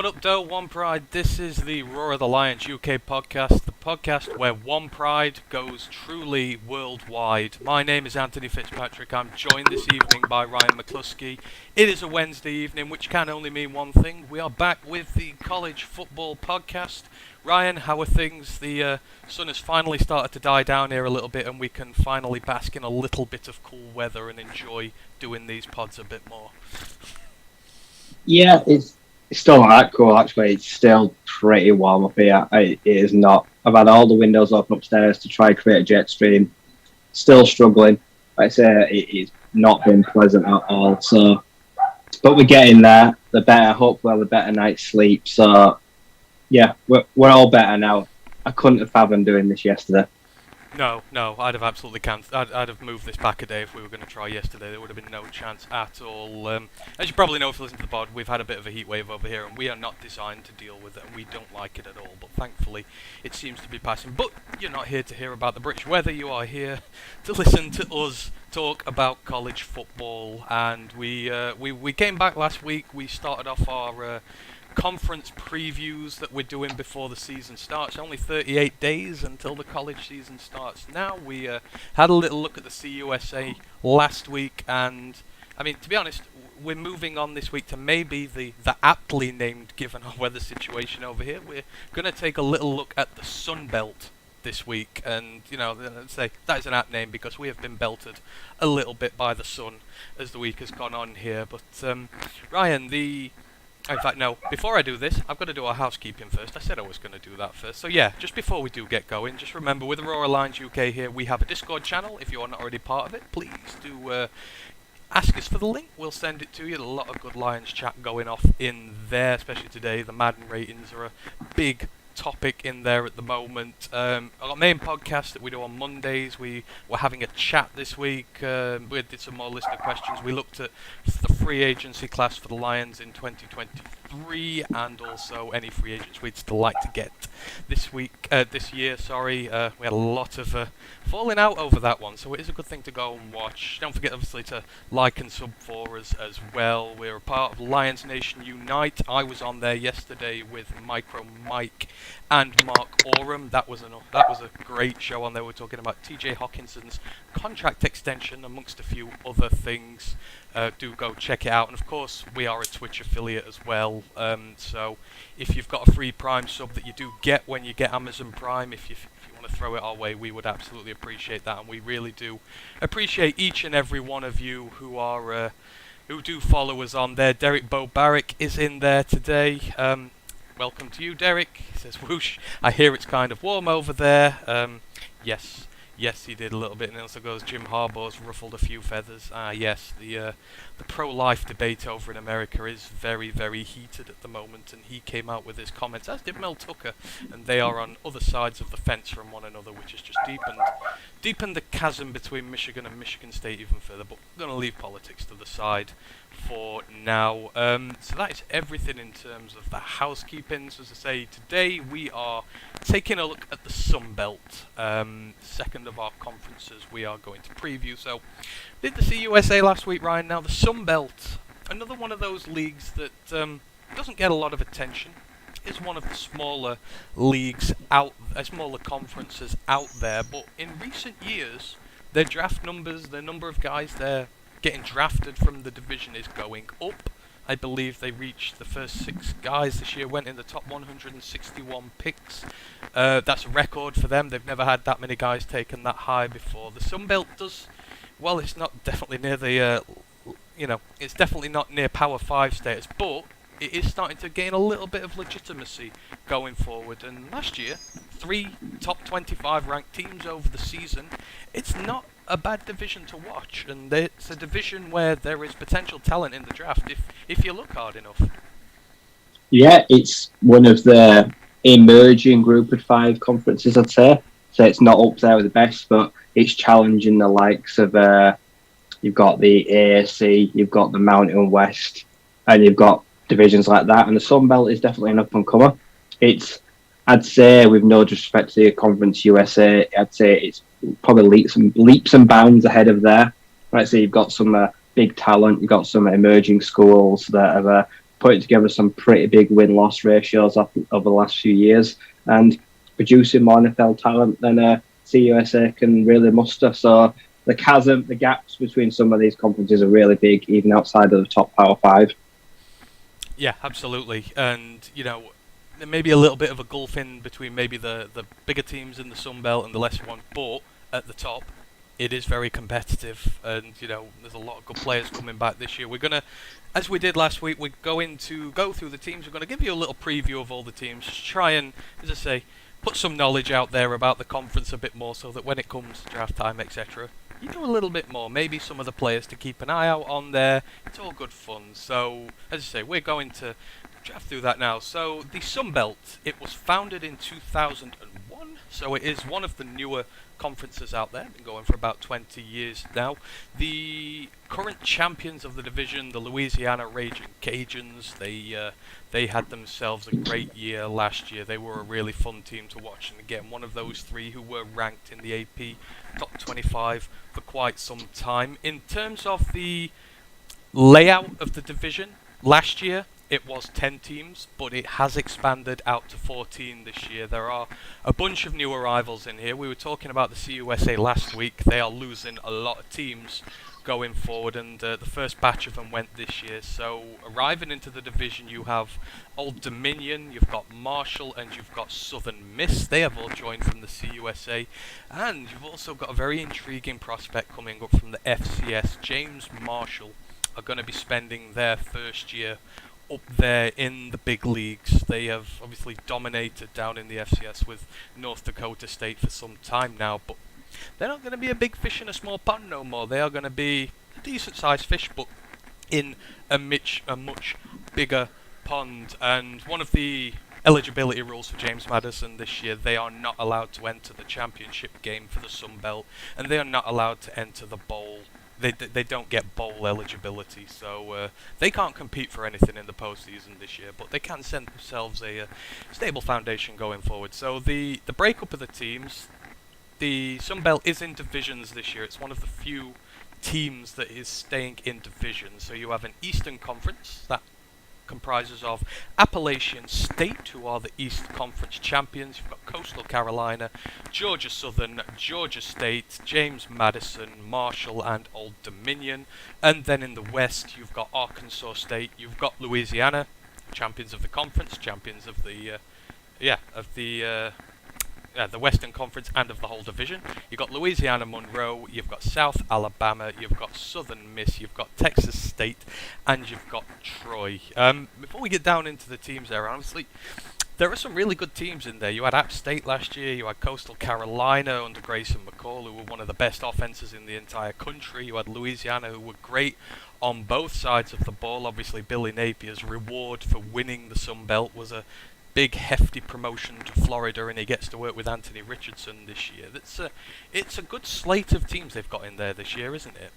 What up, though, One Pride? This is the Roar of the Lions UK podcast, the podcast where One Pride goes truly worldwide. My name is Anthony Fitzpatrick. I'm joined this evening by Ryan McCluskey. It is a Wednesday evening, which can only mean one thing. We are back with the college football podcast. Ryan, how are things? The sun has finally started to die down here a little bit, and we can finally bask in a little bit of cool weather and enjoy doing these pods a bit more. Yeah, it's still not that cool, actually. It's still pretty warm up here. It is not. I've had all the windows open upstairs to try and create a jet stream. Still struggling. Like I say, it's not been pleasant at all. So, but we're getting there. The better, hopefully, we'll have a better night's sleep. So, yeah, we're all better now. I couldn't have fathomed doing this yesterday. No, I'd have absolutely cancelled. I'd have moved this back a day if we were going to try yesterday. There would have been no chance at all. As you probably know if you listen to the pod, we've had a bit of a heat wave over here, and we are not designed to deal with it, and we don't like it at all. But thankfully, it seems to be passing. But you're not here to hear about the British weather. You are here to listen to us talk about college football. And we came back last week. We started off our conference previews that we're doing before the season starts. Only 38 days until the college season starts. Now we had a little look at the CUSA last week, and I mean, to be honest, we're moving on this week to maybe the aptly named, given our weather situation over here, we're going to take a little look at the Sun Belt this week. And you know, let's say that is an apt name because we have been belted a little bit by the sun as the week has gone on here. But Ryan, in fact, no, before I do this, I've got to do our housekeeping first. I said I was going to do that first. So yeah, just before we do get going, just remember, with Aurora Lions UK here, we have a Discord channel. If you are not already part of it, please do ask us for the link. We'll send it to you. There's a lot of good Lions chat going off in there, especially today. The Madden ratings are a big topic in there at the moment. Our main podcast that we do on Mondays, we were having a chat this week. We did some more listener questions. We looked at the free agency class for the Lions in 2023, and also any free agents we'd still like to get this year. We had a lot of falling out over that one, so it is a good thing to go and watch. Don't forget, obviously, to like and sub for us as well. We're a part of Lions Nation Unite. I was on there yesterday with Micro Mike and Mark Oram. That was a great show on there. We're talking about TJ Hawkinson's contract extension, amongst a few other things. Do go check it out. And of course, we are a Twitch affiliate as well. So if you've got a free Prime sub that you do get when you get Amazon Prime, if you want to throw it our way, we would absolutely appreciate that. And we really do appreciate each and every one of you who do follow us on there. Derrick Barrick is in there today. Welcome to you, Derrick. He says, whoosh, I hear it's kind of warm over there. Yes, he did a little bit. And also goes, Jim Harbaugh's ruffled a few feathers. Yes, the pro-life debate over in America is very, very heated at the moment. And he came out with his comments, as did Mel Tucker. And they are on other sides of the fence from one another, which has just deepened the chasm between Michigan and Michigan State even further. But we're going to leave politics to the side for now. So that is everything in terms of the housekeeping. So as I say, today we are taking a look at the Sun Belt. Second of our conferences we are going to preview. So did the CUSA last week, Ryan. Now the Sun Belt, another one of those leagues that doesn't get a lot of attention. Is one of the smaller leagues smaller conferences out there. But in recent years, their draft numbers, the number of guys they're getting drafted from the division is going up. I believe they reached the first 6 guys this year, went in the top 161 picks. That's a record for them. They've never had that many guys taken that high before. The Sun Belt does, well, it's not definitely near the, it's definitely not near Power 5 status, but it is starting to gain a little bit of legitimacy going forward. And last year, 3 top 25 ranked teams over the season. It's not a bad division to watch, and it's a division where there is potential talent in the draft if you look hard enough. Yeah, it's one of the emerging group of 5 conferences, I'd say. So it's not up there with the best, but it's challenging the likes of you've got the AAC, you've got the Mountain West, and you've got divisions like that. And the Sun Belt is definitely an up and comer. I'd say, with no disrespect to the Conference USA, I'd say it's probably leaps and bounds ahead of there. Right, so you've got some big talent, you've got some emerging schools that have putting together some pretty big win-loss ratios over the last few years and producing more NFL talent than CUSA can really muster. So the chasm, the gaps between some of these conferences are really big, even outside of the top Power 5. Yeah, absolutely. And, there may be a little bit of a gulf in between maybe the bigger teams in the Sun Belt and the lesser ones, but at the top, it is very competitive, and there's a lot of good players coming back this year. We're gonna, as we did last week, we're going to go through the teams. We're going to give you a little preview of all the teams, try and, as I say, put some knowledge out there about the conference a bit more, so that when it comes to draft time, etc., you know a little bit more. Maybe some of the players to keep an eye out on there. It's all good fun. So, as I say, we're going to draft through that now. So, the Sun Belt, it was founded in 2001, so it is one of the newer conferences out there, been going for about 20 years now. The current champions of the division, the Louisiana Raging Cajuns, they had themselves a great year last year. They were a really fun team to watch, and again, one of those three who were ranked in the AP top 25 for quite some time. In terms of the layout of the division, last year it was 10 teams, but it has expanded out to 14 this year. There are a bunch of new arrivals in here. We were talking about the CUSA last week. They are losing a lot of teams going forward, and the first batch of them went this year. So arriving into the division, you have Old Dominion, you've got Marshall, and you've got Southern Miss. They have all joined from the CUSA, and you've also got a very intriguing prospect coming up from the FCS. James Marshall are going to be spending their first year up there in the big leagues. They have obviously dominated down in the FCS with North Dakota State for some time now, but they're not going to be a big fish in a small pond no more. They are going to be a decent sized fish, but in a much bigger pond. And one of the eligibility rules for James Madison this year, they are not allowed to enter the championship game for the Sun Belt, and they are not allowed to enter the bowl. They don't get bowl eligibility, so they can't compete for anything in the postseason this year, but they can send themselves a stable foundation going forward. So the breakup of the teams, the Sun Belt is in divisions this year. It's one of the few teams that is staying in divisions. So you have an Eastern Conference that comprises of Appalachian State, who are the East Conference champions. You've got Coastal Carolina, Georgia Southern, Georgia State, James Madison, Marshall, and Old Dominion. And then in the West, you've got Arkansas State, you've got Louisiana, champions of the conference, champions of the Western Conference and of the whole division. You've got Louisiana Monroe, you've got South Alabama, you've got Southern Miss, you've got Texas State, and you've got Troy. Before we get down into the teams there, honestly, there are some really good teams in there. You had App State last year, you had Coastal Carolina under Grayson McCall, who were one of the best offenses in the entire country. You had Louisiana, who were great on both sides of the ball. Obviously, Billy Napier's reward for winning the Sun Belt was a big hefty promotion to Florida, and he gets to work with Anthony Richardson this year. It's a good slate of teams they've got in there this year, isn't it?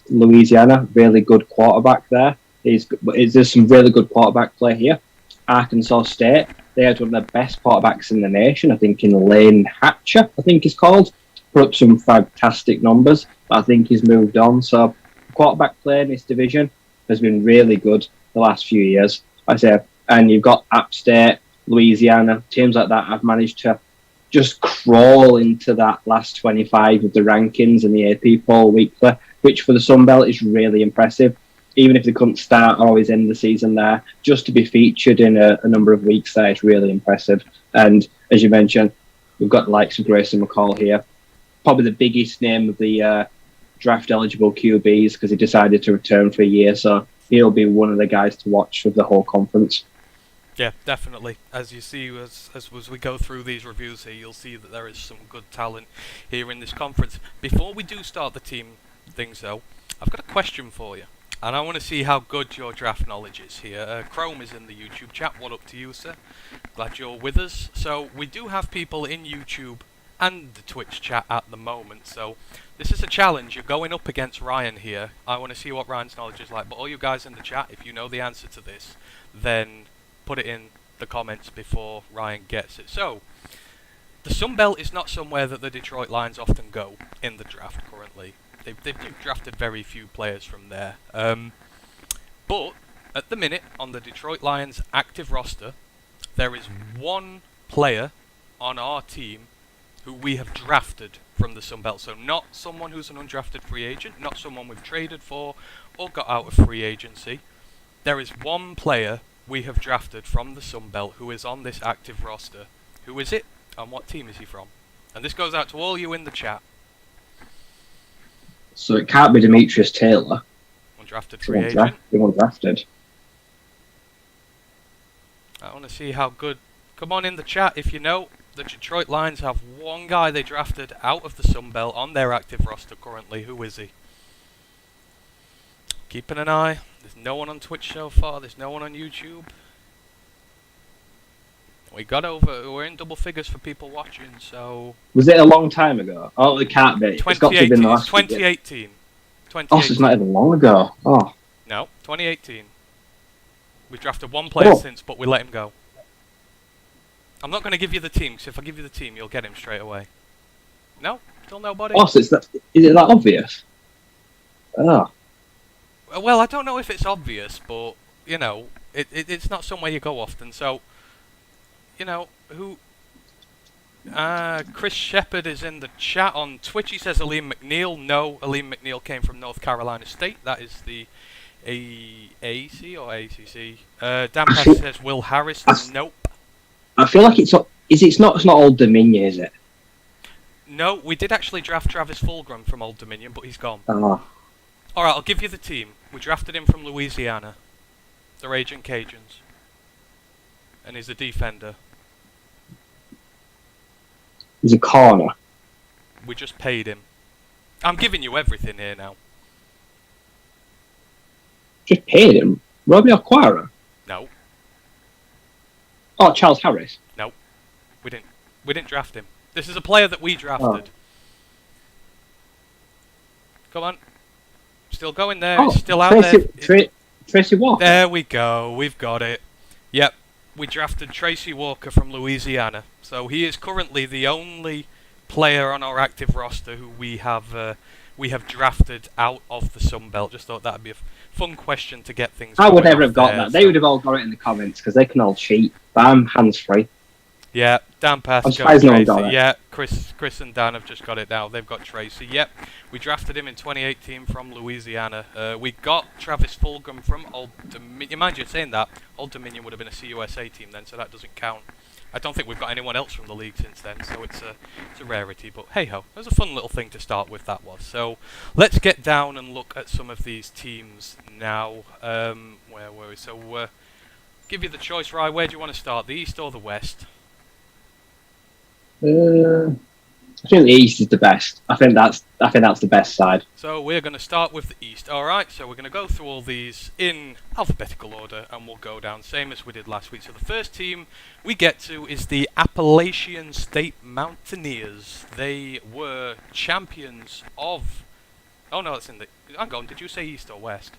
Louisiana, really good quarterback there. There's some really good quarterback play here. Arkansas State, they had one of the best quarterbacks in the nation, I think, in Lane Hatcher, I think he's called. Put up some fantastic numbers, but I think he's moved on. So quarterback play in this division has been really good the last few years, I say. And you've got App State, Louisiana, teams like that have managed to just crawl into that last 25 of the rankings and the AP poll weekly, which for the Sun Belt is really impressive. Even if they couldn't start or always end the season there, just to be featured in a number of weeks there is really impressive. And as you mentioned, we've got the likes of Grayson McCall here, probably the biggest name of the draft eligible QBs because he decided to return for a year, so he'll be one of the guys to watch for the whole conference. Yeah, definitely. As you see, as we go through these reviews here, you'll see that there is some good talent here in this conference. Before we do start the team things though, I've got a question for you, and I want to see how good your draft knowledge is here. Chrome is in the YouTube chat. What up to you, sir? Glad you're with us. So we do have people in YouTube and the Twitch chat at the moment, so this is a challenge. You're going up against Ryan here. I want to see what Ryan's knowledge is like, but all you guys in the chat, if you know the answer to this, then put it in the comments before Ryan gets it. So, the Sun Belt is not somewhere that the Detroit Lions often go in the draft currently. They've drafted very few players from there. But at the minute, on the Detroit Lions active roster, there is one player on our team who we have drafted from the Sun Belt. So not someone who's an undrafted free agent, not someone we've traded for or got out of free agency. There is one player we have drafted from the Sun Belt who is on this active roster. Who is it, and what team is he from? And this goes out to all you in the chat. So it can't be Demetrius Taylor. Undrafted free agent. Undrafted. I want to see how good... Come on in the chat if you know. The Detroit Lions have one guy they drafted out of the Sun Belt on their active roster currently. Who is he? Keeping an eye. There's no one on Twitch so far. There's no one on YouTube. We're in double figures for people watching, so... Was it a long time ago? Oh, it can't be. It's got to have been the last 2018. 2018. Oh, so it's not even long ago. Oh. No, 2018. We've drafted one player since, but we let him go. I'm not going to give you the team, because if I give you the team, you'll get him straight away. No? Still nobody? Oh, so is it that obvious? Oh. Well, I don't know if it's obvious, but, you know, it's not somewhere you go often, so... You know, who... Chris Shepard is in the chat on Twitch. He says Aleem McNeil. No, Aleem McNeil came from North Carolina State. That is the AAC or ACC. Dan Pass says Will Harris. Nope. I feel like it's not Old Dominion, is it? No, we did actually draft Travis Fulgham from Old Dominion, but he's gone. Oh. Alright, I'll give you the team. We drafted him from Louisiana. The Raging Cajuns. And he's a defender. He's a corner. We just paid him. I'm giving you everything here now. Just paid him? Robbie Aquara? No. Oh, Charles Harris? No. We didn't draft him. This is a player that we drafted. Oh. Come on. Still going there. Oh, It's still out there. Tracy Walker? There we go. We've got it. Yep. We drafted Tracy Walker from Louisiana. So he is currently the only player on our active roster who we have drafted out of the Sun Belt. Just thought that'd be a fun question to get things. I would never have got there, that. They would have all got it in the comments because they can all cheat. But I'm hands free. Yeah, Dan Pass. I'm surprised no one got it. Yeah, Chris and Dan have just got it now. They've got Tracy. Yep, we drafted him in 2018 from Louisiana. We got Travis Fulgham from Old Dominion. Mind you, saying that, Old Dominion would have been a CUSA team then, so that doesn't count. I don't think we've got anyone else from the league since then, so it's a rarity. But hey ho, it was a fun little thing to start with. That was. So let's get down and look at some of these teams now. Where were we? So give you the choice, Rye. Where do you want to start? The East or the West? I think the East is the best. I think that's the best side. So we're going to start with the East. Alright, so we're going to go through all these in alphabetical order and we'll go down same as we did last week. So the first team we get to is the Appalachian State Mountaineers. They were champions of... Oh no, it's in the... Hang on, did you say East or West?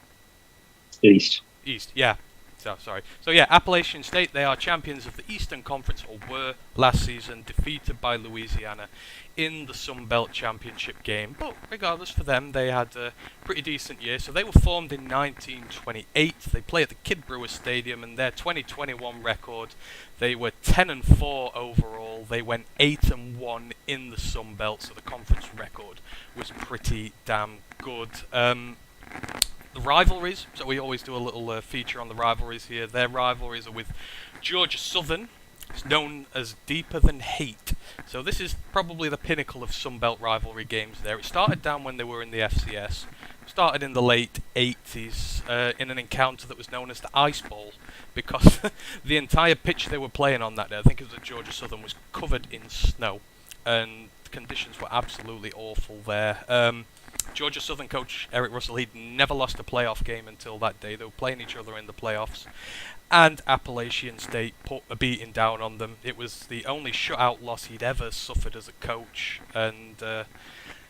East. East, yeah. So, sorry. So yeah, Appalachian State, they are champions of the Eastern Conference, or were last season, defeated by Louisiana in the Sun Belt Championship game. But regardless, for them, they had a pretty decent year. So they were formed in 1928. They play at the Kid Brewer Stadium, and their 2021 record, they were 10-4 overall. They went 8-1 in the Sun Belt, so the conference record was pretty damn good. The rivalries, so we always do a little feature on the rivalries here. Their rivalries are with Georgia Southern. It's known as Deeper Than Hate. So this is probably the pinnacle of Sunbelt rivalry games there. It started down when they were in the FCS. Started in the late 80s in an encounter that was known as the Ice Bowl, because the entire pitch they were playing on that day, I think it was at Georgia Southern, was covered in snow. And the conditions were absolutely awful there. Georgia Southern coach Eric Russell, he'd never lost a playoff game until that day. They were playing each other in the playoffs, and Appalachian State put a beating down on them. It was the only shutout loss he'd ever suffered as a coach, and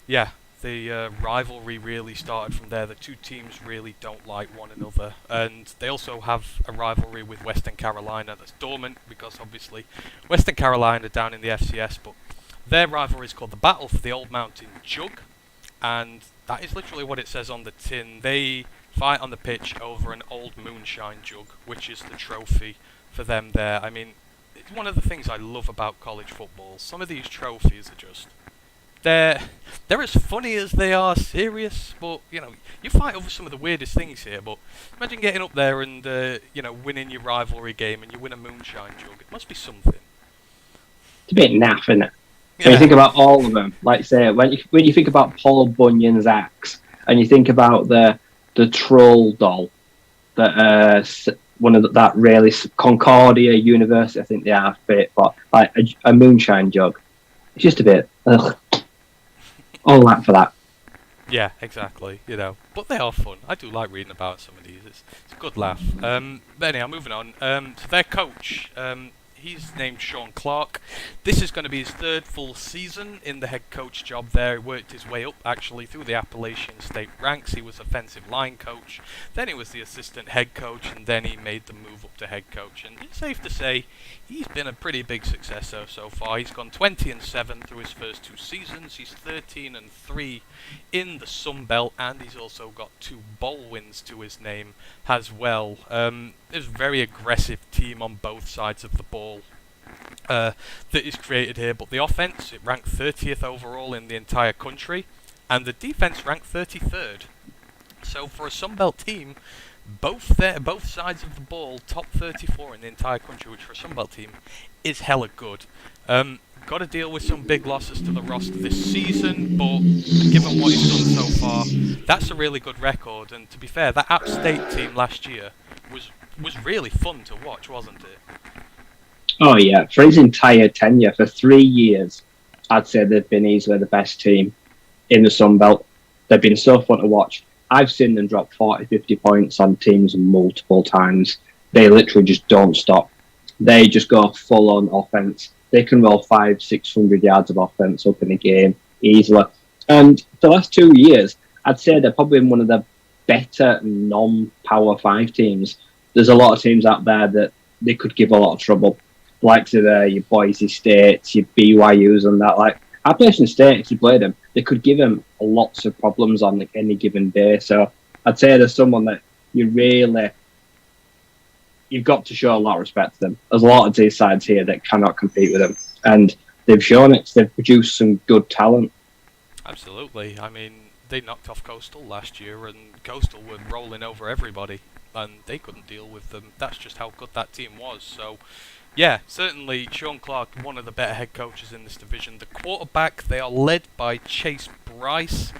yeah, The rivalry really started from there. The two teams really don't like one another, and they also have a rivalry with Western Carolina that's dormant because obviously Western Carolina down in the FCS, but their rivalry is called the Battle for the Old Mountain Jug, and that is literally what it says on the tin. They fight on the pitch over an old moonshine jug, which is the trophy for them there. I mean, it's one of the things I love about college football. Some of these trophies are just... They're as funny as they are serious, but, you know, you fight over some of the weirdest things here, but imagine getting up there and, you know, winning your rivalry game and you win a moonshine jug. It must be something. It's a bit naff, isn't it? Yeah. When you think about all of them, like say, when you think about Paul Bunyan's axe, and you think about the troll doll, that one of that really Concordia University, I think they are fit, but like a moonshine jug. It's just a bit, ugh. All that for that. Yeah, exactly. You know, but they are fun. I do like reading about some of these. It's a good laugh. But anyhow, moving on. So their coach, he's named Sean Clark. This is going to be his third full season in the head coach job there. He worked his way up, actually, through the Appalachian state ranks. He was offensive line coach. Then he was the assistant head coach, and then he made the move up to head coach. And it's safe to say he's been a pretty big success so far. He's gone 20-7 through his first two seasons. He's 13-3 in the Sun Belt, and he's also got 2 bowl wins to his name as well. There's a very aggressive team on both sides of the ball that is created here, but the offense, it ranked 30th overall in the entire country, and the defense ranked 33rd. So for a Sun Belt team, both sides of the ball, top 34 in the entire country, which for a Sun Belt team is hella good. Got to deal with some big losses to the roster this season, but given what he's done so far, that's a really good record. And to be fair, that App State team last year was really fun to watch, wasn't it? Oh yeah, for his entire tenure, for 3 years, I'd say they've been easily the best team in the Sun Belt. They've been so fun to watch. I've seen them drop 40, 50 points on teams multiple times. They literally just don't stop. They just go full on offense. They can roll 500-600 yards of offense up in a game easily. And for the last 2 years, I'd say they're probably one of the better non-Power 5 teams. There's a lot of teams out there that they could give a lot of trouble. Like your Boise States, your BYUs and that. Like Appalachian State, if you play them, they could give them lots of problems on any given day. So I'd say there's someone that you've got to show a lot of respect to them. There's a lot of these sides here that cannot compete with them, and they've shown it. They've produced some good talent. Absolutely. I mean, they knocked off Coastal last year, and Coastal were rolling over everybody, and they couldn't deal with them. That's just how good that team was. So, yeah, certainly Sean Clark, one of the better head coaches in this division. The quarterback, they are led by Chase Bryce.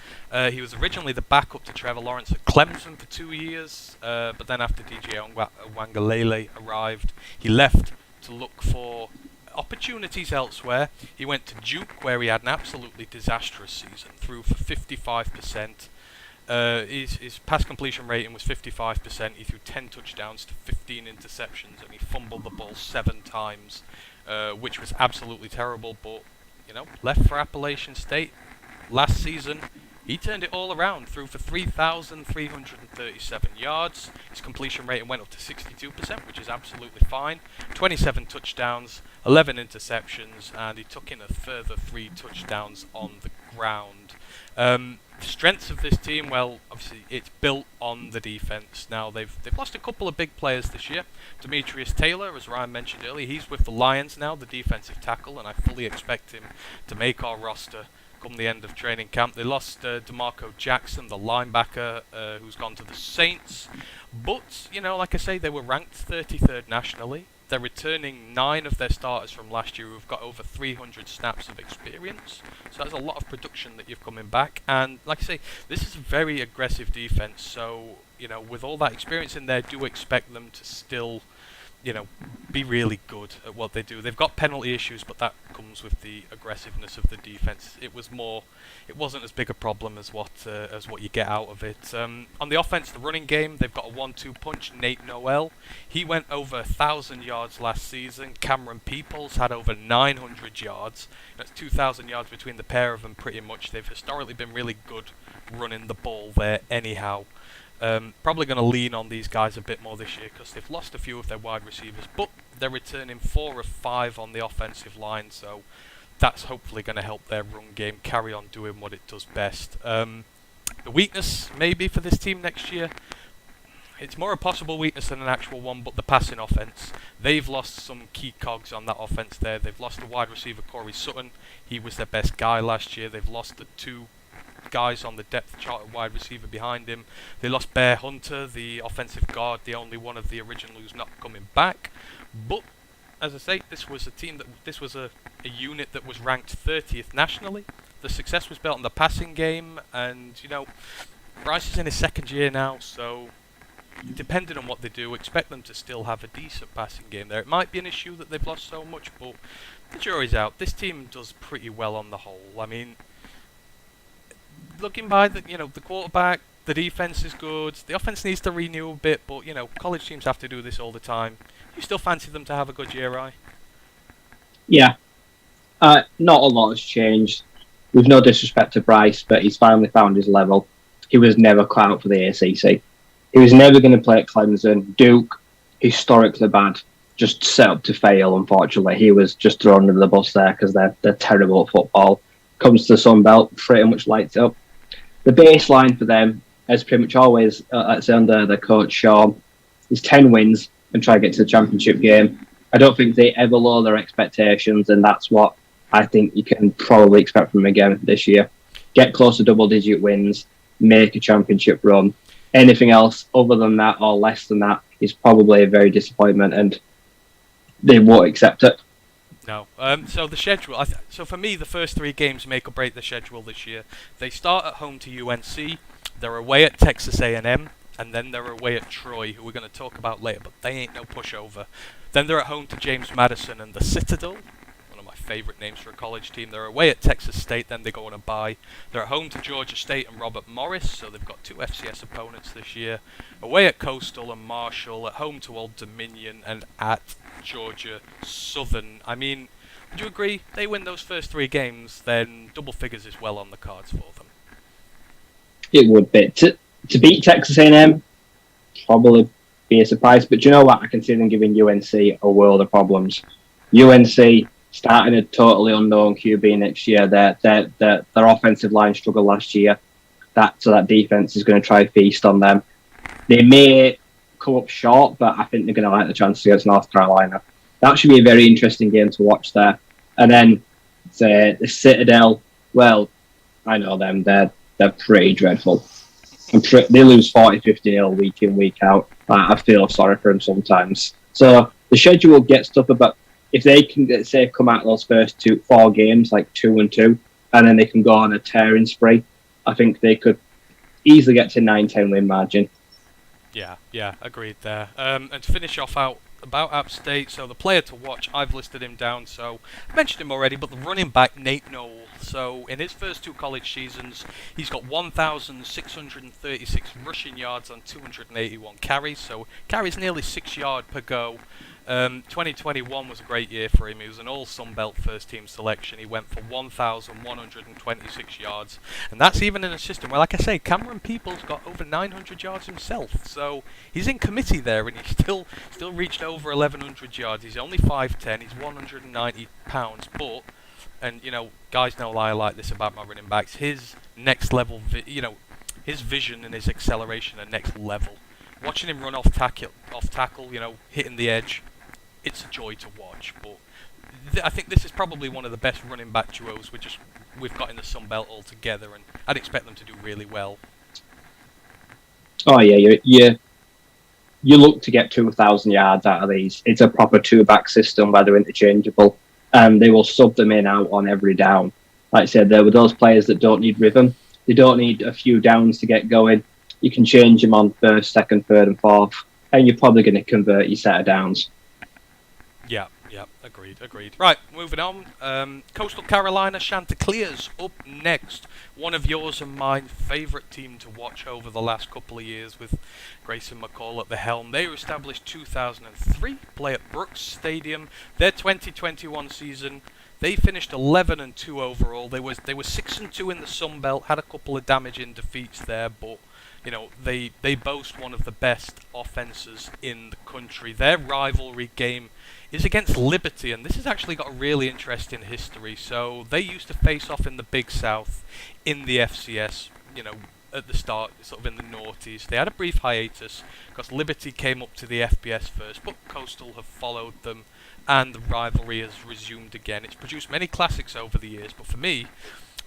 He was originally the backup to Trevor Lawrence at Clemson for 2 years, but then after DJ Wangalele arrived, he left to look for opportunities elsewhere. He went to Duke, where he had an absolutely disastrous season, threw for 55%. His pass completion rating was 55%. He threw 10 touchdowns to 15 interceptions, and he fumbled the ball 7 times, which was absolutely terrible. But, you know, left for Appalachian State last season. He turned it all around, threw for 3,337 yards. His completion rating went up to 62%, which is absolutely fine. 27 touchdowns, 11 interceptions, and he took in a further 3 touchdowns on the ground. The strengths of this team, well, obviously it's built on the defense. Now they've lost a couple of big players this year. Demetrius Taylor, as Ryan mentioned earlier, he's with the Lions now, the defensive tackle, and I fully expect him to make our roster come the end of training camp. They lost DeMarco Jackson, the linebacker, who's gone to the Saints. But, you know, like I say, they were ranked 33rd nationally. They're returning 9 of their starters from last year who've got over 300 snaps of experience. So that's a lot of production that you've coming back. And, like I say, this is a very aggressive defense. So, you know, with all that experience in there, do expect them to still be really good at what they do. They've got penalty issues, but that comes with the aggressiveness of the defense. It wasn't as big a problem as what you get out of it. On the offense, the running game, they've got a 1-2 punch. Nate Noel, he went over 1,000 yards last season. Cameron Peoples had over 900 yards. That's 2,000 yards between the pair of them, pretty much. They've historically been really good running the ball there anyhow. Probably going to lean on these guys a bit more this year because they've lost a few of their wide receivers, but they're returning 4 of 5 on the offensive line, so that's hopefully going to help their run game carry on doing what it does best. The weakness, maybe, for this team next year, it's more a possible weakness than an actual one, but the passing offense. They've lost some key cogs on that offense there. They've lost the wide receiver Corey Sutton. He was their best guy last year. They've lost the 2 guys on the depth chart at wide receiver behind him. They lost Bear Hunter, the offensive guard, the only one of the original who's not coming back. But as I say, this was a unit that was ranked 30th nationally. The success was built on the passing game, and Bryce is in his 2nd year now, so depending on what they do, expect them to still have a decent passing game there. It might be an issue that they've lost so much, but the jury's out. This team does pretty well on the whole. I mean, looking by the quarterback, the defense is good. The offense needs to renew a bit, but college teams have to do this all the time. You still fancy them to have a good year, Ryan? Yeah. Not a lot has changed. With no disrespect to Bryce, but he's finally found his level. He was never cut out for the ACC. He was never going to play at Clemson. Duke, historically bad, just set up to fail, unfortunately. He was just thrown under the bus there because they're terrible at football. Comes to the Sun Belt, pretty much lights it up. The baseline for them, as pretty much always, under the coach Shaw, is 10 wins and try to get to the championship game. I don't think they ever lower their expectations, and that's what I think you can probably expect from them again this year. Get close to double-digit wins, make a championship run. Anything else other than that or less than that is probably a very disappointment, and they won't accept it. No. So the schedule. So for me, the first 3 games make or break the schedule this year. They start at home to UNC. They're away at Texas A&M, and then they're away at Troy, who we're going to talk about later. But they ain't no pushover. Then they're at home to James Madison and the Citadel. One of my favourite names for a college team. They're away at Texas State. Then they go on a bye. They're at home to Georgia State and Robert Morris. So they've got 2 FCS opponents this year. Away at Coastal and Marshall. At home to Old Dominion and at Georgia Southern. I mean, would you agree? They win those first 3 games, then double figures is well on the cards for them. It would be. To beat Texas A&M, probably be a surprise. But do you know what? I can see them giving UNC a world of problems. UNC starting a totally unknown QB next year. Their offensive line struggled last year. So that defense is going to try to feast on them. They may come up short, but I think they're going to like the chances against North Carolina. That should be a very interesting game to watch there. And then the Citadel, well, I know them. They're pretty dreadful. They lose 40-50 week in, week out. I feel sorry for them sometimes. So the schedule gets tougher, but if they can, say, come out those first 4 games, like 2-2, and then they can go on a tearing spree, I think they could easily get to 9-10 win margin. Yeah, agreed there. And to finish off about App State, so the player to watch, I've listed him down, so I mentioned him already, but the running back, Nate Noel. So in his first 2 college seasons, he's got 1,636 rushing yards on 281 carries, so carries nearly 6 yards per go. 2021 was a great year for him. He was an all Sun Belt first team selection. He went for 1,126 yards, and that's even in a system where, like I say, Cameron Peoples got over 900 yards himself. So he's in committee there, and he still reached over 1,100 yards. He's only 5'10". He's 190 pounds, but guys know I like this about my running backs. His next level, his vision and his acceleration are next level. Watching him run off tackle, hitting the edge, it's a joy to watch. But I think this is probably one of the best running back duos we've got in the Sun Belt altogether, and I'd expect them to do really well. Oh yeah, you look to get 2,000 yards out of these. It's a proper 2-back system where they're interchangeable, and they will sub them in out on every down. Like I said, there were those players that don't need rhythm. They don't need a few downs to get going. You can change them on first, second, third, and fourth, and you're probably going to convert your set of downs. Yeah, agreed. Right, moving on. Coastal Carolina Chanticleers up next. One of yours and mine favourite team to watch over the last couple of years with Grayson McCall at the helm. They were established 2003, play at Brooks Stadium. Their 2021 season, they finished 11-2 overall. They were 6-2 in the Sun Belt, had a couple of damaging defeats there, but they boast one of the best offenses in the country. Their rivalry game is against Liberty, and this has actually got a really interesting history. So they used to face off in the Big South in the FCS, at the start, sort of in the noughties. They had a brief hiatus because Liberty came up to the FBS first, but Coastal have followed them, and the rivalry has resumed again. It's produced many classics over the years, but for me,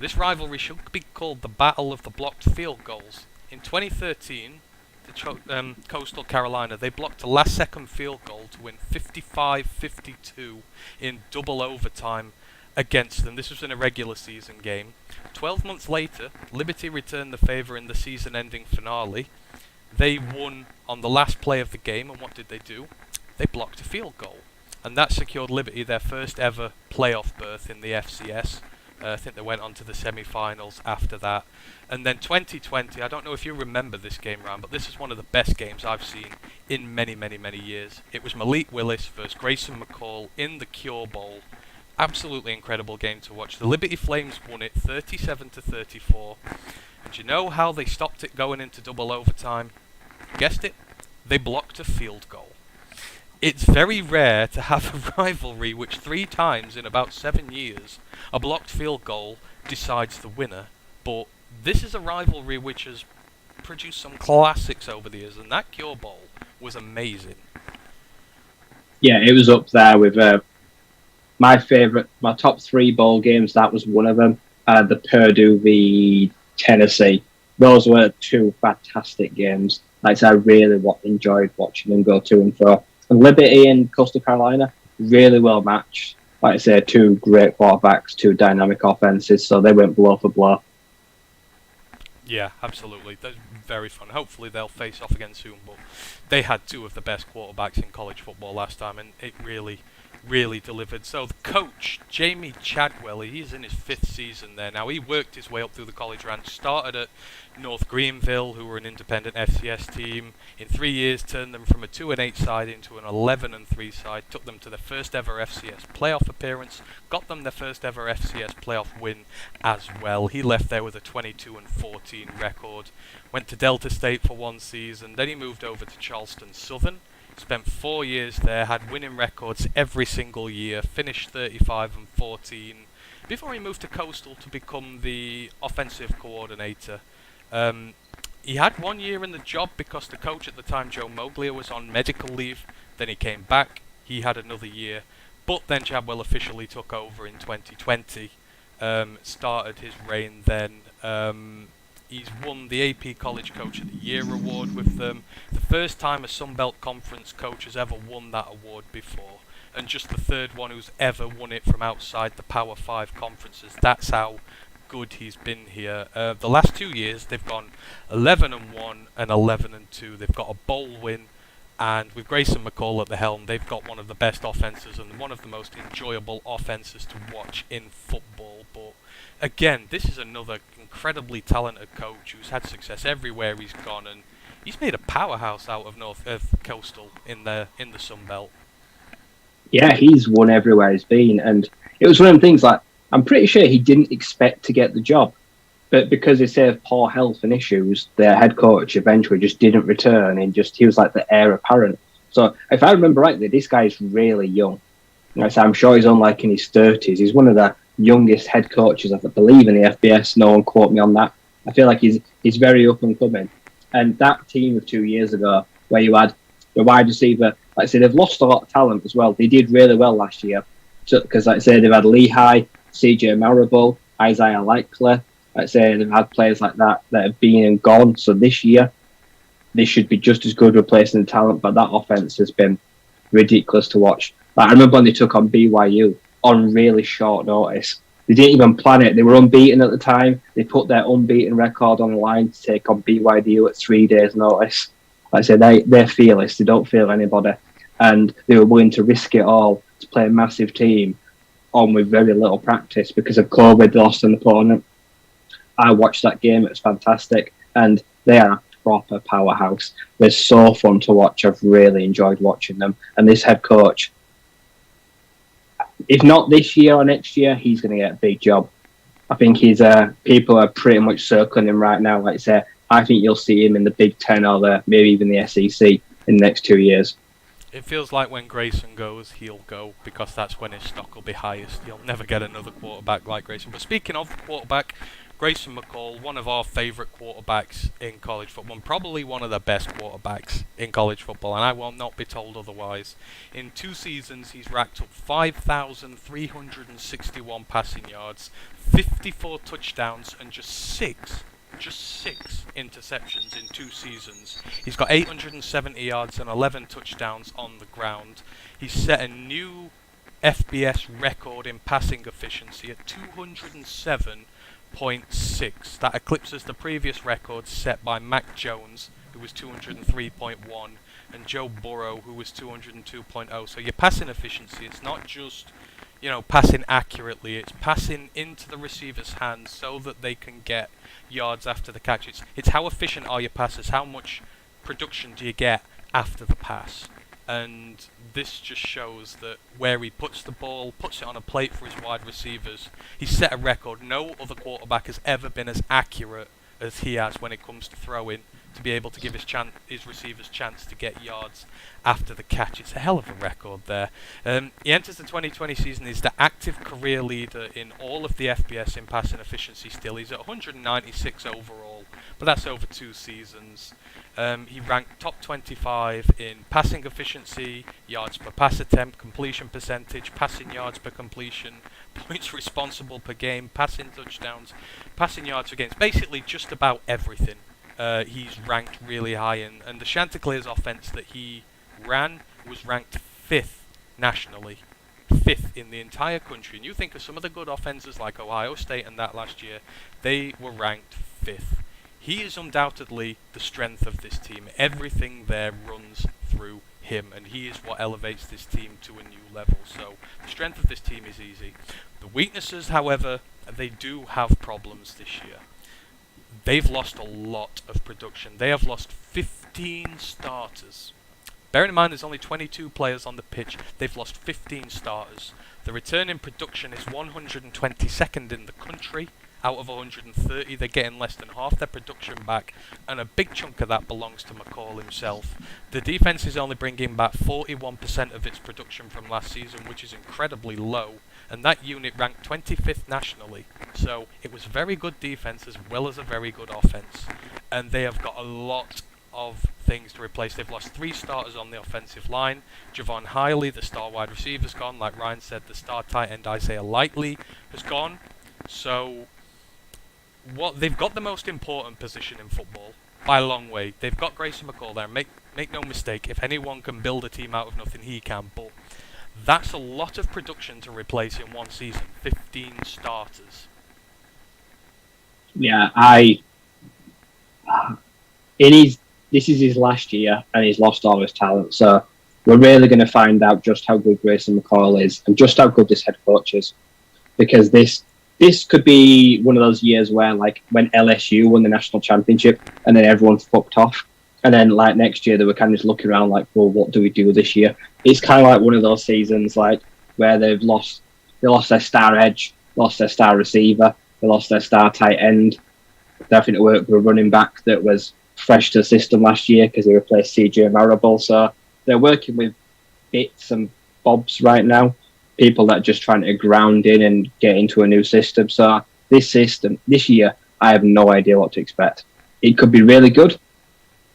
this rivalry should be called the Battle of the Blocked Field Goals. In 2013, Coastal Carolina, they blocked a last-second field goal to win 55-52 in double overtime against them. This was in a regular season game. 12 months later, Liberty returned the favour in the season-ending finale. They won on the last play of the game, and what did they do? They blocked a field goal, and that secured Liberty their first ever playoff berth in the FCS. I think they went on to the semi-finals after that. And then 2020, I don't know if you remember this game, Ryan, but this is one of the best games I've seen in many, many, many years. It was Malik Willis versus Grayson McCall in the Cure Bowl. Absolutely incredible game to watch. The Liberty Flames won it 37-34. And you know how they stopped it going into double overtime? Guessed it? They blocked a field goal. It's very rare to have a rivalry which 3 times in about 7 years a blocked field goal decides the winner, but this is a rivalry which has produced some classics over the years, and that Cure Bowl was amazing. Yeah, it was up there with my top 3 bowl games. That was one of them. The Purdue v Tennessee. Those were 2 fantastic games. Like I said, I really enjoyed watching them go to and fro. And Liberty and Coastal Carolina, really well matched. Like I say, 2 great quarterbacks, 2 dynamic offenses, so they went blow for blow. Yeah, absolutely. That's very fun. Hopefully they'll face off again soon, but they had 2 of the best quarterbacks in college football last time, and it really delivered. So the coach, Jamie Chadwell, he's in his 5th season there now. He worked his way up through the college ranks, started at North Greenville, who were an independent FCS team. In 3 years, turned them from a 2-8 side into an 11-3 side, took them to their first ever FCS playoff appearance, got them their first ever FCS playoff win as well. He left there with a 22-14 record, went to Delta State for 1 season, then he moved over to Charleston Southern. Spent 4 years there, had winning records every single year, finished 35-14, before he moved to Coastal to become the offensive coordinator. He had 1 year in the job because the coach at the time, Joe Moglia, was on medical leave. Then he came back, he had another year, but then Chadwell officially took over in 2020, started his reign then. He's won the AP College Coach of the Year award with them. The first time a Sun Belt Conference coach has ever won that award before, and just the 3rd one who's ever won it from outside the Power 5 conferences. That's how good he's been here. The last 2 years they've gone 11-1 and 11-2. They've got a bowl win, and with Grayson McCall at the helm, they've got one of the best offenses and one of the most enjoyable offenses to watch in football. But again, this is another incredibly talented coach who's had success everywhere he's gone, and he's made a powerhouse out of Coastal in the Sun Belt. Yeah, he's won everywhere he's been, and it was one of the things, like, I'm pretty sure he didn't expect to get the job, but because they say of poor health and issues, their head coach eventually just didn't return, and he was like the heir apparent. So if I remember rightly, this guy is really young. Like I said, I'm sure he's on in his 30s. He's one of the youngest head coaches, I believe, in the FBS. No one quote me on that. I feel like he's very up and coming. And that team of 2 years ago, where you had the wide receiver, like I said, they've lost a lot of talent as well. They did really well last year, because like I said, they've had Lehigh, CJ Marable, Isaiah Likely. Like I say, they've had players like that have been and gone. So this year, they should be just as good replacing the talent. But that offense has been ridiculous to watch. Like, I remember when they took on BYU on really short notice. They didn't even plan it. They were unbeaten at the time. They put their unbeaten record on the line to take on BYU at 3 days' notice. Like I said, they're fearless. They don't fear anybody. And they were willing to risk it all to play a massive team on with very little practice because of COVID. They lost an opponent. I watched that game. It was fantastic. And they are a proper powerhouse. They're so fun to watch. I've really enjoyed watching them. And this head coach, if not this year or next year, he's going to get a big job. I think people are pretty much circling him right now. Like I say, I think you'll see him in the Big Ten or maybe even the SEC in the next 2 years. It feels like when Grayson goes, he'll go, because that's when his stock will be highest. You'll never get another quarterback like Grayson. But speaking of quarterback, Grayson McCall, one of our favourite quarterbacks in college football, and probably one of the best quarterbacks in college football, and I will not be told otherwise. In 2 seasons, he's racked up 5,361 passing yards, 54 touchdowns, and just six interceptions in 2 seasons. He's got 870 yards and 11 touchdowns on the ground. He's set a new FBS record in passing efficiency at 207.6. That eclipses the previous record set by Mac Jones, who was 203.1, and Joe Burrow, who was 202.0. So your passing efficiency, it's not just passing accurately, it's passing into the receiver's hands so that they can get yards after the catch. It's how efficient are your passes, how much production do you get after the pass. And this just shows that where he puts the ball, puts it on a plate for his wide receivers, he's set a record. No other quarterback has ever been as accurate as he has when it comes to throwing, to be able to give his receivers chance to get yards after the catch. It's a hell of a record there. He enters the 2020 season. He's the active career leader in all of the FBS in passing efficiency still. He's at 196 overall, but that's over 2 seasons. He ranked top 25 in passing efficiency, yards per pass attempt, completion percentage, passing yards per completion, points responsible per game, passing touchdowns, passing yards per games, basically just about everything. He's ranked really high, and the Chanticleer's offense that he ran was ranked 5th nationally, 5th in the entire country. And you think of some of the good offenses like Ohio State and that last year, they were ranked 5th. He is undoubtedly the strength of this team. Everything there runs through him, and he is what elevates this team to a new level. So the strength of this team is easy. The weaknesses, however, they do have problems this year. They've lost a lot of production. They have lost 15 starters. Bearing in mind there's only 22 players on the pitch, they've lost 15 starters. The return in production is 122nd in the country. Out of 130, they're getting less than half their production back, and a big chunk of that belongs to McCall himself. The defense is only bringing back 41% of its production from last season, which is incredibly low, and that unit ranked 25th nationally. So it was a very good defense as well as a very good offense, and they have got a lot of things to replace. They've lost 3 starters on the offensive line. Javon Hiley, the star wide receiver, is gone. Like Ryan said, the star tight end Isaiah Likely has gone. So they've got the most important position in football by a long way. They've got Grayson McCall there. Make no mistake, if anyone can build a team out of nothing, he can. But that's a lot of production to replace in one season. 15 starters. Yeah, this is his last year, and he's lost all his talent. So we're really going to find out just how good Grayson McCall is, and just how good this head coach is, because this could be one of those years where, like, when LSU won the national championship and then everyone fucked off, and then like next year they were kind of just looking around like, well, what do we do this year? It's kind of like one of those seasons like where they lost their star edge, lost their star receiver, they lost their star tight end. They think it worked with a running back that was fresh to the system last year because they replaced CJ Marable. So they're working with bits and bobs right now. People that are just trying to ground in and get into a new system. So this year, I have no idea what to expect. It could be really good.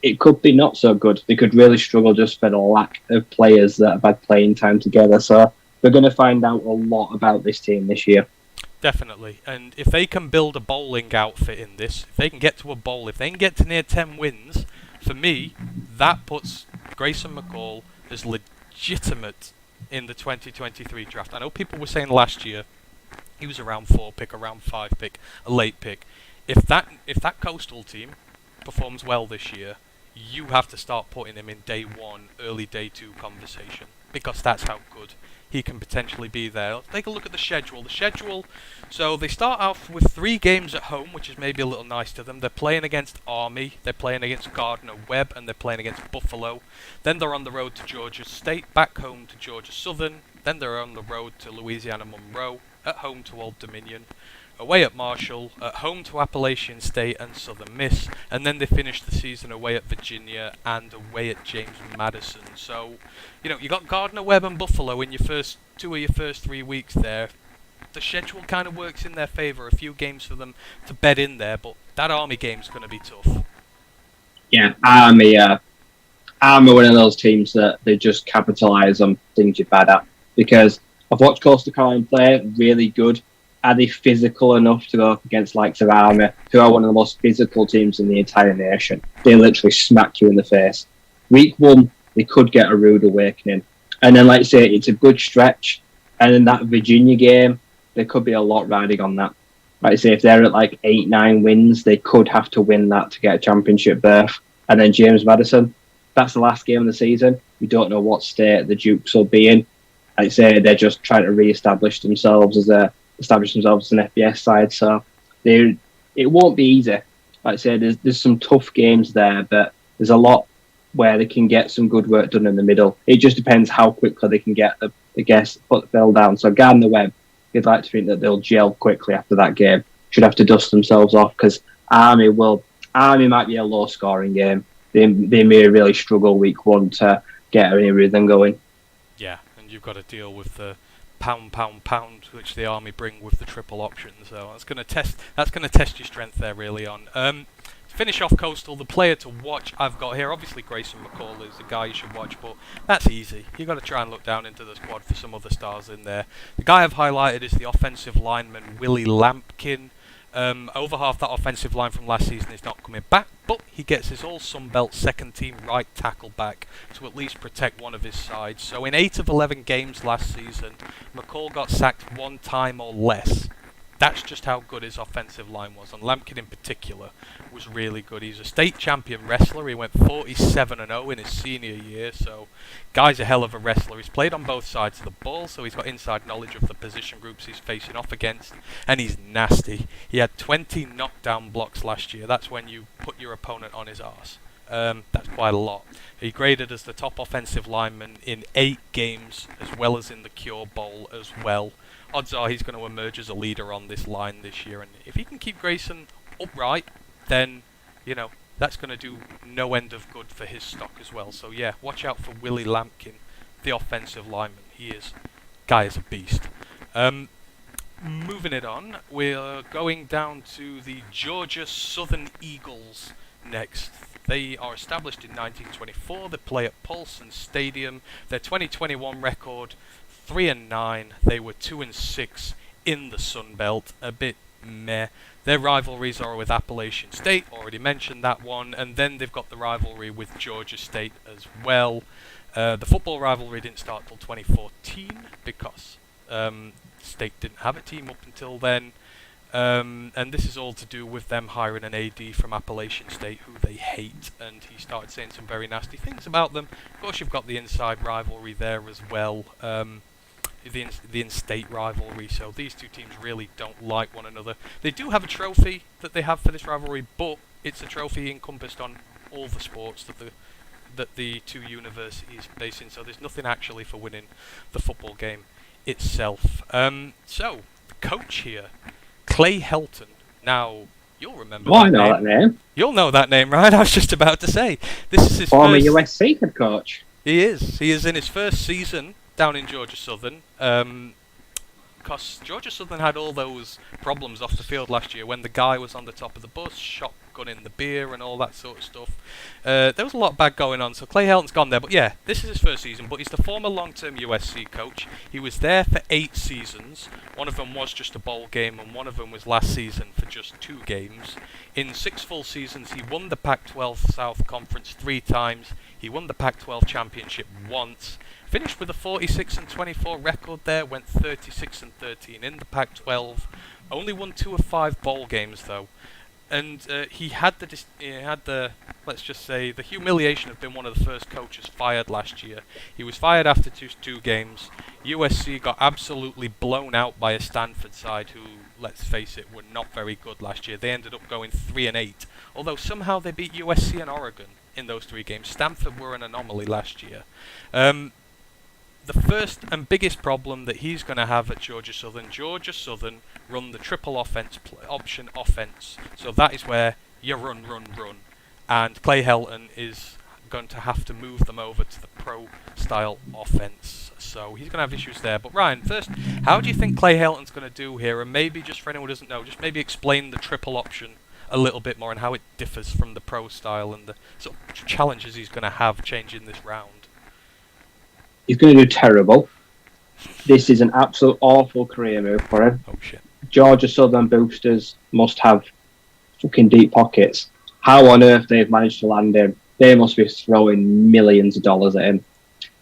It could be not so good. They could really struggle just for the lack of players that have had playing time together. So we're going to find out a lot about this team this year. Definitely. And if they can build a bowling outfit in this, if they can get to a bowl, if they can get to near 10 wins, for me, that puts Grayson McCall as legitimate in the 2023 draft. I know people were saying last year he was around 4 pick, around 5 pick, a late pick. If that Coastal team performs well this year, you have to start putting him in day 1, early day 2 conversation, because that's how good he can potentially be there. Let's take a look at the schedule. So they start off with 3 games at home, which is maybe a little nice to them. They're playing against Army, they're playing against Gardner-Webb, and they're playing against Buffalo. Then they're on the road to Georgia State, back home to Georgia Southern. Then they're on the road to Louisiana Monroe, at home to Old Dominion, away at Marshall, at home to Appalachian State and Southern Miss, and then they finish the season away at Virginia and away at James Madison. So, you got Gardner-Webb and Buffalo in your first 3 weeks there. The schedule kind of works in their favour. A few games for them to bed in there, but that Army game's going to be tough. Yeah, Army one of those teams that they just capitalise on things you're bad at. Because I've watched Coastal Carolina play, really good. Are they physical enough to go up against likes of Army, who are one of the most physical teams in the entire nation? They literally smack you in the face. Week 1, they could get a rude awakening. And then, like you say, it's a good stretch. And in that Virginia game, there could be a lot riding on that. Like I say, if they're at like 8-9 wins, they could have to win that to get a championship berth. And then James Madison, that's the last game of the season. We don't know what state the Dukes will be in. Like I say, they're just trying to establish themselves as an FBS side. So it won't be easy. Like I say, there's some tough games there, but there's a lot where they can get some good work done in the middle. It just depends how quickly they can get put the fill down. So Gardner-Webb, you'd like to think that they'll gel quickly after that game. Should have to dust themselves off, because Army might be a low scoring game. They may really struggle week 1 to get any rhythm going. Yeah, and you've got to deal with the pound, which the Army bring with the triple option. So that's going to test your strength there really on. To finish off Coastal, the player to watch I've got here, obviously Grayson McCall is the guy you should watch, but that's easy. You've got to try and look down into the squad for some other stars in there. The guy I've highlighted is the offensive lineman Willie Lampkin. Over half that offensive line from last season is not coming back, but he gets his all-Sunbelt second-team right tackle back to at least protect one of his sides. So in 8 of 11 games last season, McCall got sacked 1 time or less. That's just how good his offensive line was, and Lampkin in particular was really good. He's a state champion wrestler. He went 47-0 in his senior year, so guy's a hell of a wrestler. He's played on both sides of the ball, so he's got inside knowledge of the position groups he's facing off against, and he's nasty. He had 20 knockdown blocks last year. That's when you put your opponent on his arse. That's quite a lot. He graded as the top offensive lineman in 8 games, as well as in the Cure Bowl as well. Odds are he's going to emerge as a leader on this line this year, and if he can keep Grayson upright, then, that's going to do no end of good for his stock as well. So yeah, watch out for Willie Lampkin, the offensive lineman. Guy is a beast. Moving it on, we're going down to the Georgia Southern Eagles next. They are established in 1924. They play at Paulson Stadium. Their 2021 record, 3-9. They were 2-6 in the Sun Belt. A bit meh. Their rivalries are with Appalachian State. Already mentioned that one. And then they've got the rivalry with Georgia State as well. The football rivalry didn't start till 2014 because State didn't have a team up until then. And this is all to do with them hiring an AD from Appalachian State who they hate, and he started saying some very nasty things about them. Of course, you've got the inside rivalry there as well, the in-state rivalry, so these two teams really don't like one another. They do have a trophy that they have for this rivalry, but it's a trophy encompassed on all the sports that the two universities base in, so there's nothing actually for winning the football game itself. So, the coach here, Clay Helton. Now, you'll remember I know that name. You'll know that name, right? I was just about to say. This is his former USC head coach. He is. He is in his first season down in Georgia Southern. Because Georgia Southern had all those problems off the field last year when the guy was on the top of the bus, shotgunning the beer and all that sort of stuff. There was a lot of bad going on, so Clay Helton's gone there. But yeah, this is his first season, but he's the former long-term USC coach. He was there for 8 seasons. One of them was just a bowl game, and one of them was last season for just 2 games. In 6 full seasons, he won the Pac-12 South Conference 3 times. He won the Pac-12 championship once. Finished with a 46-24 record there, went 36-13 in the Pac-12. Only won 2 of 5 bowl games though. And he had the let's just say the humiliation of being one of the first coaches fired last year. He was fired after two games. USC got absolutely blown out by a Stanford side who, let's face it, were not very good last year. They ended up going 3-8, although somehow they beat USC and Oregon in those 3 games. Stanford were an anomaly last year. The first and biggest problem that he's going to have at Georgia Southern run the triple option offense. So that is where you run. And Clay Helton is going to have to move them over to the pro-style offense. So he's going to have issues there. But Ryan, first, how do you think Clay Helton's going to do here? And maybe, just for anyone who doesn't know, just maybe explain the triple option a little bit more and how it differs from the pro style and the sort of challenges he's going to have changing this round. He's going to do terrible. This is an absolute awful career move for him. Oh shit. Georgia Southern boosters must have fucking deep pockets. How on earth they've managed to land him? They must be throwing millions of dollars at him.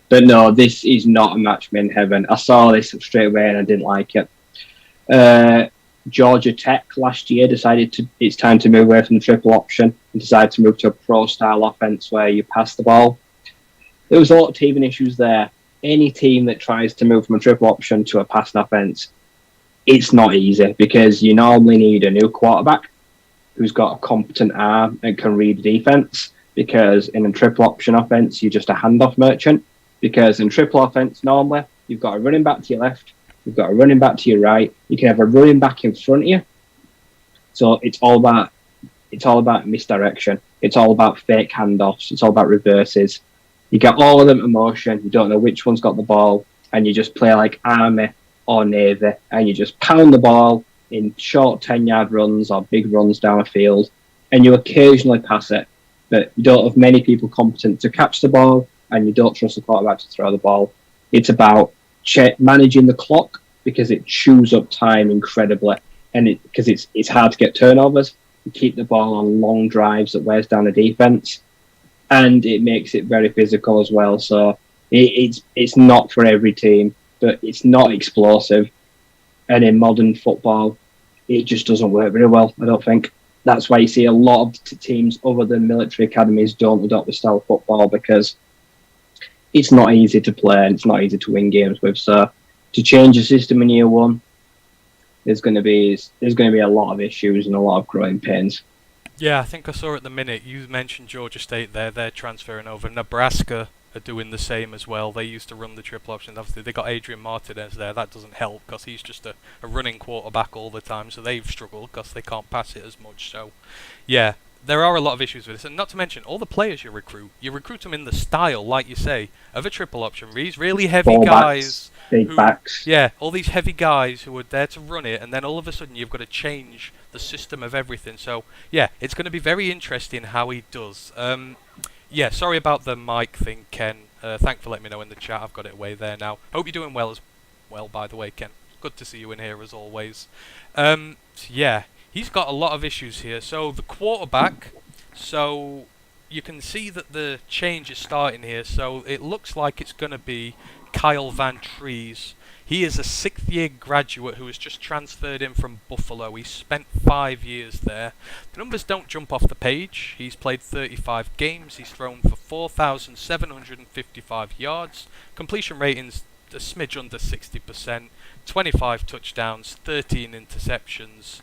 But no, this is not a match made in heaven. I saw this straight away and I didn't like it. Georgia Tech last year decided it's time to move away from the triple option and decided to move to a pro-style offense where you pass the ball. There was a lot of teething issues there. Any team that tries to move from a triple option to a passing offense, it's not easy because you normally need a new quarterback who's got a competent arm and can read the defense, because in a triple option offense, you're just a handoff merchant. Because in triple offense, normally, you've got a running back to your left, you've got a running back to your right, you can have a running back in front of you. So it's all about misdirection. It's all about fake handoffs. It's all about reverses. You get all of them in motion, you don't know which one's got the ball, and you just play like Army or Navy, and you just pound the ball in short 10-yard runs or big runs down a field, and you occasionally pass it, but you don't have many people competent to catch the ball, and you don't trust the quarterback to throw the ball. It's about managing the clock, because it chews up time incredibly, and because it's hard to get turnovers. You keep the ball on long drives that wears down the defense, and it makes it very physical as well. So it's not for every team, but it's not explosive. And in modern football, it just doesn't work very well, I don't think. That's why you see a lot of teams other than military academies don't adopt the style of football, because it's not easy to play and it's not easy to win games with. So to change the system in year one, there's going to be a lot of issues and a lot of growing pains. Yeah, I think I saw at the minute, you mentioned Georgia State there, they're transferring over. Nebraska are doing the same as well. They used to run the triple option. Obviously, they got Adrian Martinez there. That doesn't help because he's just a running quarterback all the time, so they've struggled because they can't pass it as much. So, yeah, there are a lot of issues with this. And not to mention, all the players you recruit them in the style, like you say, of a triple option. These really heavy guys. Big backs. Yeah, all these heavy guys who are there to run it, and then all of a sudden you've got to change the system of everything. So, yeah, it's going to be very interesting how he does. Yeah, sorry about the mic thing, Ken. Thanks for letting me know in the chat. I've got it away there now. Hope you're doing well as well, by the way, Ken. Good to see you in here as always. Yeah, he's got a lot of issues here. So the quarterback, so you can see that the change is starting here. So it looks like it's going to be Kyle Van Trees. He is a 6th-year graduate who has just transferred in from Buffalo. He spent 5 years there. The numbers don't jump off the page. He's played 35 games. He's thrown for 4,755 yards. Completion rating's a smidge under 60%. 25 touchdowns, 13 interceptions.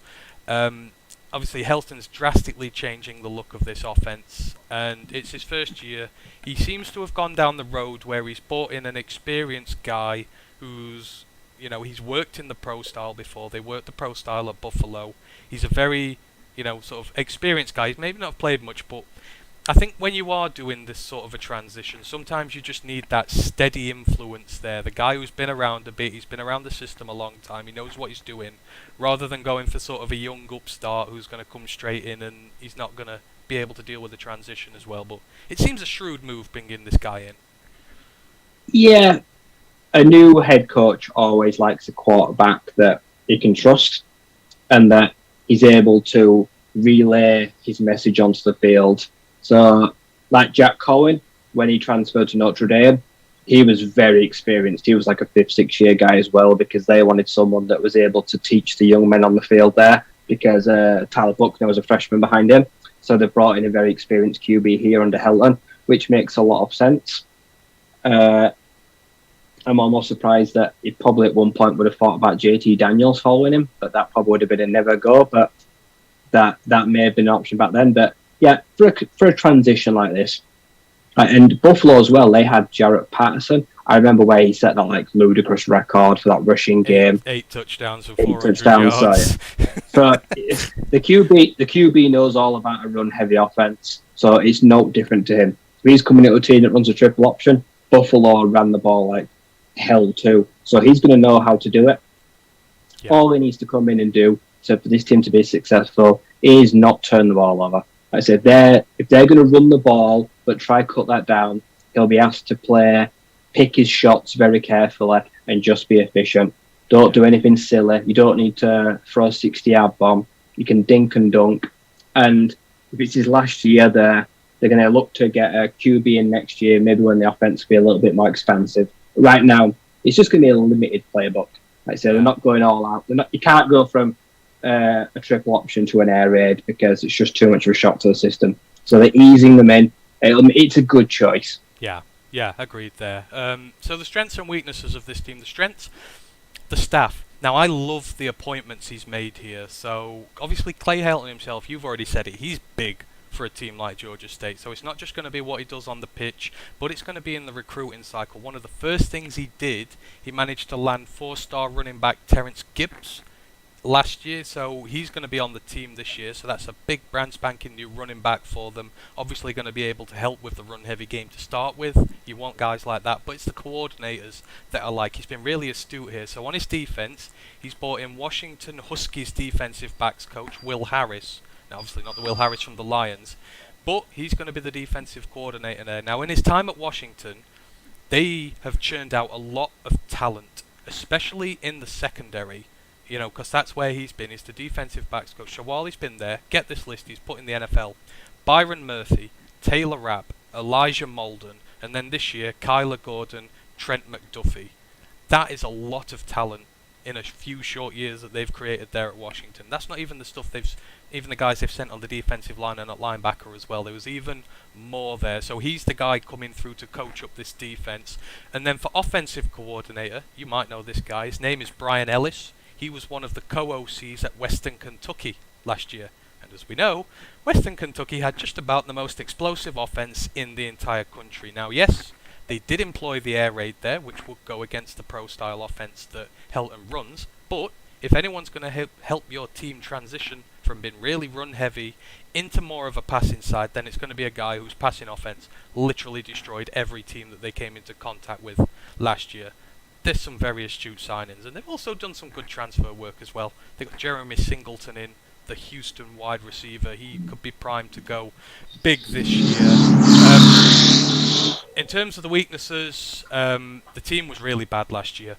Obviously, Helton's drastically changing the look of this offense, and it's his first year. He seems to have gone down the road where he's brought in an experienced guy who's, he's worked in the pro style before. They worked the pro style at Buffalo. He's a very, sort of experienced guy. He's maybe not played much, but I think when you are doing this sort of a transition, sometimes you just need that steady influence there. The guy who's been around a bit, he's been around the system a long time, he knows what he's doing, rather than going for sort of a young upstart who's going to come straight in and he's not going to be able to deal with the transition as well. But it seems a shrewd move bringing this guy in. Yeah. A new head coach always likes a quarterback that he can trust and that he's able to relay his message onto the field. So, like Jack Cohen, when he transferred to Notre Dame, he was very experienced. He was like a 5th, 6th year guy as well, because they wanted someone that was able to teach the young men on the field there because Tyler Buckner was a freshman behind him. So they've brought in a very experienced QB here under Helton, which makes a lot of sense. I'm almost surprised that he probably at one point would have thought about JT Daniels following him, but that probably would have been a never go. But that may have been an option back then. But yeah, for a transition like this, and Buffalo as well, they had Jarrett Patterson. I remember where he set that like ludicrous record for that rushing game. 8 touchdowns and 400 yards. So the QB knows all about a run-heavy offense, so it's no different to him. If he's coming into a team that runs a triple option, Buffalo ran the ball like hell too, so he's going to know how to do it. Yeah. All he needs to come in and do for this team to be successful is not turn the ball over. Like I said, if they're going to run the ball but try cut that down, he'll be asked to pick his shots very carefully and just be efficient. Don't do anything silly. You don't need to throw a 60-yard bomb. You can dink and dunk. And if it's his last year there, they're going to look to get a QB in next year, maybe when the offense will be a little bit more expansive. Right now, it's just going to be a limited playbook. Like I say, they're not going all out. You can't go from a triple option to an air raid because it's just too much of a shock to the system. So they're easing them in. It's a good choice. Yeah, agreed there. So the strengths and weaknesses of this team. The strengths, the staff. Now, I love the appointments he's made here. So, obviously, Clay Helton himself, you've already said it, he's big for a team like Georgia State. So it's not just going to be what he does on the pitch, but it's going to be in the recruiting cycle. One of the first things he did, he managed to land 4-star running back Terrence Gibbs last year, so he's going to be on the team this year, so that's a big brand spanking new running back for them. Obviously going to be able to help with the run heavy game to start with. You want guys like that, but it's the coordinators that are like, he's been really astute here. So on his defense, he's brought in Washington Huskies defensive backs coach Will Harris. Now obviously not the Will Harris from the Lions, but he's going to be the defensive coordinator there. Now in his time at Washington, they have churned out a lot of talent, especially in the secondary. You know, because that's where he's been. He's the defensive backs coach. So while he's been there, get this list, he's put in the NFL. Byron Murphy, Taylor Rapp, Elijah Molden, and then this year, Kyler Gordon, Trent McDuffie. That is a lot of talent in a few short years that they've created there at Washington. That's not even the stuff even the guys they've sent on the defensive line and at linebacker as well. There was even more there. So he's the guy coming through to coach up this defense. And then for offensive coordinator, you might know this guy. His name is Brian Ellis. He was one of the co-OCs at Western Kentucky last year. And as we know, Western Kentucky had just about the most explosive offense in the entire country. Now, yes, they did employ the air raid there, which would go against the pro-style offense that Helton runs. But if anyone's going to help your team transition from being really run-heavy into more of a passing side, then it's going to be a guy whose passing offense literally destroyed every team that they came into contact with last year. There's some very astute signings, and they've also done some good transfer work as well. They've got Jeremy Singleton in, the Houston wide receiver. He could be primed to go big this year. In terms of the weaknesses, the team was really bad last year.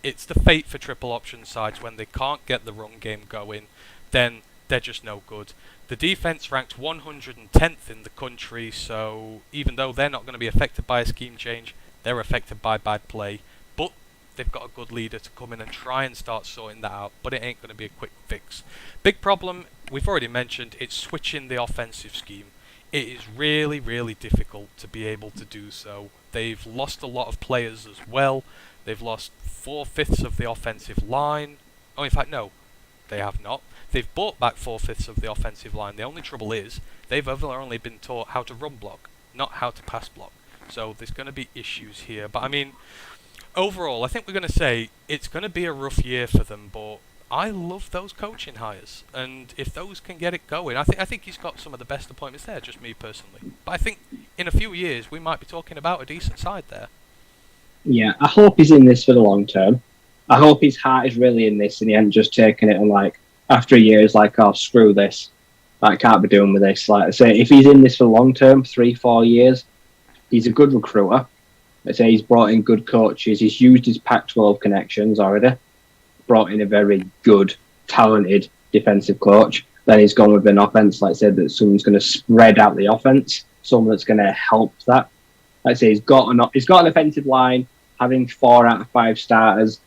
It's the fate for triple option sides. When they can't get the run game going, then they're just no good. The defense ranked 110th in the country, so even though they're not going to be affected by a scheme change, they're affected by bad play. But they've got a good leader to come in and try and start sorting that out, but it ain't going to be a quick fix. Big problem, we've already mentioned, it's switching the offensive scheme. It is really, really difficult to be able to do so. They've lost a lot of players as well. They've lost 4/5 of the offensive line. Oh, in fact, no, they have not. They've brought back 4/5 of the offensive line. The only trouble is, they've only been taught how to run block, not how to pass block. So there's going to be issues here. But I mean, overall, I think we're going to say it's going to be a rough year for them, but I love those coaching hires, and if those can get it going, I think he's got some of the best appointments there, just me personally. But I think in a few years, we might be talking about a decent side there. Yeah, I hope he's in this for the long term. I hope his heart is really in this, and he hasn't just taken it and, like, after a year, he's like, oh, screw this. I can't be doing with this. Like I say, if he's in this for the long term, 3-4 years, he's a good recruiter. I say he's brought in good coaches. He's used his Pac-12 connections already. Brought in a very good, talented defensive coach. Then he's gone with an offense, like I said, that someone's going to spread out the offense. Someone that's going to help that. Like I say, he's got an offensive line. Having 4 out of 5 starters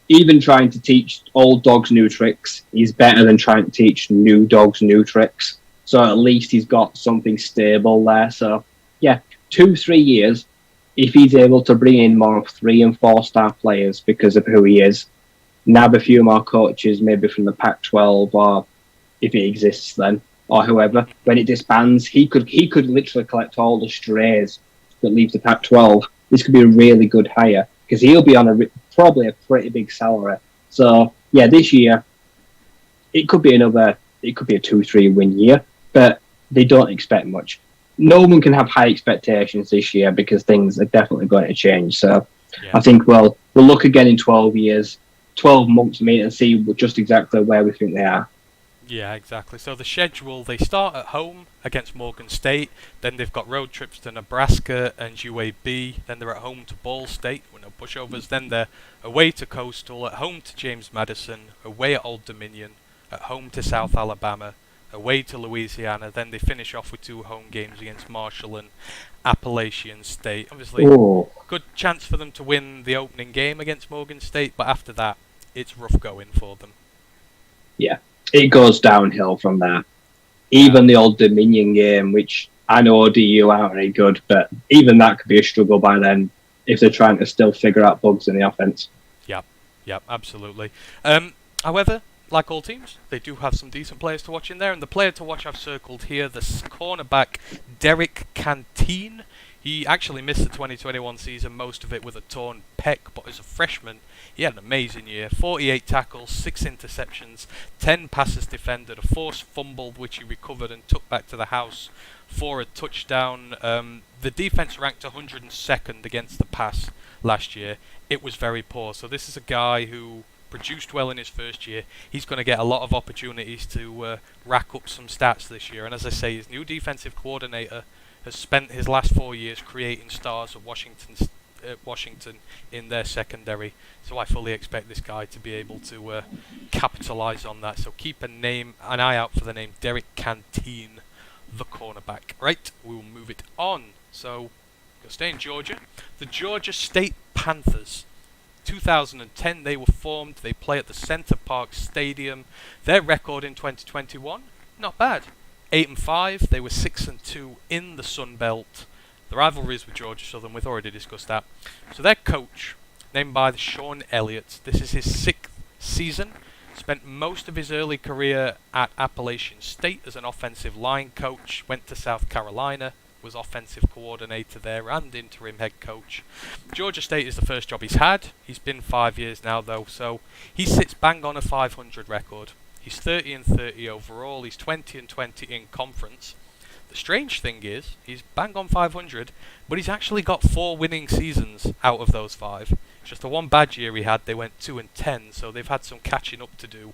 even trying to teach old dogs new tricks is better than trying to teach new dogs new tricks. So at least he's got something stable there. So yeah, 2-3 years, if he's able to bring in more 3 and 4 star players because of who he is, nab a few more coaches, maybe from the Pac-12 or if it exists then, or whoever. When it disbands, he could literally collect all the strays that leave the Pac-12. This could be a really good hire because he'll be on probably a pretty big salary. So yeah, this year it could be a 2-3 win year, but they don't expect much. No one can have high expectations this year because things are definitely going to change. So yeah. I think we'll look again in 12 years, 12 months, and see just exactly where we think they are. Yeah, exactly. So the schedule, they start at home against Morgan State, then they've got road trips to Nebraska and UAB, then they're at home to Ball State with no pushovers, then they're away to Coastal, at home to James Madison, away at Old Dominion, at home to South Alabama, away to Louisiana, then they finish off with 2 home games against Marshall and Appalachian State. Obviously, good chance for them to win the opening game against Morgan State, but after that, it's rough going for them. Yeah. It goes downhill from there. Even the Old Dominion game, which I know ODU aren't very good, but even that could be a struggle by then if they're trying to still figure out bugs in the offense. Yep, absolutely. However, like all teams, they do have some decent players to watch in there, and the player to watch I've circled here, the cornerback Derrick Canteen. He actually missed the 2021 season, most of it with a torn pec, but as a freshman, he had an amazing year. 48 tackles, 6 interceptions, 10 passes defended, a forced fumble which he recovered and took back to the house for a touchdown. The defense ranked 102nd against the pass last year. It was very poor. So this is a guy who produced well in his first year. He's going to get a lot of opportunities to rack up some stats this year. And as I say, his new defensive coordinator has spent his last 4 years creating stars at Washington in their secondary. So I fully expect this guy to be able to capitalise on that. So keep an eye out for the name Derrick Canteen, the cornerback. Right, we will move it on. So, we'll stay in Georgia. The Georgia State Panthers. 2010 they were formed. They play at the Center Park Stadium. Their record in 2021, not bad. 8-5. They were 6-2 in the Sun Belt. The rivalries with Georgia Southern, we've already discussed that. So their coach, named by Sean Elliott, this is his 6th season. Spent most of his early career at Appalachian State as an offensive line coach. Went to South Carolina, was offensive coordinator there and interim head coach. Georgia State is the first job he's had. He's been 5 years now though, so he sits bang on a 500 record. He's 30-30 overall. He's 20-20 in conference. The strange thing is, he's bang on 500, but he's actually got 4 winning seasons out of those 5. It's just the one bad year he had, they went 2-10, so they've had some catching up to do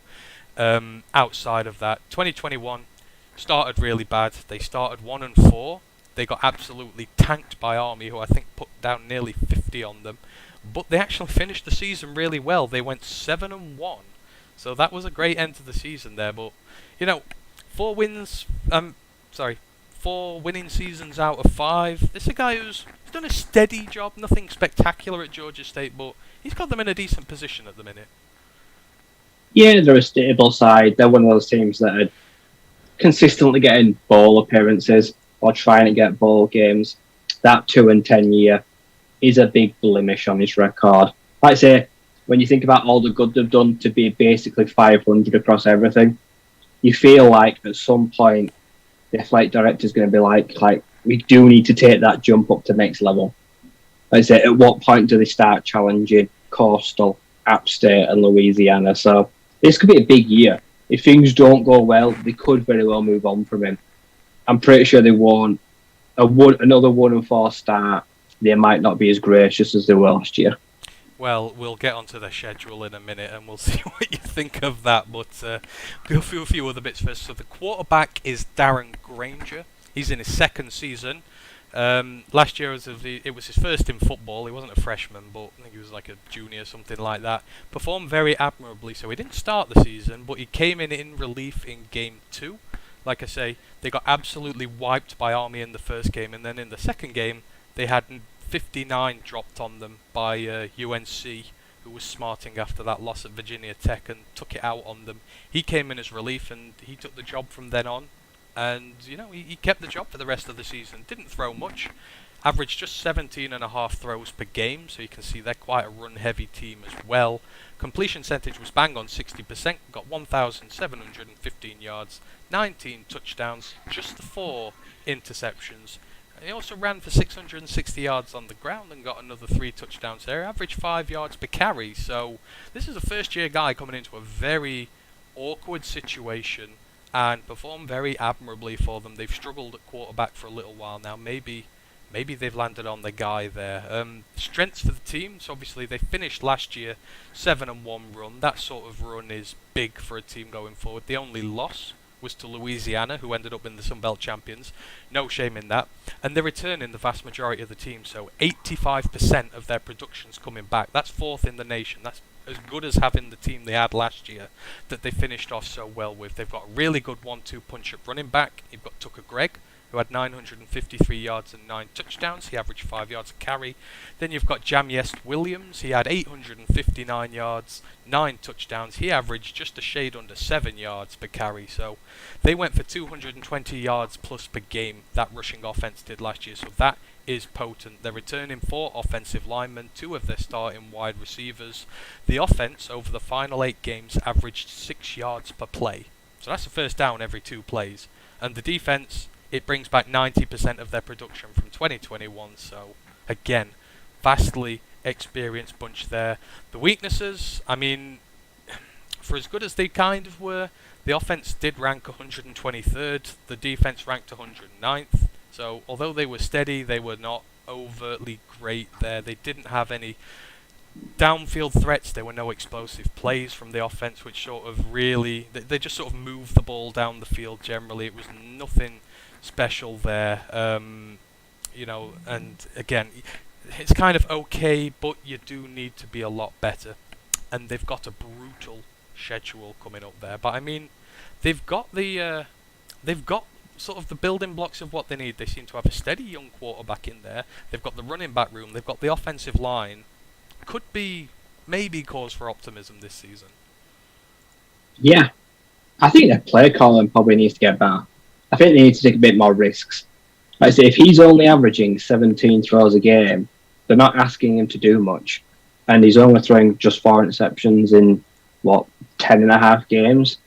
outside of that. 2021 started really bad. They started 1-4. They got absolutely tanked by Army, who I think put down nearly 50 on them. But they actually finished the season really well. They went 7-1. So that was a great end to the season there. But, 4 winning seasons out of 5. This is a guy who's done a steady job, nothing spectacular at Georgia State, but he's got them in a decent position at the minute. Yeah, they're a stable side. They're one of those teams that are consistently getting bowl appearances or trying to get bowl games. That 2-10 year is a big blemish on his record. Like I say, when you think about all the good they've done to be basically 500 across everything, you feel like at some point the athletic director is going to be like, we do need to take that jump up to next level. Like I say, at what point do they start challenging Coastal, App State and Louisiana? So this could be a big year. If things don't go well, they could very well move on from him. I'm pretty sure they won't. Another 1-4 start, they might not be as gracious as they were last year. Well, we'll get onto the schedule in a minute and we'll see what you think of that, but go through a few other bits first. So the quarterback is Darren Granger. He's in his 2nd season. Last year it was his first in football. He wasn't a freshman, but I think he was like a junior, something like that. Performed very admirably, so he didn't start the season, but he came in relief in Game 2. Like I say, they got absolutely wiped by Army in the first game, and then in the second game, they had 59 dropped on them by UNC who was smarting after that loss at Virginia Tech and took it out on them. He came in as relief and he took the job from then on. And, he kept the job for the rest of the season. Didn't throw much. Averaged just 17.5 throws per game, so you can see they're quite a run-heavy team as well. Completion percentage was bang on 60%, got 1,715 yards, 19 touchdowns, just 4 interceptions. And he also ran for 660 yards on the ground and got another 3 touchdowns there. Averaged 5 yards per carry, so this is a first-year guy coming into a very awkward situation and performed very admirably for them. They've struggled at quarterback for a little while now. Maybe they've landed on the guy there. Strengths for the team, so obviously they finished last year 7-1 run. That sort of run is big for a team going forward. The only loss was to Louisiana, who ended up in the Sun Belt champions. No shame in that. And they're returning the vast majority of the team, so 85% of their production's coming back. That's 4th in the nation. That's as good as having the team they had last year that they finished off so well with. They've got a really good 1-2 punch-up running back. You've got Tucker Gregg, who had 953 yards and 9 touchdowns. He averaged 5 yards a carry. Then you've got Jamyest Williams. He had 859 yards, 9 touchdowns. He averaged just a shade under 7 yards per carry. So they went for 220 yards plus per game, that rushing offense did last year. So that is potent. They're returning 4 offensive linemen, 2 of their starting wide receivers. The offense over the final 8 games averaged 6 yards per play. So that's a first down every 2 plays. And the defense, it brings back 90% of their production from 2021, so again, vastly experienced bunch there. The weaknesses, I mean, for as good as they kind of were, the offense did rank 123rd, the defense ranked 109th, so although they were steady, they were not overtly great there. They didn't have any downfield threats. There were no explosive plays from the offense, which sort of really, they just sort of moved the ball down the field generally. It was nothing special there, and again, it's kind of okay, but you do need to be a lot better. And they've got a brutal schedule coming up there, but I mean, they've got sort of the building blocks of what they need. They seem to have a steady young quarterback in there. They've got the running back room. They've got the offensive line. Could be maybe cause for optimism this season. Yeah, I think their play calling probably needs to get better. I think they need to take a bit more risks. Like I say, if he's only averaging 17 throws a game, they're not asking him to do much. And he's only throwing just 4 interceptions in, 10.5 games.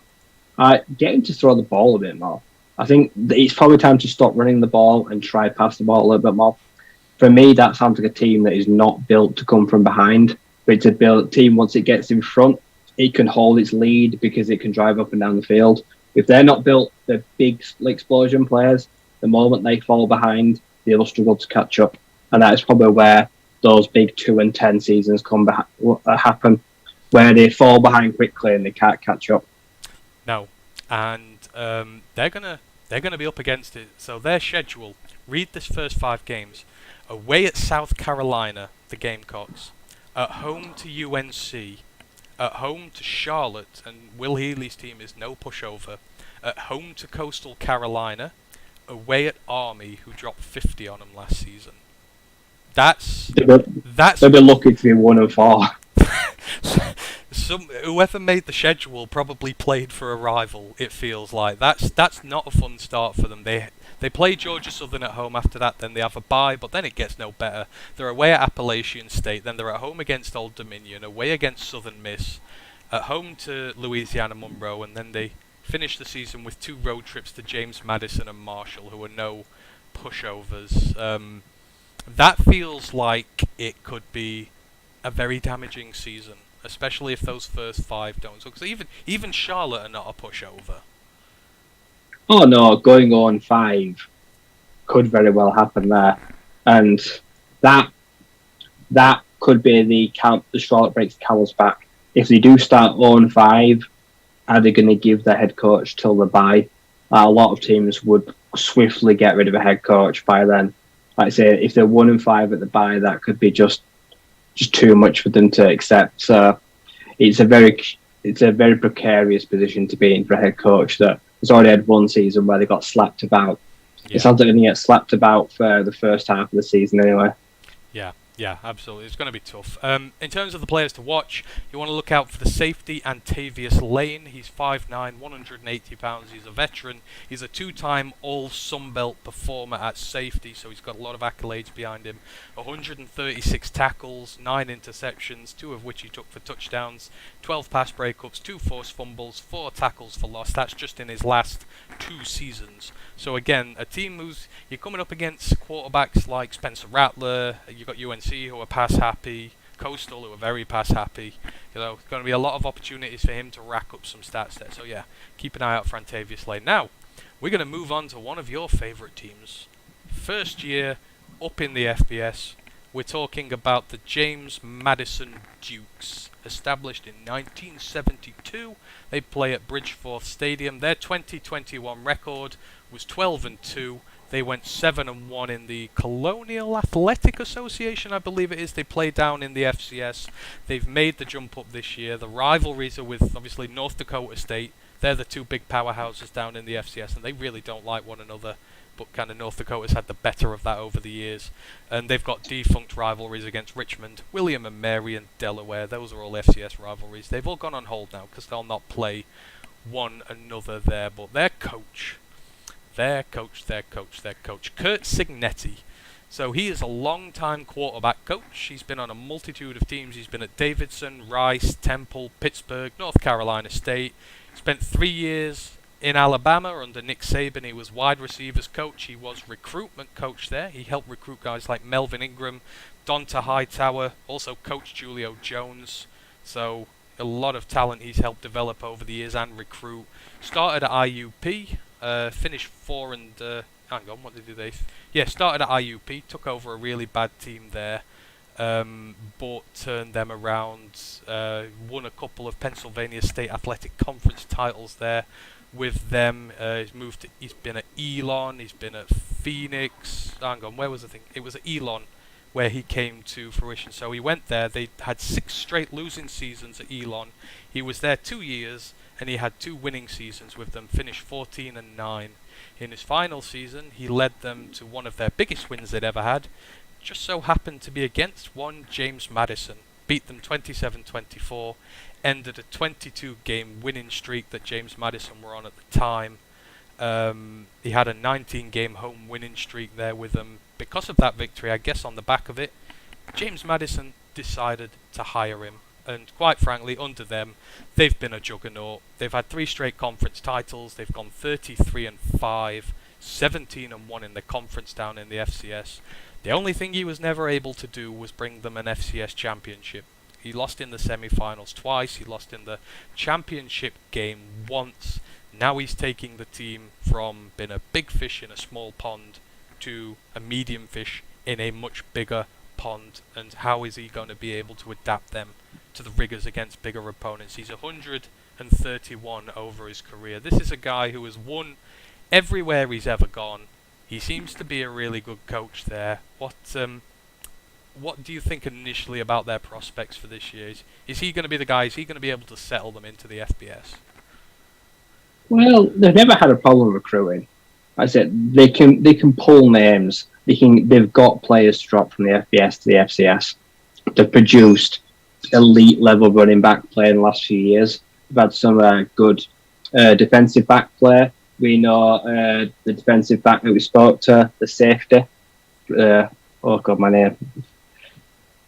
Get him to throw the ball a bit more. I think it's probably time to stop running the ball and try pass the ball a little bit more. For me, that sounds like a team that is not built to come from behind. But it's a built team, once it gets in front, it can hold its lead because it can drive up and down the field. If they're not built, they're big explosion players. The moment they fall behind, they'll struggle to catch up. And that is probably where those big 2-10 seasons happen, where they fall behind quickly and they can't catch up. No, and they're gonna be up against it. So their schedule, read this first 5 games. Away at South Carolina, the Gamecocks. At home to UNC. At home to Charlotte, and Will Healy's team is no pushover. At home to Coastal Carolina. Away at Army, who dropped 50 on them last season. They'll be lucky to be 1-4. Whoever made the schedule probably played for a rival. It feels like that's not a fun start for them. They play Georgia Southern at home. After that, then they have a bye, but then it gets no better. They're away at Appalachian State, then they're at home against Old Dominion, away against Southern Miss, at home to Louisiana Monroe, and then they finish the season with 2 road trips to James Madison and Marshall, who are no pushovers. That feels like it could be a very damaging season, especially if those first 5 don't. Because even Charlotte are not a pushover. Oh no, going on 5 could very well happen there, and that could be the Charlotte breaks the camel's back. If they do start 0-5, are they going to give their head coach till the bye? A lot of teams would swiftly get rid of a head coach by then. Like I say, if they're 1-5 at the bye, that could be just too much for them to accept. So it's a very precarious position to be in for a head coach that has already had 1 season where they got slapped about. Yeah. It sounds like they're going to get slapped about for the first half of the season anyway. Yeah, Yeah, absolutely. It's going to be tough. In terms of the players to watch, you want to look out for the safety, Antavius Lane. He's 5'9", 180 pounds. He's a veteran. He's a two-time All-Sunbelt performer at safety, so he's got a lot of accolades behind him. 136 tackles, 9 interceptions, 2 of which he took for touchdowns, 12 pass breakups, 2 forced fumbles, 4 tackles for loss. That's just in his last 2 seasons. So again, a team who's you're coming up against quarterbacks like Spencer Rattler. You've got UNC who are pass happy, Coastal who are very pass happy. It's going to be a lot of opportunities for him to rack up some stats there. So yeah, keep an eye out for Antavius Lane. Now we're going to move on to one of your favourite teams. First year up in the FBS. We're talking about the James Madison Dukes, established in 1972. They play at Bridgeforth Stadium. Their 2021 record was 12-2. They went 7-1 in the Colonial Athletic Association, I believe it is. They play down in the FCS. They've made the jump up this year. The rivalries are with, obviously, North Dakota State. They're the 2 big powerhouses down in the FCS, and they really don't like one another. But kind of North Dakota's had the better of that over the years. And they've got defunct rivalries against Richmond, William and Mary, and Delaware. Those are all FCS rivalries. They've all gone on hold now because they'll not play one another there. But their coach, Kurt Signetti. So he is a long-time quarterback coach. He's been on a multitude of teams. He's been at Davidson, Rice, Temple, Pittsburgh, North Carolina State. Spent 3 years in Alabama under Nick Saban. He was wide receivers coach. He was recruitment coach there. He helped recruit guys like Melvin Ingram, Donta Hightower, also Coach Julio Jones. So a lot of talent he's helped develop over the years and recruit. Started at IUP, finished 4 and... hang on, what did they do? Started at IUP, took over a really bad team there. But turned them around, won a couple of Pennsylvania State Athletic Conference titles there with them. He's been at Elon, he's been at Phoenix. Hang on, where was the thing? It was at Elon where he came to fruition. So he went there. They had 6 straight losing seasons at Elon. He was there 2 years and he had 2 winning seasons with them, finished 14-9. In his final season, he led them to one of their biggest wins they'd ever had. Just so happened to be against one James Madison. Beat them 27-24. Ended a 22-game winning streak that James Madison were on at the time. He had a 19-game home winning streak there with them. Because of that victory, I guess on the back of it, James Madison decided to hire him. And quite frankly, under them, they've been a juggernaut. They've had 3 straight conference titles. They've gone 33-5, 17-1 in the conference down in the FCS. The only thing he was never able to do was bring them an FCS championship. He lost in the semi-finals twice. He lost in the championship game once. Now he's taking the team from being a big fish in a small pond to a medium fish in a much bigger pond. And how is he going to be able to adapt them to the rigors against bigger opponents? He's 131 over his career. This is a guy who has won everywhere he's ever gone. He seems to be a really good coach there. What do you think initially about their prospects for this year? Is he going to be the guy? Is he going to be able to settle them into the FBS? Well, they've never had a problem recruiting. Like I said, they can pull names. They've got players to drop from the FBS to the FCS. They've produced elite level running back play in the last few years. They've had some good defensive back play. We know the defensive back that we spoke to, the safety. Oh God, my name.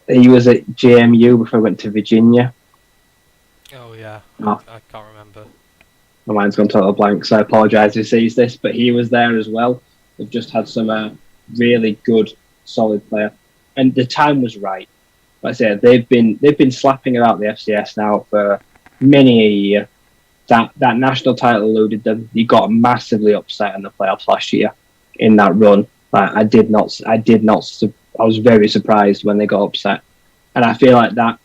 He was at JMU before he went to Virginia. Oh yeah, Oh. I can't remember. My mind's gone total blank, so I apologise if he sees this, but he was there as well. They've just had some really good, solid player, and the time was right. Like I said, they've been slapping about the FCS now for many a year. That national title eluded them. He got massively upset in the playoffs last year in that run. I was very surprised when they got upset, and I feel like that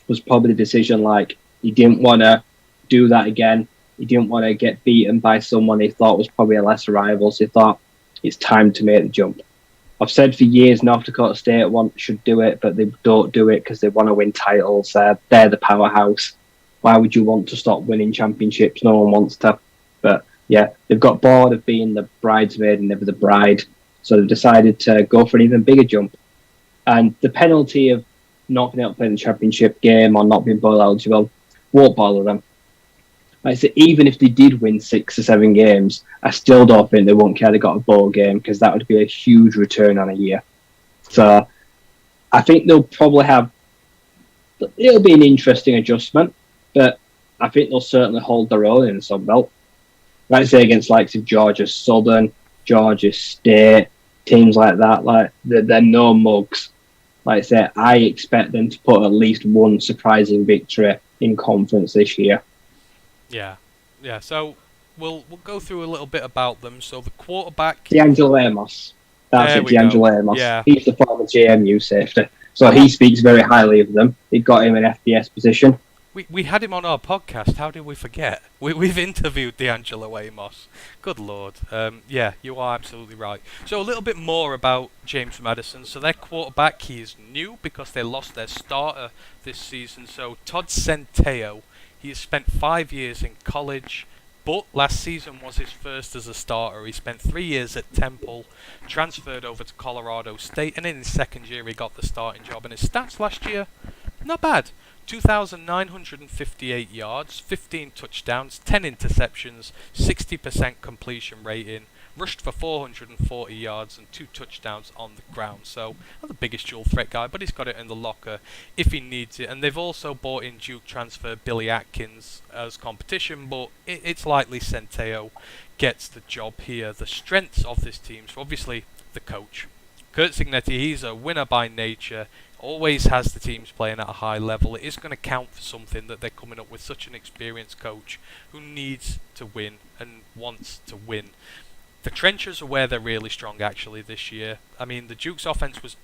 was probably the decision. Like, he didn't want to do that again. He didn't want to get beaten by someone he thought was probably a lesser rival. So he thought it's time to make the jump. I've said for years North Dakota State should do it, but they don't do it because they want to win titles. They're the powerhouse. Why would you want to stop winning championships? No one wants to. But yeah, they've got bored of being the bridesmaid and never the bride. So they've decided to go for an even bigger jump. And the penalty of not being able to play in the championship game or not being bowl eligible won't bother them. Like I said, even if they did win 6 or 7 games, I still don't think they won't care they got a bowl game, because that would be a huge return on a year. So I think they'll probably have... It'll be an interesting adjustment, but I think they'll certainly hold their own in the Sun Belt. Like I say, against likes of Georgia Southern, Georgia State, teams like that, like they're no mugs. Like I say, I expect them to put at least one surprising victory in conference this year. Yeah. So we'll go through a little bit about them. So the quarterback, D'Angelo Amos. That's it, D'Angelo Amos. Yeah. He's the former JMU safety, so he speaks very highly of them. He got him an FBS position. We had him on our podcast. How did we forget? We've interviewed D'Angelo Amos. Good Lord. Yeah, you are absolutely right. So a little bit more about James Madison. So their quarterback, he is new because they lost their starter this season. So Todd Centeio, he has spent 5 years in college, but last season was his first as a starter. He spent 3 years at Temple, transferred over to Colorado State, and in his second year he got the starting job. And his stats last year, not bad. 2,958 yards, 15 touchdowns, 10 interceptions, 60% completion rating, rushed for 440 yards and 2 touchdowns on the ground. So, not the biggest dual threat guy, but he's got it in the locker if he needs it. And they've also bought in Duke transfer Billy Atkins as competition, but it's likely Centeio gets the job here. The strengths of this team, so obviously the coach. Kurt Signetti, he's a winner by nature. Always has the teams playing at a high level. It is going to count for something that they're coming up with such an experienced coach who needs to win and wants to win. The trenches are where they're really strong actually this year. I mean, the Duke's offense was...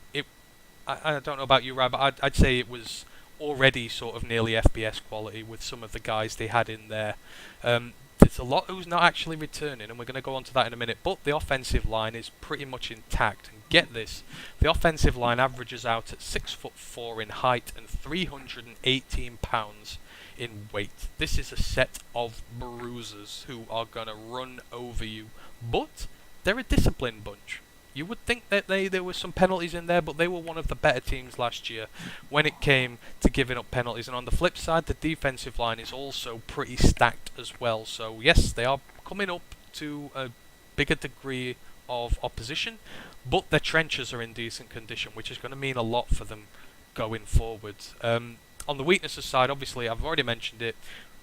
I don't know about you, Ryan, but I'd say it was already sort of nearly FBS quality with some of the guys they had in there. There's a lot who's not actually returning, and we're going to go on to that in a minute, but the offensive line is pretty much intact. And get this, the offensive line averages out at 6'4" in height and 318 pounds in weight. This is a set of bruisers who are going to run over you, but they're a disciplined bunch. You would think that there were some penalties in there, but they were one of the better teams last year when it came to giving up penalties. And on the flip side, the defensive line is also pretty stacked as well. So yes, they are coming up to a bigger degree of opposition, but their trenches are in decent condition, which is going to mean a lot for them going forward. On the weaknesses side, obviously, I've already mentioned it.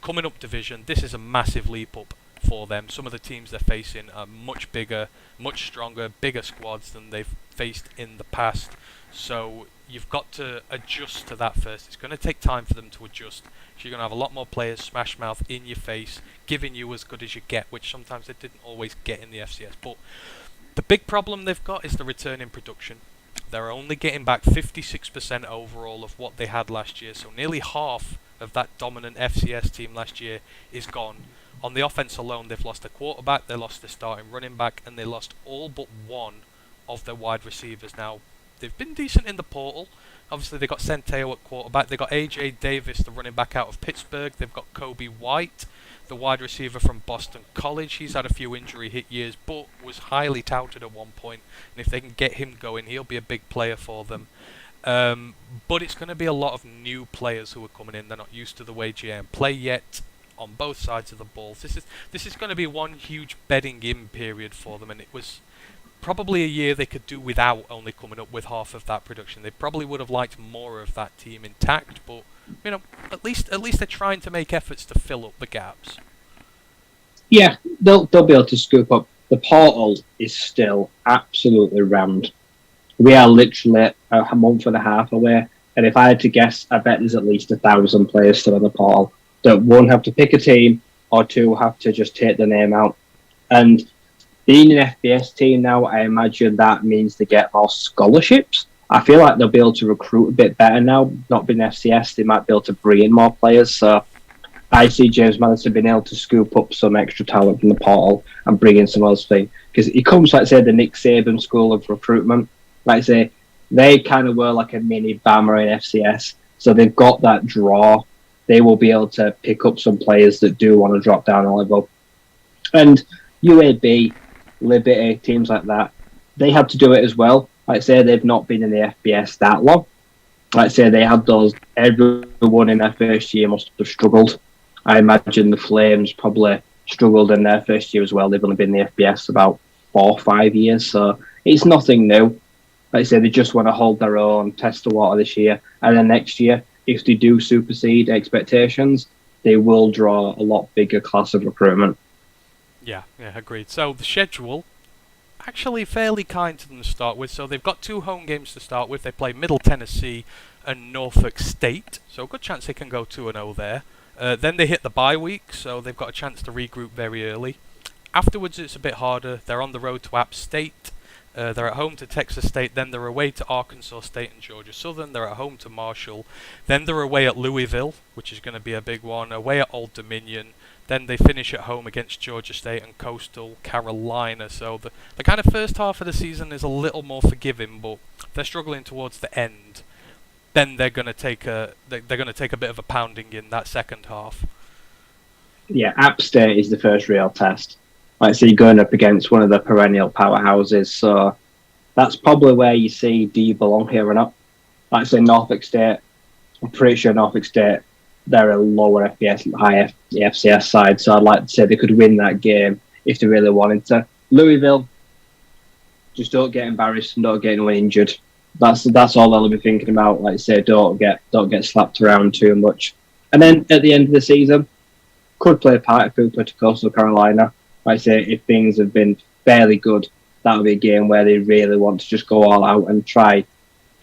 Coming up division, this is a massive leap up for them. Some of the teams they're facing are much bigger, much stronger, bigger squads than they've faced in the past. So you've got to adjust to that first. It's going to take time for them to adjust. You're going to have a lot more players smash mouth in your face, giving you as good as you get, which sometimes they didn't always get in the FCS. But the big problem they've got is the return in production. They're only getting back 56% overall of what they had last year. So nearly half of that dominant FCS team last year is gone. On the offense alone, they've lost a quarterback, they lost their starting running back, and they lost all but one of their wide receivers. Now, they've been decent in the portal. Obviously, they got Centeio at quarterback. They got AJ Davis, the running back out of Pittsburgh. They've got Kobe White, the wide receiver from Boston College. He's had a few injury hit years, but was highly touted at one point. And if they can get him going, he'll be a big player for them. But it's going to be a lot of new players who are coming in. They're not used to the way GM play yet on both sides of the ball. This is going to be one huge bedding in period for them, and it was probably a year they could do without only coming up with half of that production. They probably would have liked more of that team intact, but you know, at least they're trying to make efforts to fill up the gaps. Yeah, they'll be able to scoop up. The portal is still absolutely rammed. We are literally a month and a half away, and if I had to guess, I bet there's at least 1,000 players still in the portal that one have to pick a team, or two have to just take the name out. And being an FBS team now, I imagine that means they get more scholarships. I feel like they'll be able to recruit a bit better now. Not being FCS, they might be able to bring in more players. So I see James Madison being able to scoop up some extra talent from the portal and bring in some other thing. Because it comes, like I say, the Nick Saban school of recruitment. Like I say, they kind of were like a mini Bama in FCS. So they've got that draw. They will be able to pick up some players that do want to drop down a level. And UAB, Liberty, teams like that, they had to do it as well. like I say, they've not been in the FBS that long. Like I say, they had those. Everyone in their first year must have struggled. I imagine the Flames probably struggled in their first year as well. They've only been in the FBS about 4 or 5 years, so it's nothing new. Like I say, they just want to hold their own, test the water this year, and then next year, if they do supersede expectations, they will draw a lot bigger class of recruitment. Yeah, agreed. So the schedule, actually fairly kind to them to start with. So they've got 2 home games to start with. They play Middle Tennessee and Norfolk State, so a good chance they can go 2-0 there. Then they hit the bye week, so they've got a chance to regroup very early. Afterwards, it's a bit harder. They're on the road to App State. They're at home to Texas State. Then they're away to Arkansas State and Georgia Southern. They're at home to Marshall. Then they're away at Louisville, which is going to be a big one. Away at Old Dominion. Then they finish at home against Georgia State and Coastal Carolina. So the kind of first half of the season is a little more forgiving, but they're struggling towards the end. Then they're going to take a bit of a pounding in that second half. Yeah, App State is the first real test. Like I say, you're going up against one of the perennial powerhouses, so that's probably where you see, do you belong here or not? Like I say, Norfolk State, I'm pretty sure Norfolk State, they're a lower FBS, higher FCS side, so I'd like to say they could win that game if they really wanted to. Louisville, just don't get embarrassed and don't get anyone injured. That's all I'll be thinking about. Like I say, don't get slapped around too much. And then at the end of the season, could play party pooper to Coastal Carolina. Like I say, if things have been fairly good, that would be a game where they really want to just go all out and try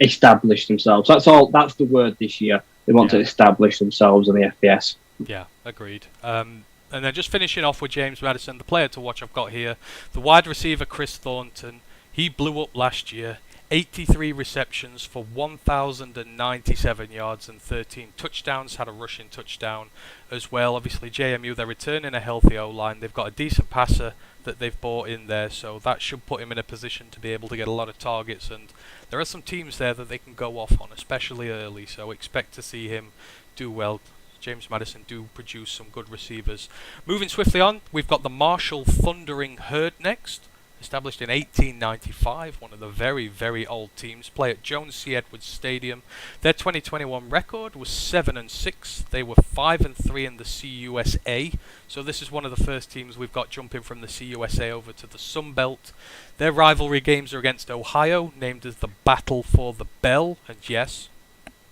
establish themselves. That's all. That's the word this year. They want to establish themselves in the FBS. Yeah, agreed. And then just finishing off with James Madison, the player to watch I've got here, the wide receiver Chris Thornton. He blew up last year. 83 receptions for 1,097 yards and 13 touchdowns, had a rushing touchdown as well. Obviously, JMU, they're returning a healthy O-line. They've got a decent passer that they've brought in there, so that should put him in a position to be able to get a lot of targets. And there are some teams there that they can go off on, especially early, so expect to see him do well. James Madison do produce some good receivers. Moving swiftly on, we've got the Marshall Thundering Herd next. Established in 1895, one of the very, very old teams, play at Jones C. Edwards Stadium. Their 2021 record was 7-6. They were 5-3 in the CUSA. So this is one of the first teams we've got jumping from the CUSA over to the Sun Belt. Their rivalry games are against Ohio, named as the Battle for the Bell. And yes,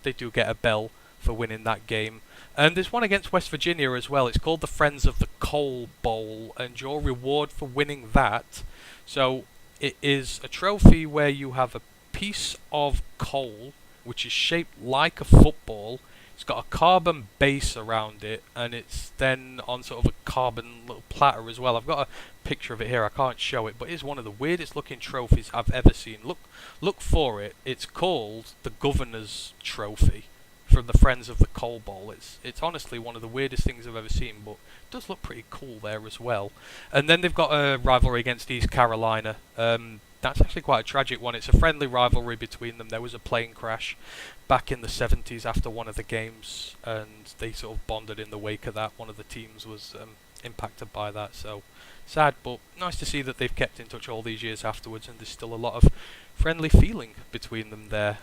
they do get a bell for winning that game. And there's one against West Virginia as well. It's called the Friends of the Coal Bowl, and your reward for winning that. So it is a trophy where you have a piece of coal which is shaped like a football. It's got a carbon base around it, and it's then on sort of a carbon little platter as well. I've got a picture of it here. I can't show it, but it's one of the weirdest looking trophies I've ever seen. Look for it. It's called the Governor's Trophy from the Friends of the Coal Bowl. It's honestly one of the weirdest things I've ever seen, but it does look pretty cool there as well. And then they've got a rivalry against East Carolina. That's actually quite a tragic one. It's a friendly rivalry between them. There was a plane crash back in the 70s after one of the games, and they sort of bonded in the wake of that. One of the teams was impacted by that, so sad, but nice to see that they've kept in touch all these years afterwards, and there's still a lot of friendly feeling between them there.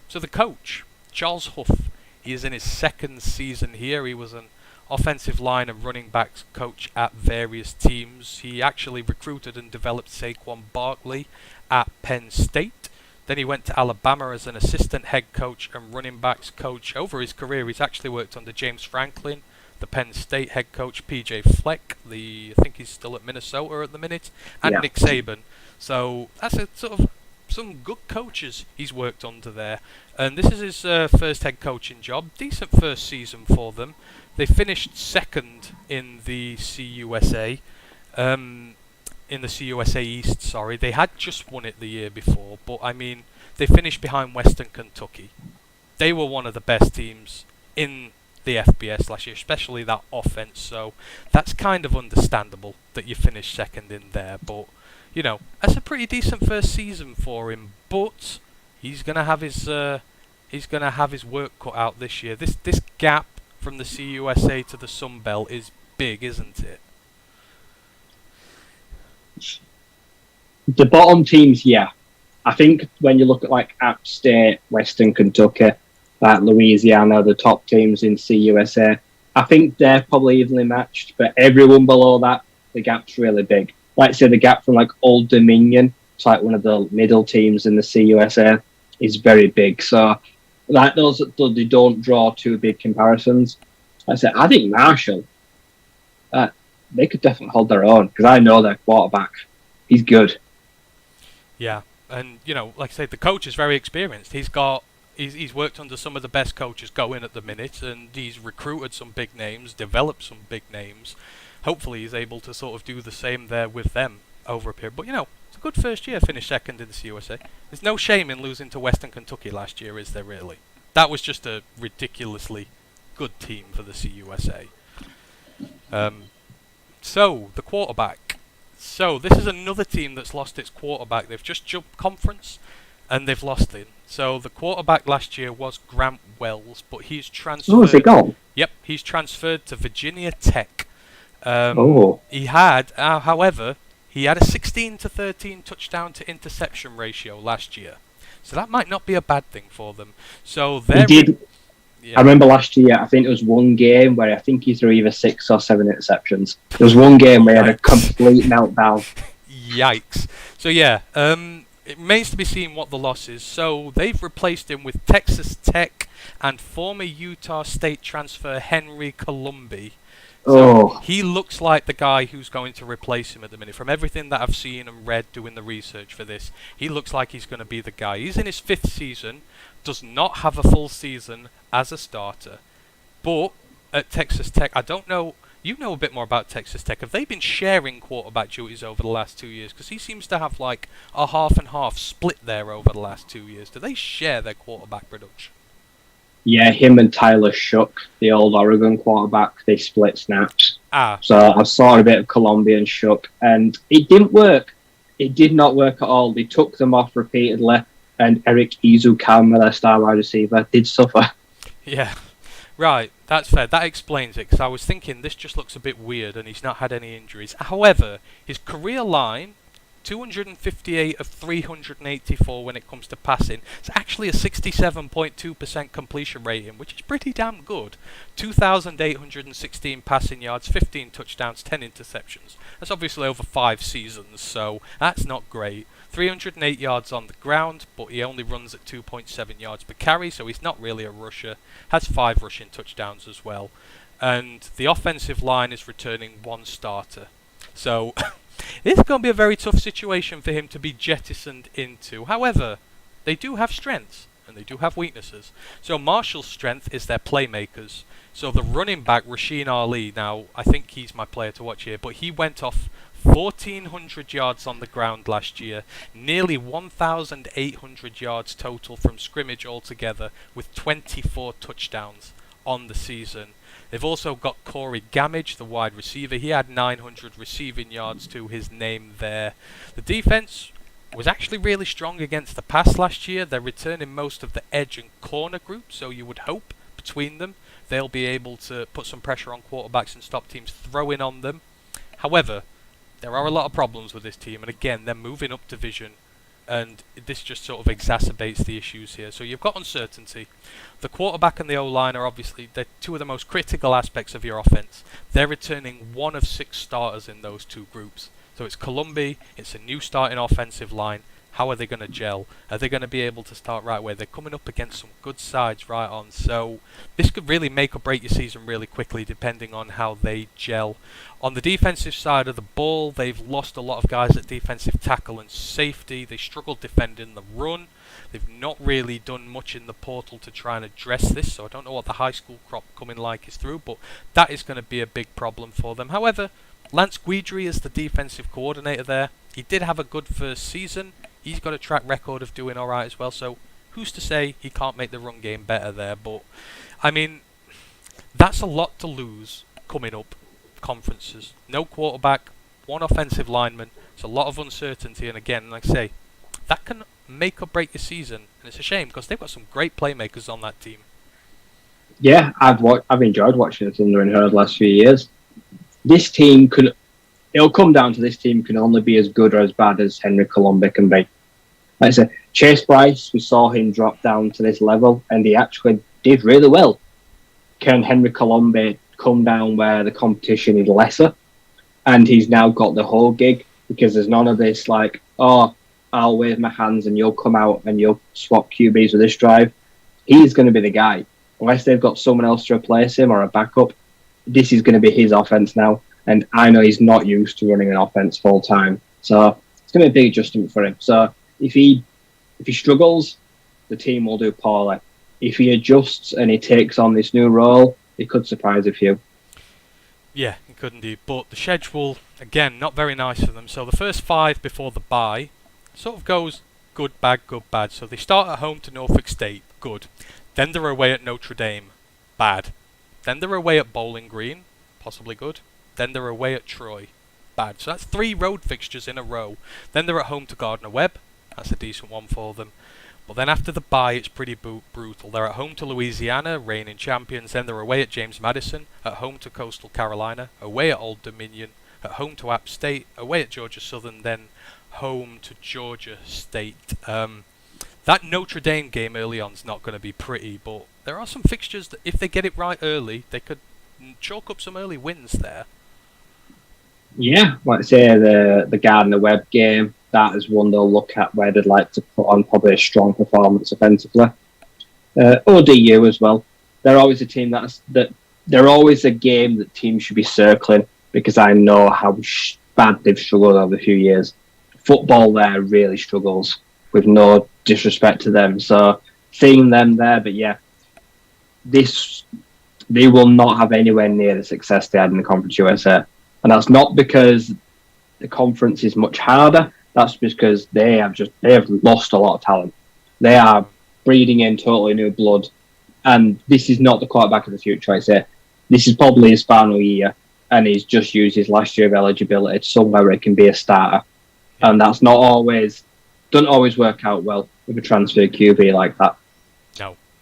So the coach, Charles Huff, he is in his second season here. He was an offensive line and running backs coach at various teams. He actually recruited and developed Saquon Barkley at Penn State. Then he went to Alabama as an assistant head coach and running backs coach. Over his career, he's actually worked under James Franklin, the Penn State head coach, PJ Fleck, I think he's still at Minnesota at the minute, and Nick Saban. So that's a sort of some good coaches he's worked under there. And this is his first head coaching job. Decent first season for them. They finished second in the CUSA. In the CUSA East, sorry. They had just won it the year before, but I mean, they finished behind Western Kentucky. They were one of the best teams in the FBS last year, especially that offense, so that's kind of understandable that you finished second in there, but you know, that's a pretty decent first season for him, but he's gonna have his work cut out this year. This gap from the CUSA to the Sun Belt is big, isn't it? The bottom teams, yeah. I think when you look at like App State, Western Kentucky, like Louisiana, the top teams in CUSA, I think they're probably evenly matched. But everyone below that, the gap's really big. Like say the gap from like Old Dominion to like one of the middle teams in the CUSA is very big. So like those they don't draw too big comparisons. Like I said, I think Marshall, they could definitely hold their own because I know their quarterback. He's good. Yeah, and you know, like I said, the coach is very experienced. He's worked under some of the best coaches going at the minute, and he's recruited some big names, developed some big names. Hopefully, he's able to sort of do the same there with them over a period. But you know, it's a good first year. Finished second in the CUSA. There's no shame in losing to Western Kentucky last year, is there really? That was just a ridiculously good team for the CUSA. So the quarterback. So this is another team that's lost its quarterback. They've just jumped conference, and they've lost him. So the quarterback last year was Grant Wells, but he's transferred. Oh, is he gone? Yep, he's transferred to Virginia Tech. He had, however, he had a 16-13 touchdown to interception ratio last year. So that might not be a bad thing for them. So he did. Yeah. I remember last year, I think it was one game where I think he threw either 6 or 7 interceptions. There was one game where he had a complete meltdown. Yikes. So yeah, it remains to be seen what the loss is. So they've replaced him with Texas Tech and former Utah State transfer Henry Colombi. So he looks like the guy who's going to replace him at the minute. From everything that I've seen and read doing the research for this, he looks like he's going to be the guy. He's in his 5th season, does not have a full season as a starter. But at Texas Tech, I don't know, you know a bit more about Texas Tech. Have they been sharing quarterback duties over the last 2 years? Because he seems to have like a half and half split there over the last 2 years. Do they share their quarterback production? Yeah, him and Tyler Shook, the old Oregon quarterback, they split snaps. So I saw a bit of Colombian Shook, and it didn't work. It did not work at all. They took them off repeatedly, and Eric Izukama, their star wide receiver, did suffer. Yeah, right, that's fair. That explains it, because I was thinking this just looks a bit weird, and he's not had any injuries. However, his career line, 258 of 384 when it comes to passing. It's actually a 67.2% completion rating, which is pretty damn good. 2,816 passing yards, 15 touchdowns, 10 interceptions. That's obviously over 5 seasons, so that's not great. 308 yards on the ground, but he only runs at 2.7 yards per carry, so he's not really a rusher. Has 5 rushing touchdowns as well. And the offensive line is returning 1 starter. So this is going to be a very tough situation for him to be jettisoned into. However, they do have strengths, and they do have weaknesses. So Marshall's strength is their playmakers. So the running back, Rasheen Ali, now I think he's my player to watch here, but he went off 1,400 yards on the ground last year, nearly 1,800 yards total from scrimmage altogether, with 24 touchdowns on the season. They've also got Corey Gamage, the wide receiver. He had 900 receiving yards to his name there. The defense was actually really strong against the pass last year. They're returning most of the edge and corner group, so you would hope between them they'll be able to put some pressure on quarterbacks and stop teams throwing on them. However, there are a lot of problems with this team, and again, they're moving up division, and this just sort of exacerbates the issues here. So you've got uncertainty. The quarterback and the O-line are obviously they're 2 of the most critical aspects of your offense. They're returning 1 of 6 starters in those 2 groups. So it's Colombi, it's a new starting offensive line. How are they going to gel? Are they going to be able to start right away? They're coming up against some good sides right on. So this could really make or break your season really quickly depending on how they gel. On the defensive side of the ball, they've lost a lot of guys at defensive tackle and safety. They struggled defending the run. They've not really done much in the portal to try and address this. So I don't know what the high school crop coming like is through, but that is going to be a big problem for them. However, Lance Guidry is the defensive coordinator there. He did have a good first season. He's got a track record of doing alright as well, so who's to say he can't make the run game better there? But, I mean, that's a lot to lose coming up conferences. No quarterback, 1 offensive lineman. It's a lot of uncertainty, and again, like I say, that can make or break your season, and it's a shame because they've got some great playmakers on that team. Yeah, I've enjoyed watching the Thunder and Herd the last few years. This team it'll come down to this team can only be as good or as bad as Henry Colombi can be. Like I said, Chase Bryce, we saw him drop down to this level, and he actually did really well. Can Henry Colombe come down where the competition is lesser, and he's now got the whole gig, because there's none of this like, oh, I'll wave my hands and you'll come out and you'll swap QBs with this drive. He's going to be the guy. Unless they've got someone else to replace him or a backup, this is going to be his offense now. And I know he's not used to running an offense full time. So it's going to be a big adjustment for him. So if he struggles, the team will do poorly. If he adjusts and he takes on this new role, it could surprise a few. Yeah, it could indeed. But the schedule, again, not very nice for them. So the first 5 before the bye sort of goes good, bad, good, bad. So they start at home to Norfolk State, good. Then they're away at Notre Dame, bad. Then they're away at Bowling Green, possibly good. Then they're away at Troy, bad. So that's 3 road fixtures in a row. Then they're at home to Gardner-Webb, that's a decent one for them. But then after the bye, it's pretty brutal. They're at home to Louisiana, reigning champions. Then they're away at James Madison, at home to Coastal Carolina, away at Old Dominion, at home to App State, away at Georgia Southern, then home to Georgia State. That Notre Dame game early on is not going to be pretty, but there are some fixtures that if they get it right early, they could chalk up some early wins there. Yeah, like I say, the Gardner-Webb game, that is one they'll look at where they'd like to put on probably a strong performance offensively. ODU as well. They're always a team that they're always a game that teams should be circling, because I know how bad they've struggled over a few years. Football there really struggles, with no disrespect to them. So seeing them there, but yeah, they will not have anywhere near the success they had in the Conference USA. And that's not because the conference is much harder. That's because they have lost a lot of talent. They are breeding in totally new blood. And this is not the quarterback of the future, I say. This is probably his final year, and he's just used his last year of eligibility somewhere where he can be a starter. And that's doesn't always work out well with a transfer QB like that.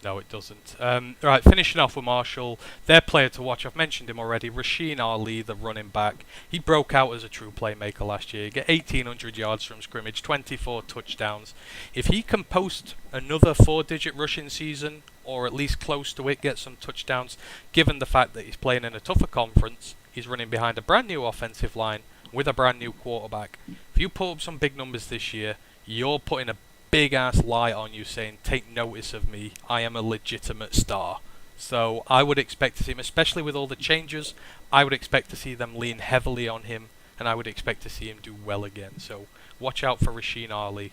No, it doesn't. Right, finishing off with Marshall, their player to watch, I've mentioned him already, Rasheen Ali, the running back. He broke out as a true playmaker last year. He got 1,800 yards from scrimmage, 24 touchdowns. If he can post another 4-digit rushing season, or at least close to it, get some touchdowns, given the fact that he's playing in a tougher conference, he's running behind a brand new offensive line with a brand new quarterback. If you put up some big numbers this year, you're putting a big ass light on you saying, take notice of me, I am a legitimate star. So I would expect to see him, especially with all the changes, I would expect to see them lean heavily on him, and I would expect to see him do well again. So watch out for Rasheen Ali,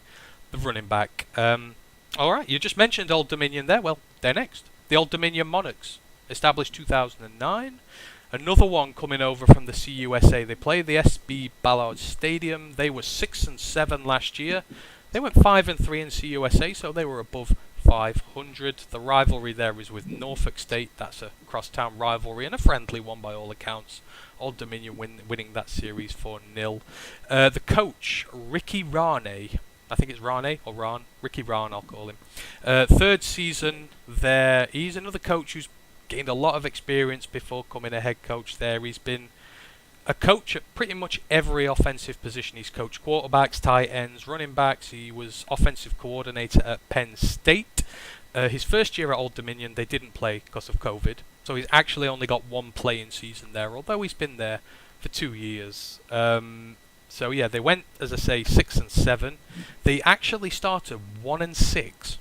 the running back. Alright, you just mentioned Old Dominion there. Well, they're next. The Old Dominion Monarchs, established 2009. Another one coming over from the CUSA. They played the SB Ballard Stadium. They were 6-7 last year. They went 5-3 in CUSA, so they were above 500. The rivalry there is with Norfolk State. That's a crosstown rivalry and a friendly one by all accounts. Old Dominion winning that series 4-0. The coach, Ricky Rane. I think it's Rane or Ran. Ricky Ran, I'll call him. Third season there. He's another coach who's gained a lot of experience before coming a head coach there. He's been a coach at pretty much every offensive position. He's coached quarterbacks, tight ends, running backs. He was offensive coordinator at Penn State. His first year at Old Dominion, they didn't play because of COVID. So he's actually only got one playing season there, although he's been there for 2 years. So yeah, they went, as I say, 6-7. They actually started 1-6.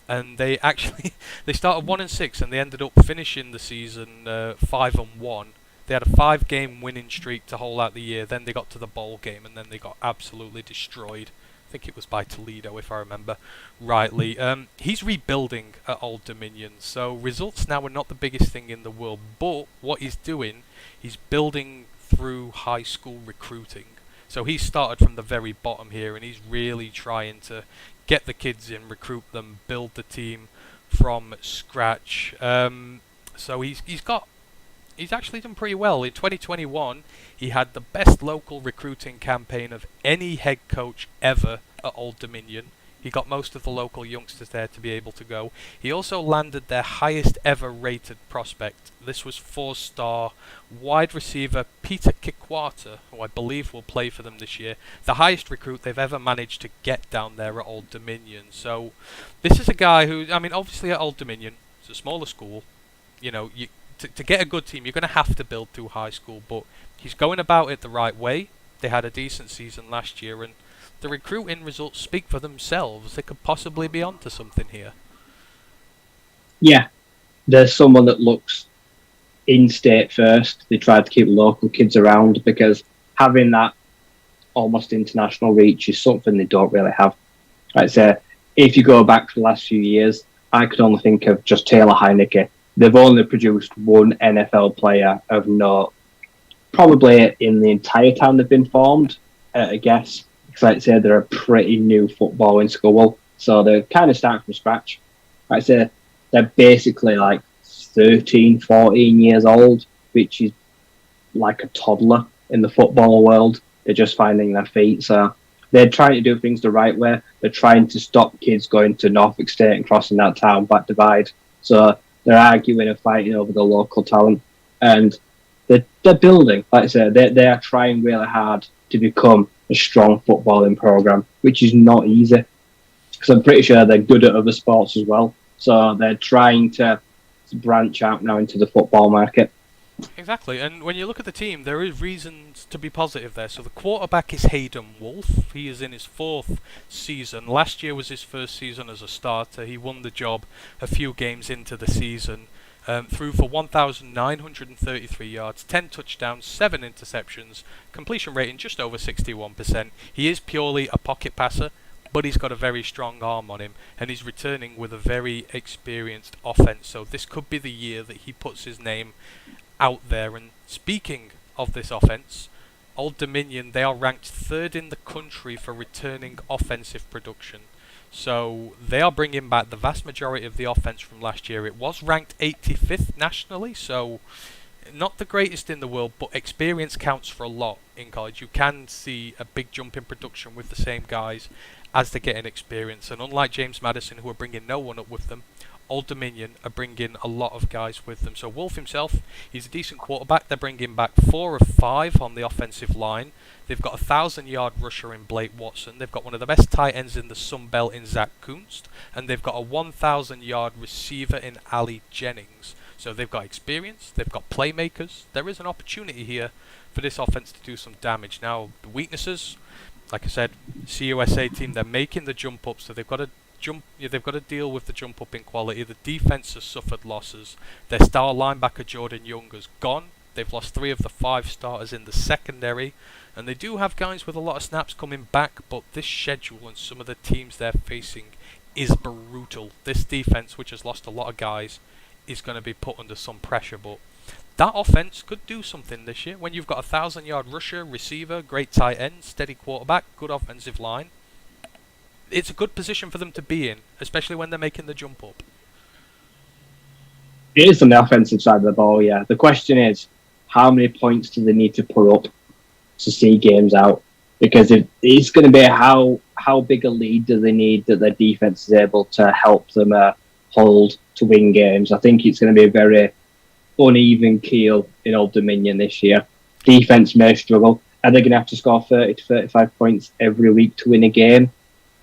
And they started 1-6, and they ended up finishing the season 5-1. They had a 5-game winning streak to hold out the year. Then they got to the bowl game, and then they got absolutely destroyed. I think it was by Toledo, if I remember rightly. He's rebuilding at Old Dominion, so results now are not the biggest thing in the world. But what he's doing, he's building through high school recruiting. So he started from the very bottom here, and he's really trying to get the kids in, recruit them, build the team from scratch. So he's actually done pretty well. In 2021, he had the best local recruiting campaign of any head coach ever at Old Dominion. He got most of the local youngsters there to be able to go. He also landed their highest ever rated prospect. This was 4-star wide receiver Peter Kikwata, who I believe will play for them this year. The highest recruit they've ever managed to get down there at Old Dominion. So this is a guy who, I mean, obviously at Old Dominion, it's a smaller school. You know, to get a good team, you're going to have to build through high school, but he's going about it the right way. They had a decent season last year, and the recruiting results speak for themselves. They could possibly be onto something here. Yeah, there's someone that looks in-state first. They tried to keep local kids around because having that almost international reach is something they don't really have. Like I say, if you go back for the last few years, I could only think of just Taylor Heineke. They've only produced one NFL player of note, probably in the entire time they've been formed, I guess. Because like I say, they're a pretty new footballing school, so they're kind of starting from scratch. Like I say, they're basically like 13, 14 years old, which is like a toddler in the football world. They're just finding their feet, so they're trying to do things the right way. They're trying to stop kids going to Norfolk State and crossing that town back divide. So they're arguing and fighting over the local talent, and they're building. Like I said, they are trying really hard to become a strong footballing program, which is not easy. Because I'm pretty sure they're good at other sports as well. So they're trying to branch out now into the football market. Exactly, and when you look at the team, there is reasons to be positive there. So the quarterback is Hayden Wolf. He is in his 4th season. Last year was his first season as a starter. He won the job a few games into the season. Threw for 1,933 yards, 10 touchdowns, 7 interceptions, completion rating just over 61%. He is purely a pocket passer, but he's got a very strong arm on him, and he's returning with a very experienced offense. So this could be the year that he puts his name out there. And speaking of this offense, Old Dominion, they are ranked 3rd in the country for returning offensive production. So they are bringing back the vast majority of the offense from last year. It was ranked 85th nationally, so not the greatest in the world, but experience counts for a lot in college. You can see a big jump in production with the same guys as they get in experience. And unlike James Madison, who are bringing no one up with them, Old Dominion are bringing a lot of guys with them. So Wolf himself, he's a decent quarterback. They're bringing back 4 of 5 on the offensive line. They've got a 1,000-yard rusher in Blake Watson. They've got one of the best tight ends in the Sun Belt in Zach Kunst. And they've got a 1,000-yard receiver in Ali Jennings. So they've got experience. They've got playmakers. There is an opportunity here for this offense to do some damage. Now, the weaknesses, like I said, CUSA team, they're making the jump up, so they've got to they've got to deal with the jump up in quality. The defense has suffered losses. Their star linebacker Jordan Young has gone. They've lost 3 of the 5 starters in the secondary, and they do have guys with a lot of snaps coming back, but this schedule and some of the teams they're facing is brutal. This defense, which has lost a lot of guys, is going to be put under some pressure, but that offense could do something this year. When you've got a 1,000-yard rusher, receiver, great tight end, steady quarterback, good offensive line, it's a good position for them to be in, especially when they're making the jump up. It is on the offensive side of the ball, yeah. The question is, how many points do they need to put up to see games out? Because it's going to be how big a lead do they need that their defense is able to help them hold to win games. I think it's going to be a very uneven keel in Old Dominion this year. Defense may struggle. Are they going to have to score 30 to 35 points every week to win a game?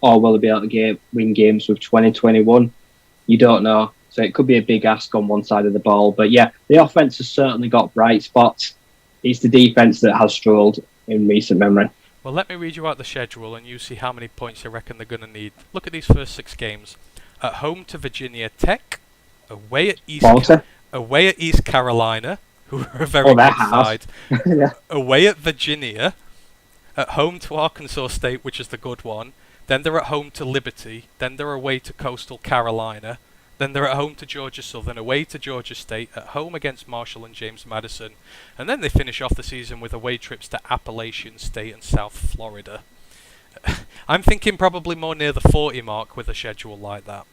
Or will they be able to win games with 2021? You don't know. So it could be a big ask on one side of the ball. But yeah, the offense has certainly got bright spots. It's the defense that has struggled in recent memory. Well, let me read you out the schedule and you see how many points you reckon they're going to need. Look at these first 6 games. At home to Virginia Tech, away at East Carolina, who are a very good side, Yeah. away at Virginia, at home to Arkansas State, which is the good one, then they're at home to Liberty, then they're away to Coastal Carolina, then they're at home to Georgia Southern, away to Georgia State, at home against Marshall and James Madison, and then they finish off the season with away trips to Appalachian State and South Florida. I'm thinking probably more near the 40 mark with a schedule like that.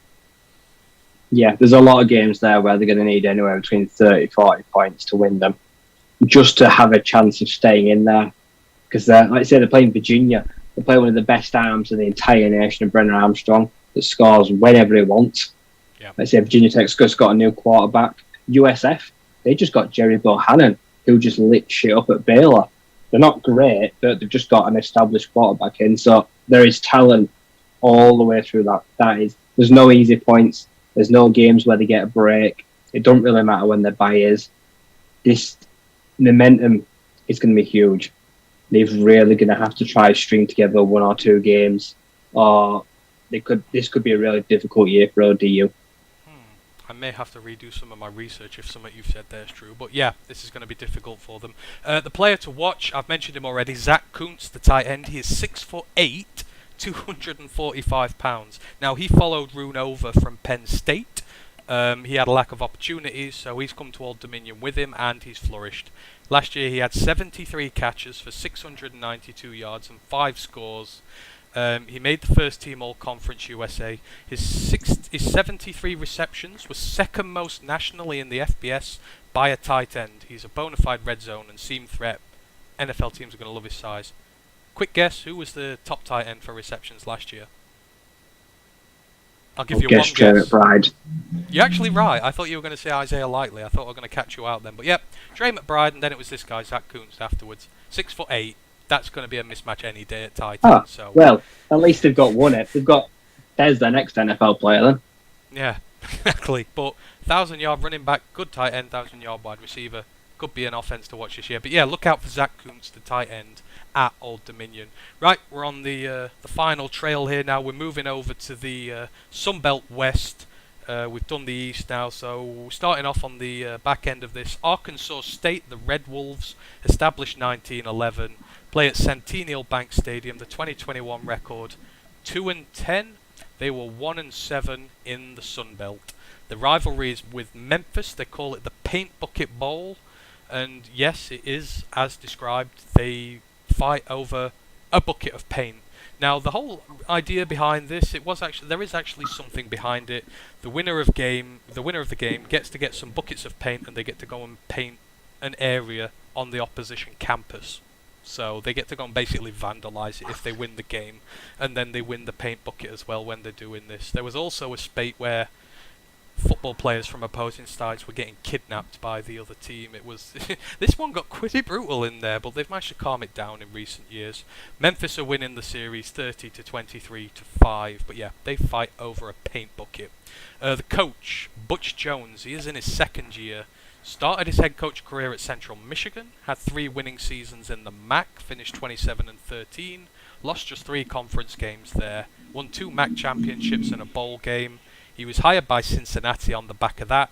Yeah, there's a lot of games there where they're going to need anywhere between 30 40 points to win them, just to have a chance of staying in there. Because, like I say, they're playing Virginia. They play one of the best arms in the entire nation of Brennan Armstrong that scores whenever he wants. Yeah. Let's say Virginia Tech's just got a new quarterback. USF, they just got Jerry Bohannon, who just lit shit up at Baylor. They're not great, but they've just got an established quarterback in. So there is talent all the way through that. There's no easy points. There's no games where they get a break. It don't really matter when their bye is. This momentum is going to be huge. They're really going to have to try to string together 1 or 2 games, or this could be a really difficult year for ODU. I may have to redo some of my research if something you've said there is true. But yeah, this is going to be difficult for them. The player to watch, I've mentioned him already, Zach Kuntz, the tight end. He is 6'8", 245 pounds. Now, he followed Rune over from Penn State. He had a lack of opportunities, so he's come to Old Dominion with him, and he's flourished. Last year, he had 73 catches for 692 yards and 5 scores. He made the first team All-Conference USA. His 73 receptions was second most nationally in the FBS by a tight end. He's a bona fide red zone and seam threat. NFL teams are going to love his size. Quick guess, who was the top tight end for receptions last year? I'll give you one guess. Jarrett Bride. You're actually right. I thought you were going to say Isaiah Likely. I thought I was going to catch you out then. But yep, Trey McBride, and then it was this guy, Zach Kuntz, afterwards. 6'8". That's going to be a mismatch any day at tight end. So. Well, at least they've got one. They've got there's their next NFL player then. Yeah, exactly. But 1,000-yard running back, good tight end, 1,000-yard wide receiver. Could be an offense to watch this year. But yeah, look out for Zach Kuntz, the tight end at Old Dominion. Right, we're on the final trail here now. We're moving over to the Sunbelt West. We've done the East now, so starting off on the back end of this, Arkansas State, the Red Wolves, established 1911, play at Centennial Bank Stadium. The 2021 record, 2-10. They were 1-7 in the Sun Belt. The rivalry is with Memphis. They call it the Paint Bucket Bowl, and yes, it is as described. They fight over a bucket of paint. Now, the whole idea behind this, there is actually something behind it. The winner of the game gets to get some buckets of paint, and they get to go and paint an area on the opposition campus. So they get to go and basically vandalise it if they win the game, and then they win the paint bucket as well when they're doing this. There was also a spate where football players from opposing sides were getting kidnapped by the other team. It was this one got pretty brutal in there, but they've managed to calm it down in recent years. Memphis are winning the series 30-23-5, but yeah, they fight over a paint bucket. The coach, Butch Jones, he is in his second year. Started his head coach career at Central Michigan, had 3 winning seasons in the MAC, finished 27-13, lost just 3 conference games there, won 2 MAC championships and a bowl game. He was hired by Cincinnati on the back of that.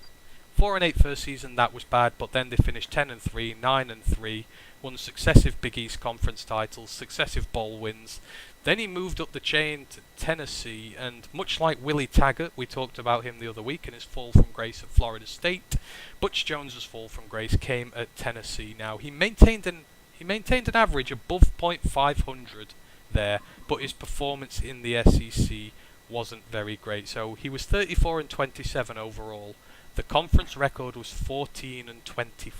4-8 first season, that was bad, but then they finished 10-3, 9-3, won successive Big East Conference titles, successive bowl wins. Then he moved up the chain to Tennessee, and much like Willie Taggart, we talked about him the other week in his fall from grace at Florida State, Butch Jones's fall from grace came at Tennessee. Now, he maintained an average above .500 there, but his performance in the SEC wasn't very great. So he was 34-27 overall. The conference record was 14-24.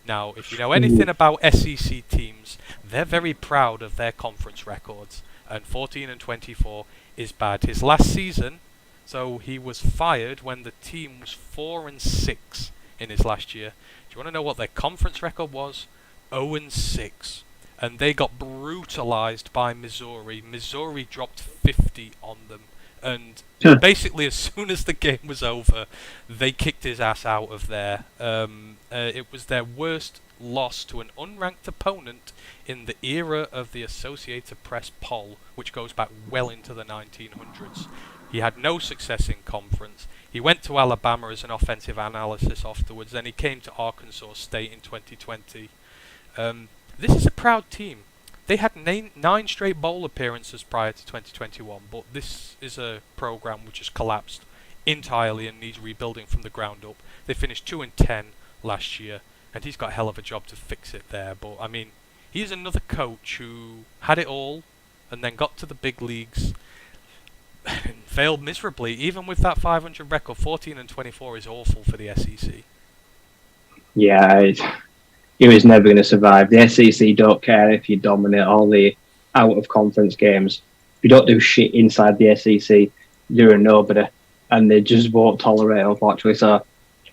Now, if you know anything about SEC teams, they're very proud of their conference records, and 14-24 is bad. His last season, so he was fired when the team was 4-6 in his last year. Do you want to know what their conference record was? 0-6. And they got brutalized by Missouri. Missouri dropped 50 on them. And basically, as soon as the game was over, they kicked his ass out of there. It was their worst loss to an unranked opponent in the era of the Associated Press poll, which goes back well into the 1900s. He had no success in conference. He went to Alabama as an offensive analyst afterwards. Then he came to Arkansas State in 2020. This is a proud team. They had 9 straight bowl appearances prior to 2021, but this is a program which has collapsed entirely and needs rebuilding from the ground up. They finished 2-10 last year, and he's got a hell of a job to fix it there. But I mean, he's another coach who had it all and then got to the big leagues and failed miserably. Even with that 500 record, 14-24 is awful for the SEC. Yeah, he was never going to survive. The SEC don't care if you dominate. All they out of conference games. If you don't do shit inside the SEC, you're a nobody, and they just won't tolerate it, unfortunately. So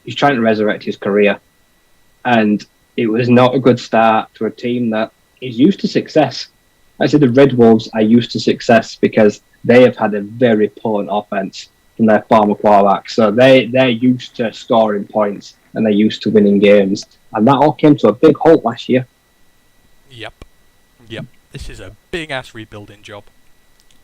he's trying to resurrect his career, and it was not a good start to a team that is used to success. I said the Red Wolves are used to success because they have had a very potent offense from their former quarterback. So they're used to scoring points and they're used to winning games. And that all came to a big halt last year. Yep. This is a big-ass rebuilding job.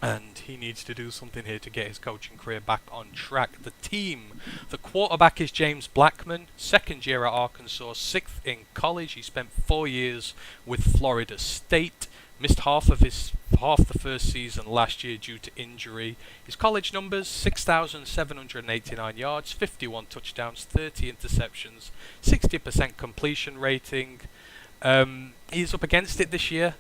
And he needs to do something here to get his coaching career back on track. The quarterback is James Blackman, second year at Arkansas, sixth in college. He spent 4 years with Florida State. Missed half the first season last year due to injury. His college numbers: 6,789 yards, 51 touchdowns, 30 interceptions, 60% completion rating. He's up against it this year.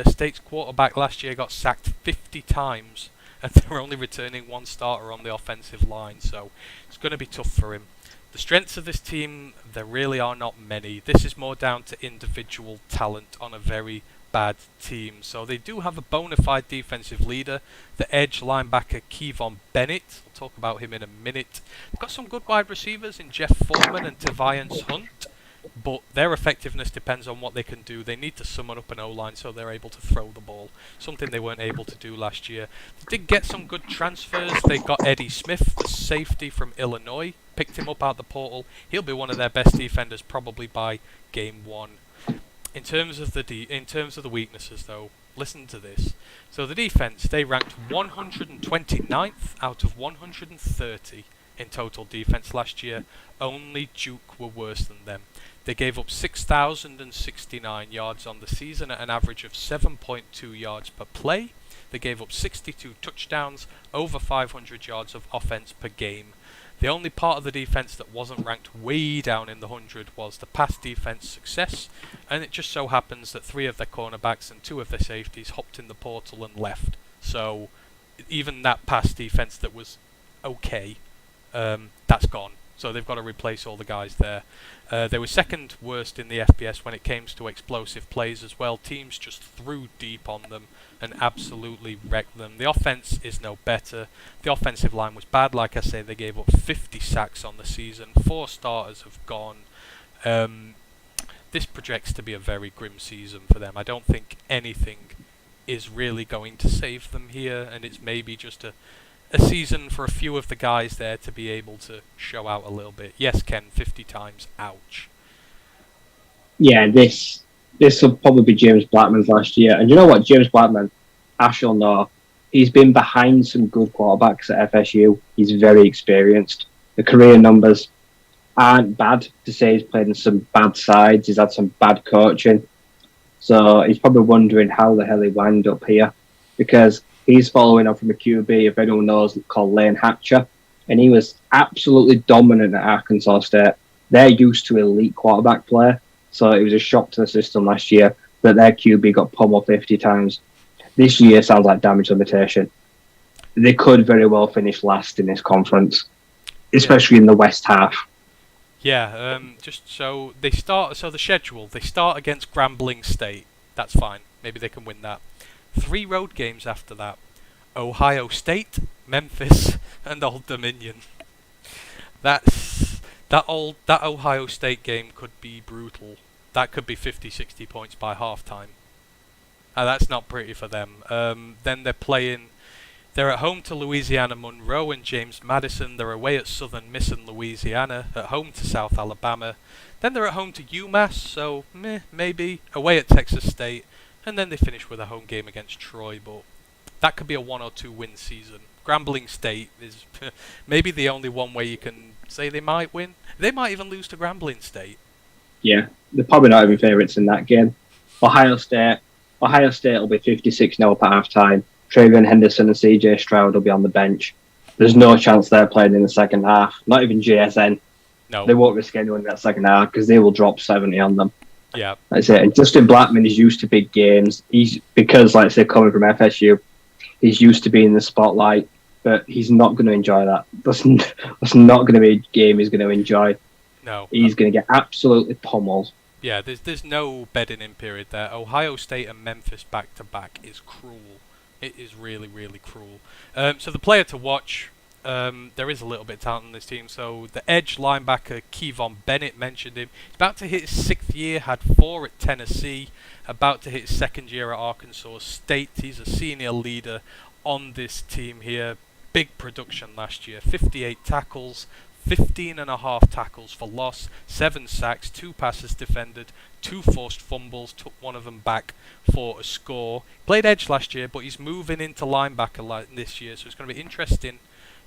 State's quarterback last year got sacked 50 times, and they're only returning one starter on the offensive line, so it's going to be tough for him. The strengths of this team, there really are not many. This is more down to individual talent on a very bad team. So they do have a bona fide defensive leader, the edge linebacker Kevon Bennett. We'll talk about him in a minute. They've got some good wide receivers in Jeff Foreman and Teviance Hunt, but their effectiveness depends on what they can do. They need to summon up an O-line so they're able to throw the ball, something they weren't able to do last year. They did get some good transfers. They got Eddie Smith, the safety from Illinois, picked him up out the portal. He'll be one of their best defenders probably by game one. In terms of the weaknesses, though, listen to this. So the defense, they ranked 129th out of 130 in total defense last year. Only Duke were worse than them. They gave up 6,069 yards on the season at an average of 7.2 yards per play. They gave up 62 touchdowns, over 500 yards of offense per game. The only part of the defense that wasn't ranked way down in the 100 was the pass defense success, and it just so happens that 3 of their cornerbacks and 2 of their safeties hopped in the portal and left. So even that pass defense that was okay, that's gone. So they've got to replace all the guys there. They were second worst in the FBS when it came to explosive plays as well. Teams just threw deep on them and absolutely wrecked them. The offense is no better. The offensive line was bad. Like I say, they gave up 50 sacks on the season. 4 starters have gone. This projects to be a very grim season for them. I don't think anything is really going to save them here, and it's maybe just a season for a few of the guys there to be able to show out a little bit. Yes, Ken, 50 times. Ouch. Yeah, this will probably be James Blackman's last year. And you know what? James Blackman, Ash will know, he's been behind some good quarterbacks at FSU. He's very experienced. The career numbers aren't bad to say. He's played in some bad sides. He's had some bad coaching. So he's probably wondering how the hell he wound up here, because he's following on from a QB, if anyone knows, called Lane Hatcher, and he was absolutely dominant at Arkansas State. They're used to elite quarterback play, so it was a shock to the system last year that their QB got pummeled 50 times. This year sounds like damage limitation. They could very well finish last in this conference, especially in the West half. Yeah, just so they start. So the schedule, they start against Grambling State. That's fine. Maybe they can win that. 3 road games after that: Ohio State, Memphis, and Old Dominion. That Ohio State game could be brutal. That could be 50, 60 points by halftime. That's not pretty for them. Then they're at home to Louisiana Monroe and James Madison. They're away at Southern Miss and Louisiana, at home to South Alabama. Then they're at home to UMass, so maybe. Away at Texas State. And then they finish with a home game against Troy, but that could be a 1 or 2 win season. Grambling State is maybe the only one way you can say they might win. They might even lose to Grambling State. Yeah, they're probably not even favourites in that game. Ohio State will be 56-0 up at half-time. Travion Henderson and CJ Stroud will be on the bench. There's no chance they're playing in the second half. Not even JSN. No. They won't risk anyone in that second half because they will drop 70 on them. Yeah, that's it. And Justin Blackman is used to big games. Because, like I say, coming from FSU, he's used to being in the spotlight, but he's not going to enjoy that. That's not going to be a game he's going to enjoy. No. He's going to get absolutely pummeled. Yeah, there's no bedding in period there. Ohio State and Memphis back to back is cruel. It is really, really cruel. So the player to watch, there is a little bit of talent on this team. So the edge linebacker Kevon Bennett, mentioned him. He's about to hit his 6th year, had 4 at Tennessee, about to hit his 2nd year at Arkansas State. He's a senior leader on this team here. Big production last year, 58 tackles, 15.5 tackles for loss, 7 sacks, 2 passes defended, 2 forced fumbles, took one of them back for a score. Played edge last year, but he's moving into linebacker this year, so it's going to be interesting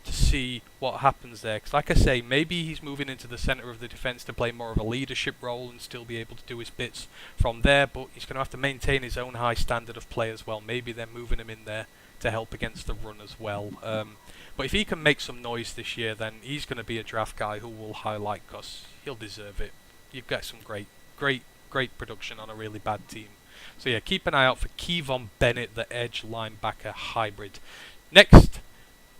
to see what happens there. Because like I say, maybe he's moving into the centre of the defence to play more of a leadership role and still be able to do his bits from there, but he's going to have to maintain his own high standard of play as well. Maybe they're moving him in there to help against the run as well. But if he can make some noise this year, then he's going to be a draft guy who will highlight because he'll deserve it. You've got some great production on a really bad team. So yeah, keep an eye out for Kevon Bennett, the edge linebacker hybrid. Next,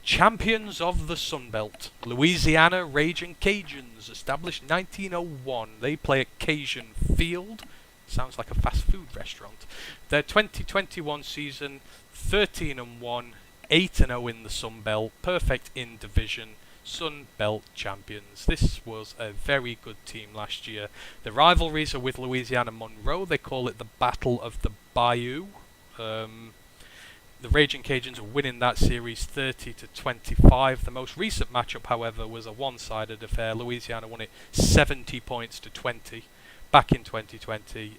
champions of the Sun Belt, Louisiana Raging Cajuns, established 1901. They play at Cajun Field. Sounds like a fast food restaurant. Their 2021 season, 13-1, 8-0 in the Sun Belt, perfect in division, Sun Belt champions. This was a very good team last year. The rivalries are with Louisiana Monroe. They call it the Battle of the Bayou. The Raging Cajuns are winning that series 30-25. The most recent matchup, however, was a one-sided affair. Louisiana won it 70 points to 20 back in 2020.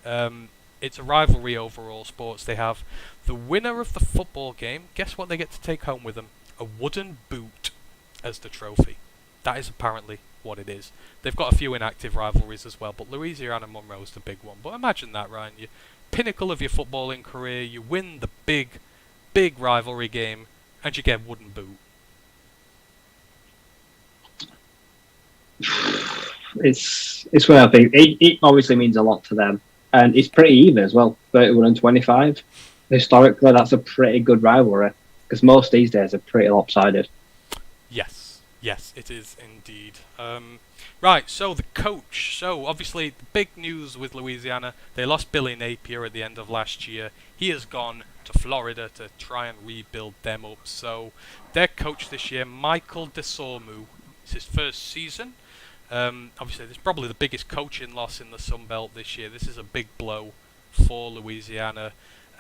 It's a rivalry over all sports. They have the winner of the football game. Guess what they get to take home with them? A wooden boot as the trophy. That is apparently what it is. They've got a few inactive rivalries as well, but Louisiana Monroe is the big one. But imagine that, Ryan. You pinnacle of your footballing career, you win the big rivalry game, and you get a wooden boot. It's what I think. It obviously means a lot to them. And it's pretty even as well, 31-25. Historically, that's a pretty good rivalry, because most these days are pretty lopsided. Yes, it is indeed. Right, so the coach. So obviously, the big news with Louisiana, they lost Billy Napier at the end of last year. He has gone to Florida to try and rebuild them up. So their coach this year, Michael DeSormu, it's his first season. Obviously, this is probably the biggest coaching loss in the Sun Belt this year. This is a big blow for Louisiana.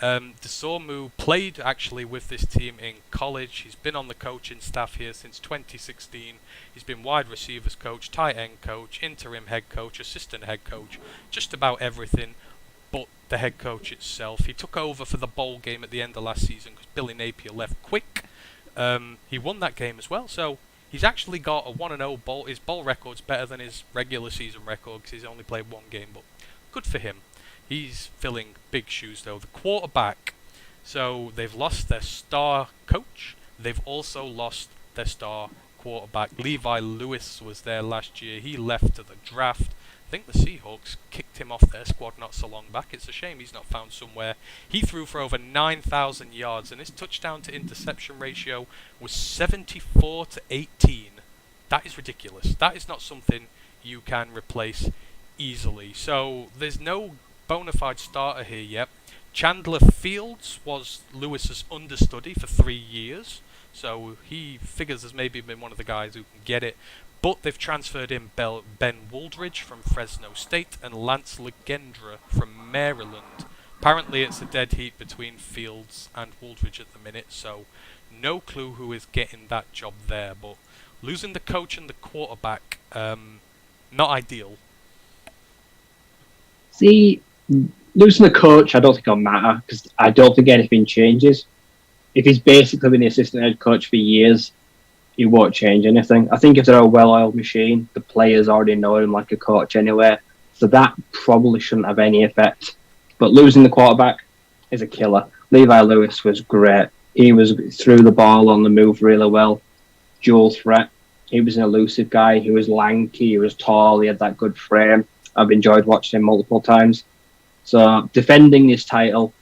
DeSormu played actually with this team in college. He's been on the coaching staff here since 2016. He's been wide receivers coach, tight end coach, interim head coach, assistant head coach, just about everything but the head coach itself. He took over for the bowl game at the end of last season because Billy Napier left quick. He won that game as well, so he's actually got a 1-0 bowl. His bowl record's better than his regular season record because he's only played one game, but good for him. He's filling big shoes, though. The quarterback, so they've lost their star coach. They've also lost their star quarterback. Levi Lewis was there last year. He left to the draft. I think the Seahawks kicked him off their squad not so long back. It's a shame he's not found somewhere. He threw for over 9,000 yards, and his touchdown to interception ratio was 74-18. That is ridiculous. That is not something you can replace easily. So there's no bona fide starter here yet. Chandler Fields was Lewis's understudy for 3 years, so he figures as maybe been one of the guys who can get it. But they've transferred in Ben Wooldridge from Fresno State and Lance Legendra from Maryland. Apparently it's a dead heat between Fields and Wooldridge at the minute, so no clue who is getting that job there. But losing the coach and the quarterback, not ideal. See, losing the coach, I don't think it'll matter, because I don't think anything changes. If he's basically been the assistant head coach for years, he won't change anything. I think if they're a well-oiled machine, the players already know him like a coach anyway, so that probably shouldn't have any effect. But losing the quarterback is a killer. Levi Lewis was great. He threw the ball on the move really well. Dual threat. He was an elusive guy. He was lanky. He was tall. He had that good frame. I've enjoyed watching him multiple times. So defending this title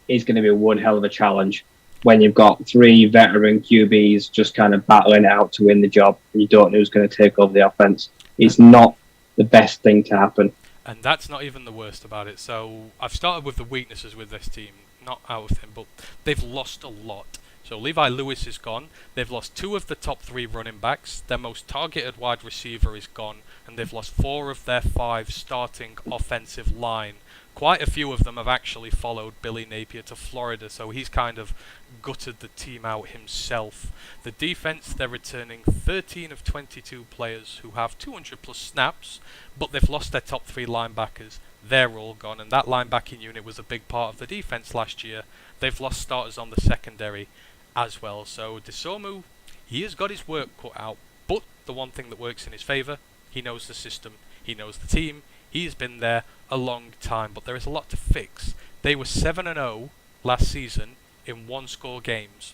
is going to be one hell of a challenge when you've got 3 veteran QBs just kind of battling it out to win the job and you don't know who's going to take over the offense. It's not the best thing to happen. And that's not even the worst about it. So I've started with the weaknesses with this team, not out of them, but they've lost a lot. So Levi Lewis is gone. They've lost 2 of the top 3 running backs. Their most targeted wide receiver is gone. And they've lost 4 of their 5 starting offensive line. Quite a few of them have actually followed Billy Napier to Florida, so he's kind of gutted the team out himself. The defense, they're returning 13 of 22 players who have 200 plus snaps, but they've lost their top 3 linebackers. They're all gone, and that linebacking unit was a big part of the defense last year. They've lost starters on the secondary as well. So Desomu, he has got his work cut out, but the one thing that works in his favour, he knows the system, he knows the team, he's been there a long time, but there is a lot to fix. They were 7-0 last season in 1-score games.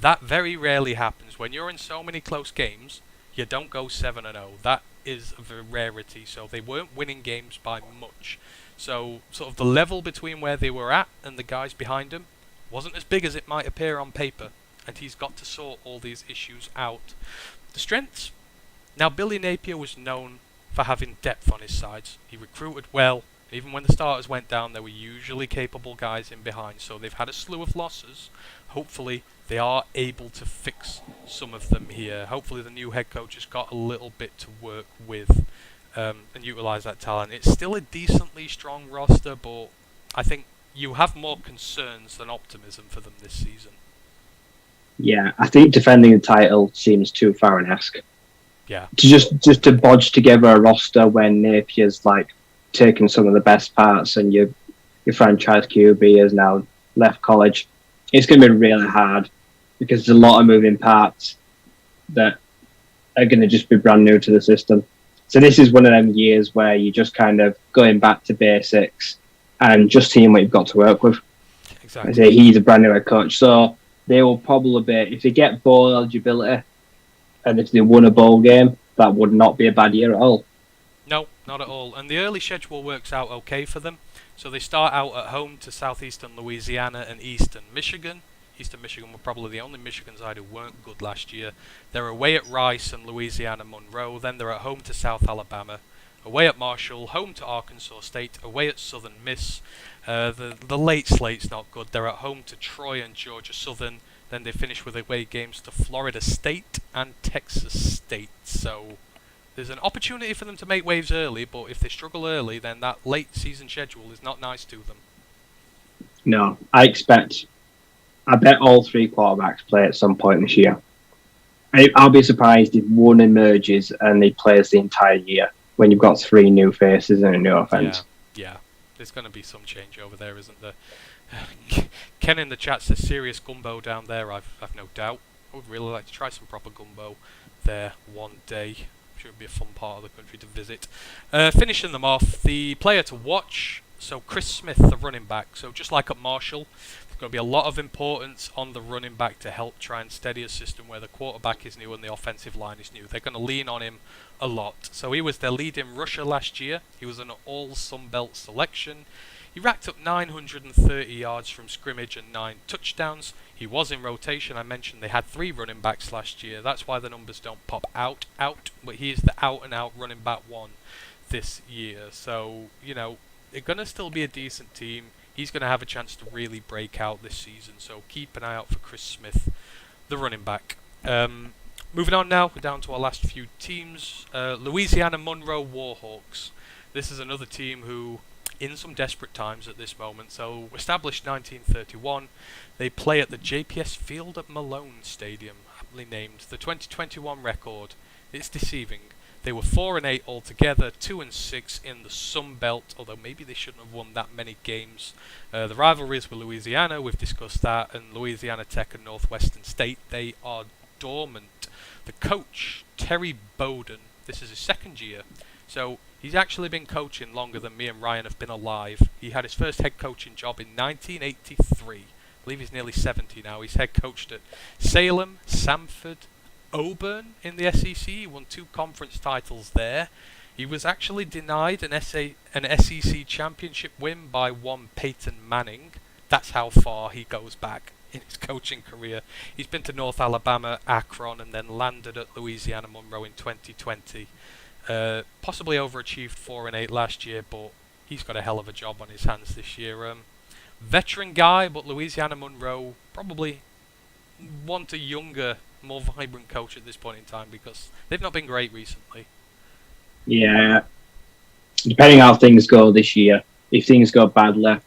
That very rarely happens. When you're in so many close games, you don't go 7-0. That is a rarity, so they weren't winning games by much. So sort of the level between where they were at and the guys behind him wasn't as big as it might appear on paper, and he's got to sort all these issues out. The strengths? Now, Billy Napier was known for having depth on his sides. He recruited well. Even when the starters went down, there were usually capable guys in behind, so they've had a slew of losses. Hopefully they are able to fix some of them here. Hopefully the new head coach has got a little bit to work with and utilise that talent. It's still a decently strong roster, but I think you have more concerns than optimism for them this season. Yeah, I think defending the title seems too far an ask. Yeah. To just to bodge together a roster when Napier's like taken some of the best parts and your franchise QB has now left college, it's going to be really hard because there's a lot of moving parts that are going to just be brand new to the system. So this is one of them years where you're just kind of going back to basics and just seeing what you've got to work with. Exactly. I say he's a brand new head coach, so they will probably be, if they get bowl eligibility and if they won a bowl game, that would not be a bad year at all. No, not at all. And the early schedule works out okay for them. So they start out at home to southeastern Louisiana and eastern Michigan. Eastern Michigan were probably the only Michigan side who weren't good last year. They're away at Rice and Louisiana Monroe. Then they're at home to South Alabama. Away at Marshall, home to Arkansas State, away at Southern Miss. The late slate's not good. They're at home to Troy and Georgia Southern. Then they finish with away games to Florida State and Texas State. So there's an opportunity for them to make waves early, but if they struggle early, then that late season schedule is not nice to them. No, I bet all 3 quarterbacks play at some point this year. I'll be surprised if one emerges and he plays the entire year when you've got 3 new faces and a new offense. Yeah. There's going to be some change over there, isn't there? Ken in the chat says serious gumbo down there. I've no doubt. I would really like to try some proper gumbo there one day. I'm sure it would be a fun part of the country to visit. Finishing them off, the player to watch. So Chris Smith, the running back. So just like at Marshall, there's going to be a lot of importance on the running back to help try and steady a system where the quarterback is new and the offensive line is new. They're going to lean on him a lot. So he was their leading rusher last year. He was an all Sun Belt selection. He racked up 930 yards from scrimmage and 9 touchdowns. He was in rotation. I mentioned they had 3 running backs last year. That's why the numbers don't pop out. But he is the out-and-out running back 1 this year. So, they're going to still be a decent team. He's going to have a chance to really break out this season. So keep an eye out for Chris Smith, the running back. Moving on now, we're down to our last few teams. Louisiana Monroe Warhawks. This is another team who, in some desperate times at this moment, so established 1931, they play at the JPS Field at Malone Stadium, aptly named. The 2021 record, it's deceiving. They were 4-8 altogether, 2-6 in the Sun Belt, although maybe they shouldn't have won that many games. The rivalries were Louisiana, we've discussed that, and Louisiana Tech and Northwestern State, they are dormant. The coach, Terry Bowden, this is his 2nd year, so he's actually been coaching longer than me and Ryan have been alive. He had his first head coaching job in 1983. I believe he's nearly 70 now. He's head coached at Salem, Samford, Auburn in the SEC. He won 2 conference titles there. He was actually denied an SEC championship win by one Peyton Manning. That's how far he goes back in his coaching career. He's been to North Alabama, Akron, and then landed at Louisiana Monroe in 2020. Possibly overachieved 4-8 last year, but he's got a hell of a job on his hands this year. Veteran guy, but Louisiana Monroe probably want a younger, more vibrant coach at this point in time because they've not been great recently. Yeah. Depending on how things go this year, if things go badly,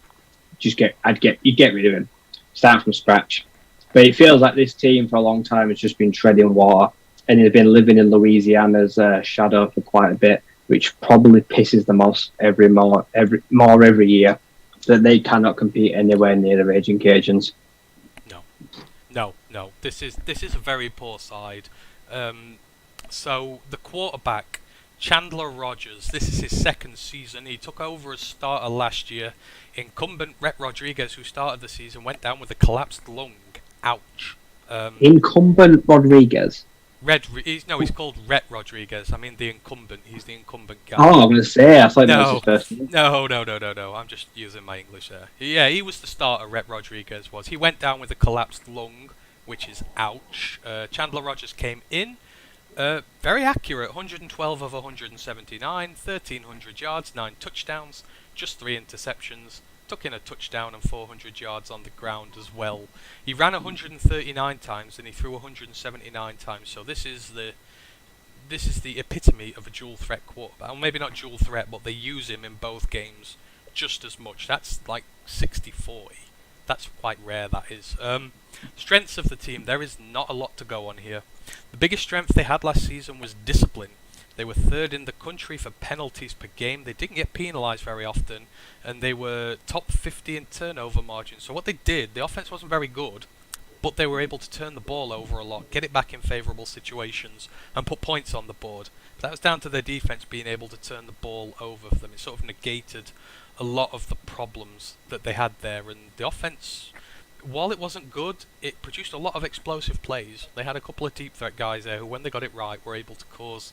you'd get rid of him. Start from scratch. But it feels like this team for a long time has just been treading water, and they've been living in Louisiana's shadow for quite a bit, which probably pisses them off every year that they cannot compete anywhere near the Raging Cajuns. No. This is a very poor side. So the quarterback, Chandler Rogers, this is his second season. He took over as starter last year. Incumbent Rhett Rodriguez, who started the season, went down with a collapsed lung. Ouch. Incumbent Rodriguez? He's called Rhett Rodriguez. I mean the incumbent. He's the incumbent guy. Oh, I'm going to say, I thought that was his first name. No. I'm just using my English there. Yeah, he was the starter, Rhett Rodriguez was. He went down with a collapsed lung, which is ouch. Chandler Rogers came in. Very accurate, 112 of 179, 1,300 yards, 9 touchdowns, just 3 interceptions. Took in a touchdown and 400 yards on the ground as well. He ran 139 times and he threw 179 times. So this is the epitome of a dual threat quarterback. Well, maybe not dual threat, but they use him in both games just as much. That's like 60-40. That's quite rare, that is. Strengths of the team, there is not a lot to go on here. The biggest strength they had last season was discipline. They were third in the country for penalties per game. They didn't get penalised very often, and they were top 50 in turnover margin. So what they did, the offense wasn't very good, but they were able to turn the ball over a lot, get it back in favourable situations, and put points on the board. That was down to their defense being able to turn the ball over for them. It sort of negated a lot of the problems that they had there, and the offense, while it wasn't good, it produced a lot of explosive plays. They had a couple of deep threat guys there who, when they got it right, were able to cause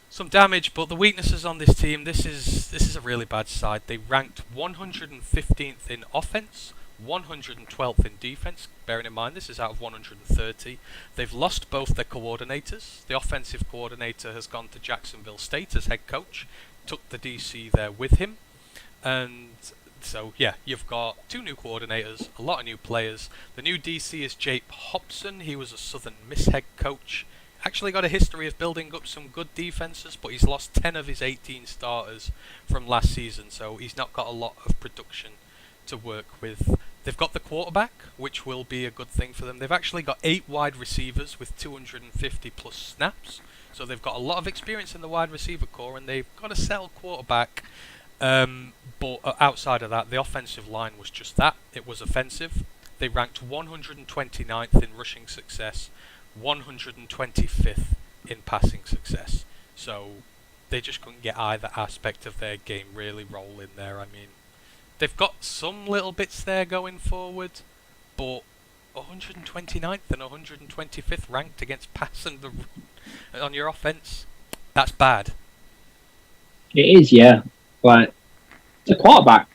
some damage. But the weaknesses on this team, this is a really bad side. They ranked 115th in offense, 112th in defense, bearing in mind this is out of 130. They've lost both their coordinators. The offensive coordinator has gone to Jacksonville State as head coach, took the DC there with him, and so yeah, you've got 2 new coordinators, a lot of new players. The new DC is Jake Hobson. He was a Southern Miss head coach. Actually got a history of building up some good defenses, but he's lost 10 of his 18 starters from last season, so he's not got a lot of production to work with. They've got the quarterback, which will be a good thing for them. They've actually got 8 wide receivers with 250 plus snaps, so they've got a lot of experience in the wide receiver core, and they've got a settled quarterback. But outside of that, the offensive line was just that. It was offensive. They ranked 129th in rushing success, 125th in passing success. So they just couldn't get either aspect of their game really rolling there. I mean, they've got some little bits there going forward, but 129th and 125th ranked against pass and on your offense, that's bad. It is, yeah. But the quarterback,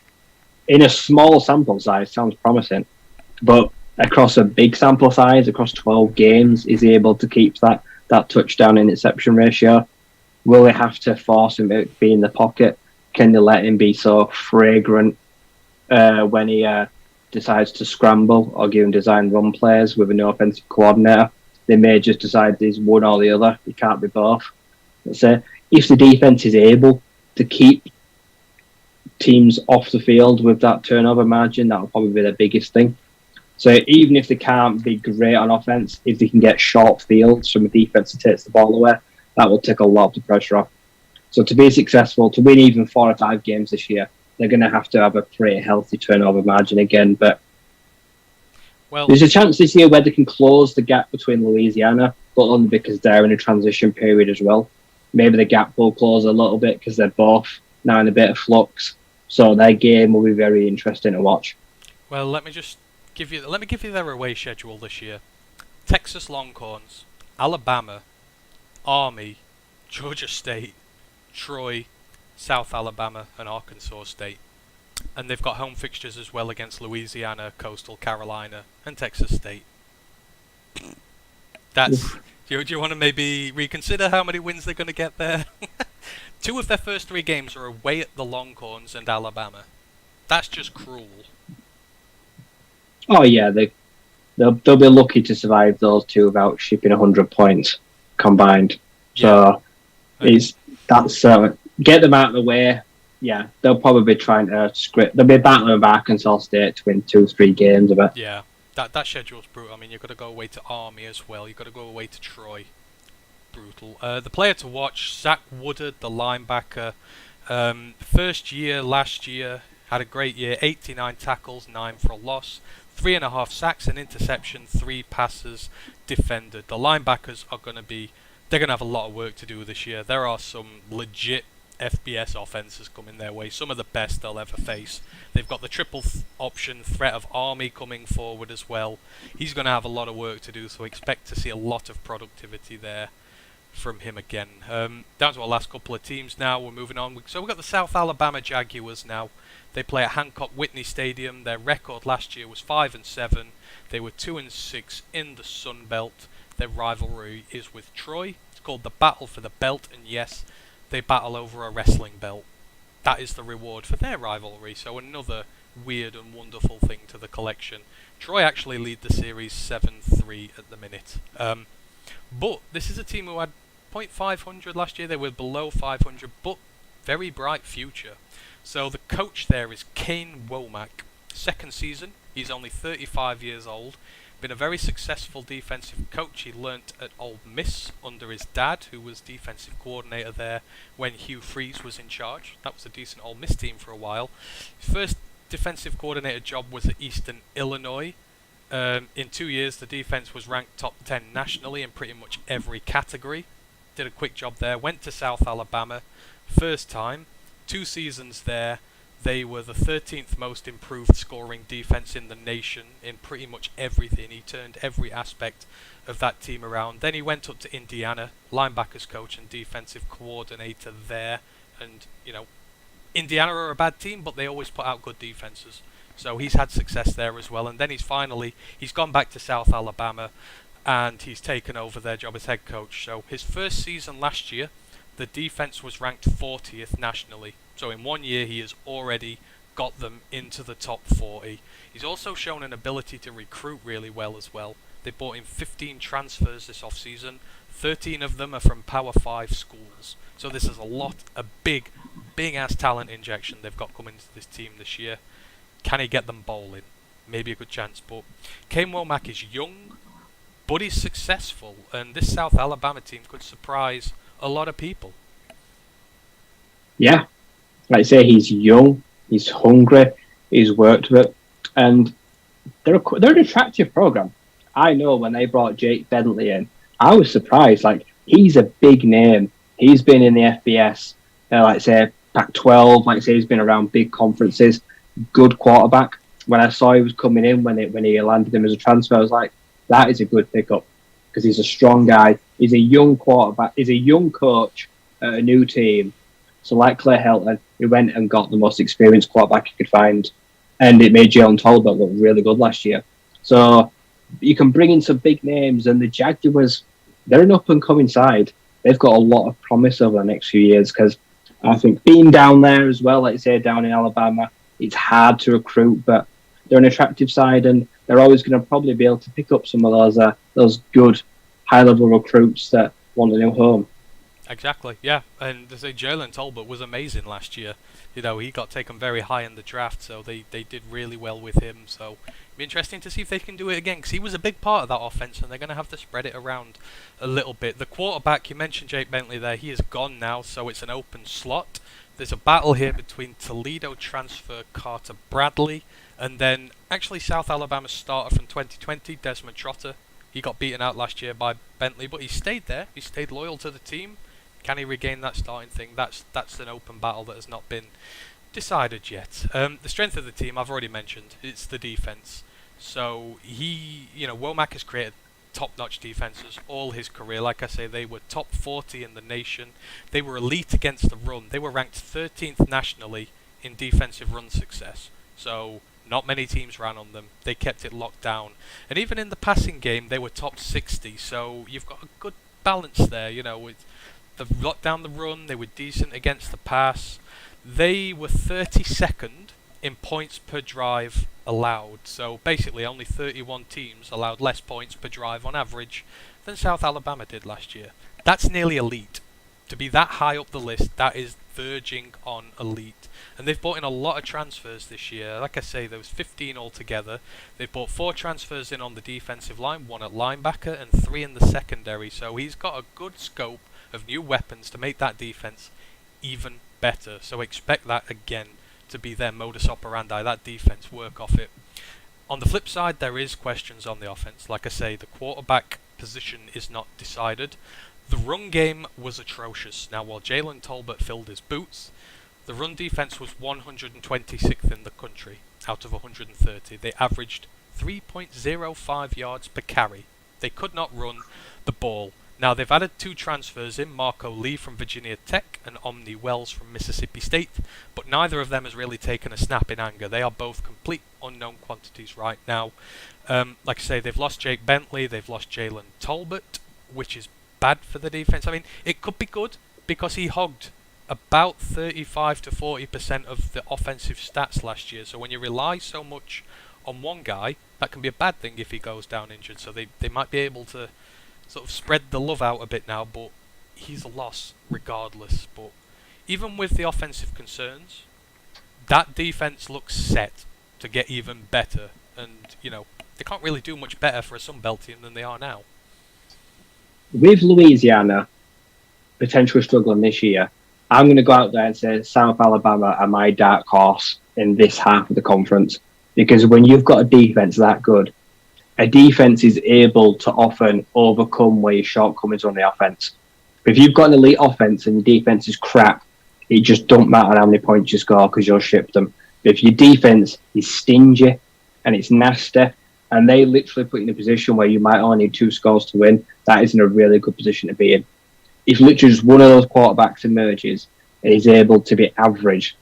in a small sample size, sounds promising. But across a big sample size, across 12 games, is he able to keep that touchdown interception ratio? Will they have to force him to be in the pocket? Can they let him be so fragrant when he decides to scramble, or give him design run plays with a new offensive coordinator? They may just decide there's one or the other. You can't be both. Let's say if the defense is able to keep teams off the field with that turnover margin, that will probably be the biggest thing. So even if they can't be great on offense, if they can get short fields from a defense that takes the ball away, that will take a lot of the pressure off. So to be successful, to win even 4 or 5 games this year, they're going to have a pretty healthy turnover margin again. But there's a chance this year where they can close the gap between Louisiana, but only because they're in a transition period as well. Maybe the gap will close a little bit because they're both now in a bit of flux. So their game will be very interesting to watch. Well, let me give you their away schedule this year. Texas Longhorns, Alabama, Army, Georgia State, Troy, South Alabama, and Arkansas State. And they've got home fixtures as well against Louisiana, Coastal Carolina, and Texas State. That's. Do you want to maybe reconsider how many wins they're going to get there? 2 of their first 3 games are away at the Longhorns and Alabama. That's just cruel. Oh yeah, they'll be lucky to survive those 2 without shipping 100 points combined. Yeah. So get them out of the way. Yeah, they'll probably be trying to script. They'll be battling with Arkansas State to win 2-3 games of it. Yeah, that schedule's brutal. I mean, you've got to go away to Army as well. You've got to go away to Troy. Brutal. The player to watch, Zach Woodard, the linebacker. First year last year, had a great year. 89 tackles, 9 for a loss. 3.5 sacks, an interception, 3 passes defended. The linebackers are going to they're going to have a lot of work to do this year. There are some legit FBS offenses coming their way, some of the best they'll ever face. They've got the triple option threat of Army coming forward as well. He's going to have a lot of work to do, so expect to see a lot of productivity there from him again. Down to our last couple of teams now. We're moving on. So we've got the South Alabama Jaguars now. They play at Hancock Whitney Stadium. Their record last year was 5-7. They were 2-6 in the Sun Belt. Their rivalry is with Troy. It's called the Battle for the Belt, and yes, they battle over a wrestling belt. That is the reward for their rivalry. So another weird and wonderful thing to the collection. Troy actually lead the series 7-3 at the minute. But this is a team who had .500 last year. They were below 500, but very bright future. So the coach there is Kane Womack. Second season, he's only 35 years old. Been a very successful defensive coach. He learnt at Ole Miss under his dad, who was defensive coordinator there when Hugh Freeze was in charge. That was a decent Ole Miss team for a while. His first defensive coordinator job was at Eastern Illinois. In 2 years, the defense was ranked top 10 nationally in pretty much every category. Did a quick job there. Went to South Alabama. First time. 2 seasons there. They were the 13th most improved scoring defense in the nation in pretty much everything. He turned every aspect of that team around. Then he went up to Indiana, linebackers coach and defensive coordinator there. And, Indiana are a bad team, but they always put out good defenses. So he's had success there as well. And then he's gone back to South Alabama and he's taken over their job as head coach. So his first season last year, the defense was ranked 40th nationally. So in 1 year, he has already got them into the top 40. He's also shown an ability to recruit really well as well. They brought in 15 transfers this off-season. 13 of them are from Power 5 schools. So this is a big-ass talent injection they've got coming into this team this year. Can he get them bowling? Maybe a good chance. But Kane Womack is young, but he's successful. And this South Alabama team could surprise a lot of people. Yeah. Like I say, he's young, he's hungry, he's worked with it, and they're an attractive program. I know when they brought Jake Bentley in, I was surprised. Like, he's a big name. He's been in the FBS, like I say, Pac-12. Like I say, he's been around big conferences. Good quarterback. When I saw he was coming in, when he landed him as a transfer, I was like, that is a good pickup because he's a strong guy. He's a young quarterback. He's a young coach at a new team. So like Clay Helton, he went and got the most experienced quarterback he could find. And it made Jalen Tolbert look really good last year. So you can bring in some big names. And the Jaguars, they're an up-and-coming side. They've got a lot of promise over the next few years because I think being down there as well, like you say, down in Alabama, it's hard to recruit. But they're an attractive side and they're always going to probably be able to pick up some of those good high-level recruits that want a new home. Exactly, yeah. And to say Jalen Tolbert was amazing last year. He got taken very high in the draft, so they did really well with him. So it'll be interesting to see if they can do it again, because he was a big part of that offense, and they're going to have to spread it around a little bit. The quarterback, you mentioned Jake Bentley there, he is gone now, so it's an open slot. There's a battle here between Toledo transfer Carter Bradley, and then actually South Alabama starter from 2020, Desmond Trotter. He got beaten out last year by Bentley, but he stayed there. He stayed loyal to the team. Can he regain that starting thing? That's an open battle that has not been decided yet. The strength of the team, I've already mentioned, it's the defense. So Womack has created top-notch defenses all his career. Like I say, they were top 40 in the nation. They were elite against the run. They were ranked 13th nationally in defensive run success. So Not many teams ran on them. They kept it locked down. And even in the passing game, they were top 60. So you've got a good balance there. You know, they've locked down the run. They were decent against the pass. They were 32nd in points per drive allowed. So basically, only 31 teams allowed less points per drive on average than South Alabama did last year. That's nearly elite. To be that high up the list, that is verging on elite. And they've brought in a lot of transfers this year. Like I say, there was 15 altogether. They've brought 4 transfers in on the defensive line, 1 at linebacker and 3 in the secondary. So he's got a good scope of new weapons to make that defense even better. So expect that again to be their modus operandi, that defense, work off it. On the flip side, there is questions on the offense. Like I say, the quarterback position is not decided. The run game was atrocious. Now, while Jalen Tolbert filled his boots, the run defense was 126th in the country out of 130. They averaged 3.05 yards per carry. They could not run the ball. Now, they've added 2 transfers in, Marco Lee from Virginia Tech and Omni Wells from Mississippi State, but neither of them has really taken a snap in anger. They are both complete unknown quantities right now. Like I say, they've lost Jake Bentley, they've lost Jalen Tolbert, which is bad for the defense. I mean, it could be good because he hogged about 35 to 40% of the offensive stats last year. So when you rely so much on one guy, that can be a bad thing if he goes down injured. So they might be able to sort of spread the love out a bit now, but he's a loss regardless. But even with the offensive concerns, that defense looks set to get even better. And, you know, they can't really do much better for a Sunbelt team than they are now. With Louisiana potentially struggling this year, I'm going to go out there and say South Alabama are my dark horse in this half of the conference. Because when you've got a defense that good, a defense is able to often overcome where your shortcomings on the offense. If you've got an elite offense and your defense is crap, it just don't matter how many points you score because you'll ship them. But if your defense is stingy and it's nasty, and they literally put you in a position where you might only need 2 scores to win, that is in a really good position to be in. If literally just one of those quarterbacks emerges and is able to be average,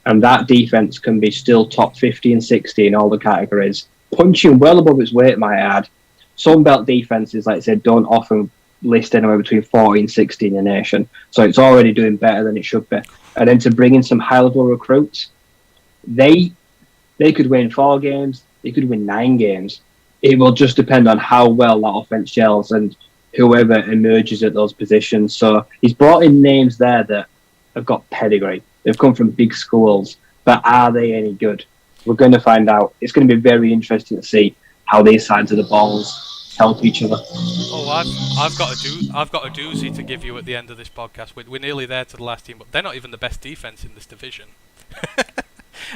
and that defense can be still top 50 and 60 in all the categories, punching well above its weight, might add. Sunbelt defenses, like I said, don't often list anywhere between 40 and 60 in the nation, so it's already doing better than it should be. And then to bring in some high-level recruits, they could win 4 games, they could win 9 games. It will just depend on how well that offense gels and whoever emerges at those positions. So he's brought in names there that have got pedigree. They've come from big schools, but are they any good? We're going to find out. It's going to be very interesting to see how these sides of the balls help each other. Oh, I've got a doozy to give you at the end of this podcast. We're nearly there to the last team, but they're not even the best defense in this division.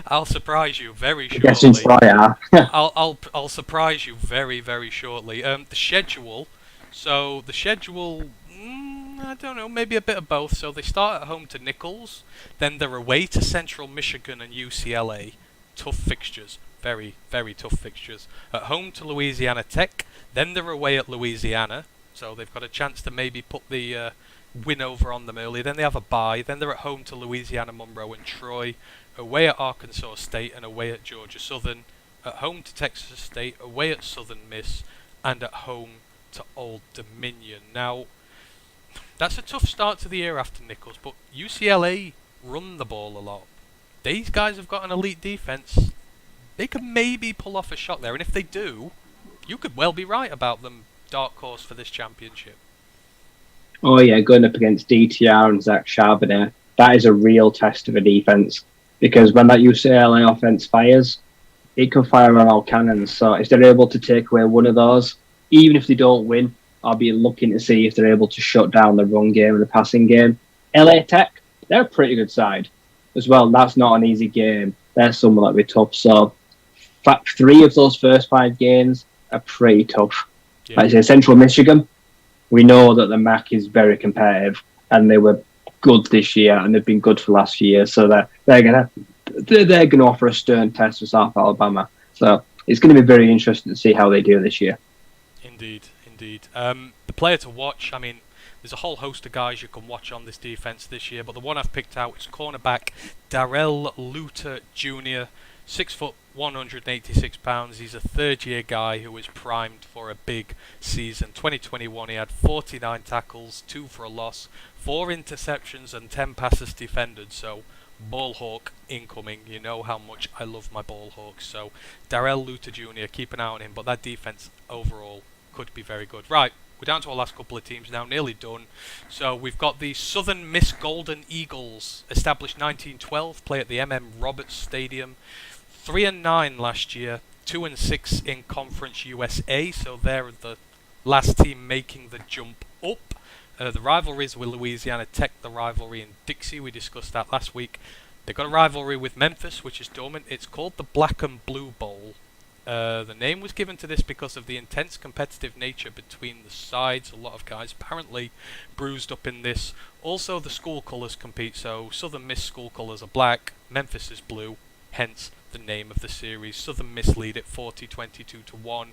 I'll surprise you very shortly. Yes, in Florida. I'll surprise you very, very shortly. The schedule. So the schedule, I don't know, maybe a bit of both. So they start at home to Nichols, then they're away to Central Michigan and UCLA. Tough fixtures, very, very tough fixtures. At home to Louisiana Tech, then they're away at Louisiana. So they've got a chance to maybe put the win over on them early. Then they have a bye. Then they're at home to Louisiana Monroe and Troy, away at Arkansas State and away at Georgia Southern, at home to Texas State, away at Southern Miss, and at home to Old Dominion. Now, that's a tough start to the year after Nichols, but UCLA run the ball a lot. These guys have got an elite defense. They could maybe pull off a shot there, and if they do, you could well be right about them dark horse for this championship. Oh yeah, going up against DTR and Zach Charbonnet, that is a real test of a defense, because when that UCLA offense fires, it can fire on all cannons. So if they're able to take away one of those, even if they don't win, I'll be looking to see if they're able to shut down the run game and the passing game. LA Tech, they're a pretty good side as well. That's not an easy game. They're someone that'll be tough. So 3 of those first 5 games are pretty tough. Yeah. Like I say, Central Michigan, we know that the MAC is very competitive, and they were good this year, and they've been good for the last few years. So they're gonna offer a stern test for South Alabama. So it's going to be very interesting to see how they do this year. Indeed. The player to watch, I mean, there's a whole host of guys you can watch on this defense this year, but the one I've picked out is cornerback Darrell Luter Jr. 6 foot, 186 pounds. He's a third-year guy who is primed for a big season. 2021, he had 49 tackles, 2 for a loss, 4 interceptions, and 10 passes defended. So, ball hawk incoming. You know how much I love my ball hawks. So, Darrell Luter Jr., keep an eye on him. But that defense overall could be very good. Right. We're down to our last couple of teams now, nearly done. So we've got the Southern Miss Golden Eagles, established 1912, play at the Roberts Stadium. 3-9 last year, 2-6 in Conference USA, so they're the last team making the jump up. The rivalries with Louisiana Tech, the rivalry in Dixie, we discussed that last week. They've got a rivalry with Memphis, which is dormant. It's called the Black and Blue Bowl. The name was given to this because of the intense competitive nature between the sides. A lot of guys apparently bruised up in this. Also, the school colours compete, so Southern Miss school colours are black, Memphis is blue, hence the name of the series. Southern Miss lead it 40-22-1.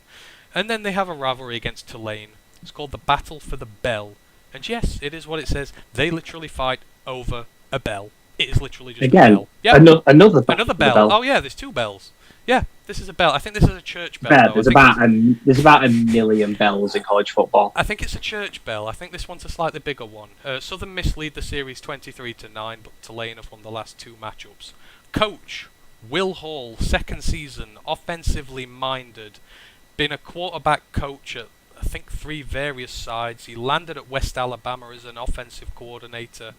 And then they have a rivalry against Tulane. It's called the Battle for the Bell. And yes, it is what it says. They literally fight over a bell. It is literally just again, a bell. Yep. Another bell. Oh yeah, there's 2 bells. Yeah, this is a bell. I think this is a church bell. There's about a million bells in college football. I think it's a church bell. I think this one's a slightly bigger one. Southern Miss lead the series 23-9, but Tulane have won the last 2 matchups. Coach Will Hall, second season, offensively minded, been a quarterback coach at I think 3 various sides. He landed at West Alabama as an offensive coordinator.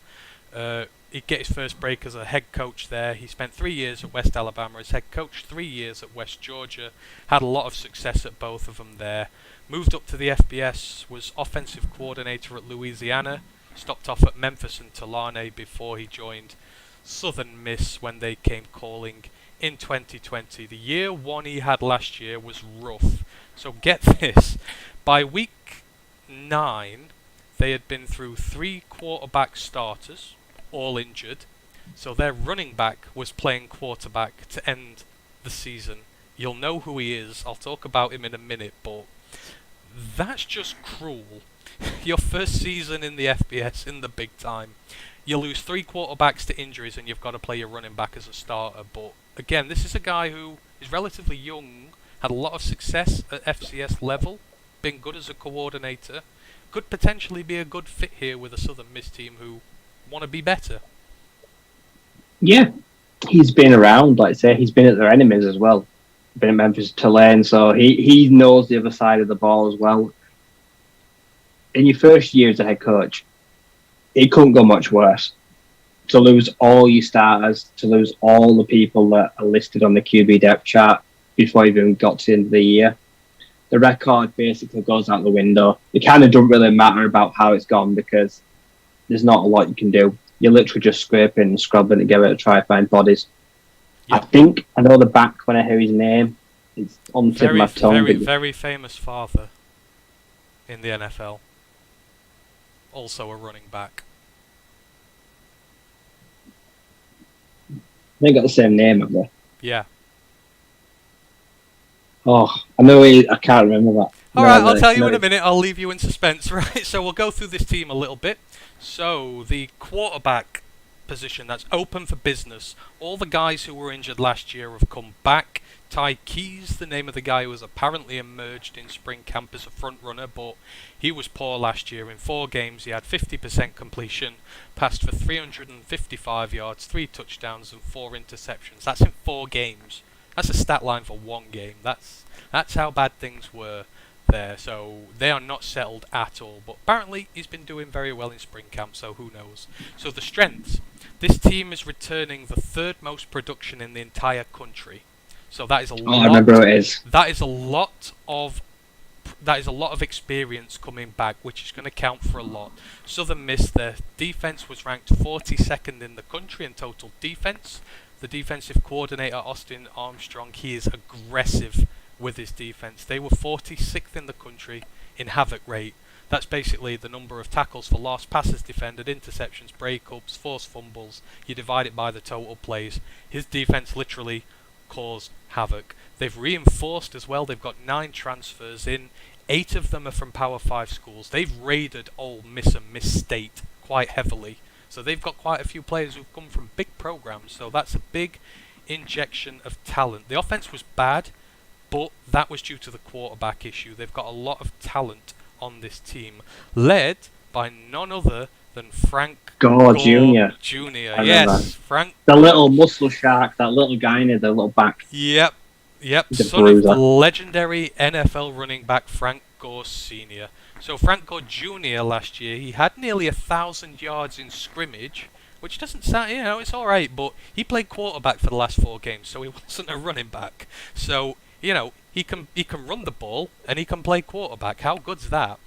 He'd get his first break as a head coach there. He spent 3 years at West Alabama as head coach, 3 years at West Georgia. Had a lot of success at both of them there. Moved up to the FBS, was offensive coordinator at Louisiana. Stopped off at Memphis and Tulane before he joined Southern Miss when they came calling in 2020. The year 1 he had last year was rough. So get this, by week 9, they had been through 3 quarterback starters, all injured, so their running back was playing quarterback to end the season. You'll know who he is, I'll talk about him in a minute, but that's just cruel. Your first season in the FBS, in the big time, you lose 3 quarterbacks to injuries and you've got to play your running back as a starter. But again, this is a guy who is relatively young, had a lot of success at FCS level, been good as a coordinator, could potentially be a good fit here with a Southern Miss team who want to be better. Yeah, he's been around, like I say, he's been at their enemies as well. Been at Memphis, Tulane, so he knows the other side of the ball as well. In your first year as a head coach, it couldn't go much worse. To lose all your starters, to lose all the people that are listed on the QB depth chart before you even got to the end of the year. The record basically goes out the window. It kind of doesn't really matter about how it's gone because there's not a lot you can do. You're literally just scraping and scrubbing together to try to find bodies. Yep. I know the back when I hear his name. It's on the tip of my tongue. Very famous father in the NFL. Also a running back. They got the same name, have they? Yeah. Oh, I can't remember that. Alright, I'll tell you in a minute. I'll leave you in suspense, right? So we'll go through this team a little bit. So, the quarterback position that's open for business. All the guys who were injured last year have come back. Ty Keys, the name of the guy who was apparently emerged in spring camp as a front runner, but he was poor last year. In 4 games, he had 50% completion, passed for 355 yards, 3 touchdowns, and 4 interceptions. That's in 4 games. That's a stat line for 1 game. That's how bad things were there. So they are not settled at all. But apparently he's been doing very well in spring camp, so who knows. So the strengths. This team is returning the 3rd most production in the entire country. So that is a lot. I remember who it is. That is a lot of experience coming back, which is going to count for a lot. Southern Miss, their defense was ranked 42nd in the country in total defense. The defensive coordinator, Austin Armstrong, he is aggressive with his defense. They were 46th in the country in havoc rate. That's basically the number of tackles for loss, passes defended, interceptions, breakups, forced fumbles. You divide it by the total plays. His defense literally caused havoc. They've reinforced as well. They've got 9 transfers in. 8 of them are from Power 5 schools. They've raided Ole Miss and Miss State quite heavily. So they've got quite a few players who've come from big programs. So that's a big injection of talent. The offense was bad, but that was due to the quarterback issue. They've got a lot of talent on this team, led by none other than Frank Gore Jr. Jr. Yes, Frank. The little muscle shark, that little guy in the little back. Yep. The Son bruiser. of the legendary NFL running back Frank Gore Sr. So Frank Gore Jr. last year, he had nearly 1,000 yards in scrimmage, which doesn't sound, it's all right, but he played quarterback for the last 4 games, so he wasn't a running back. So, he can run the ball and he can play quarterback. How good's that?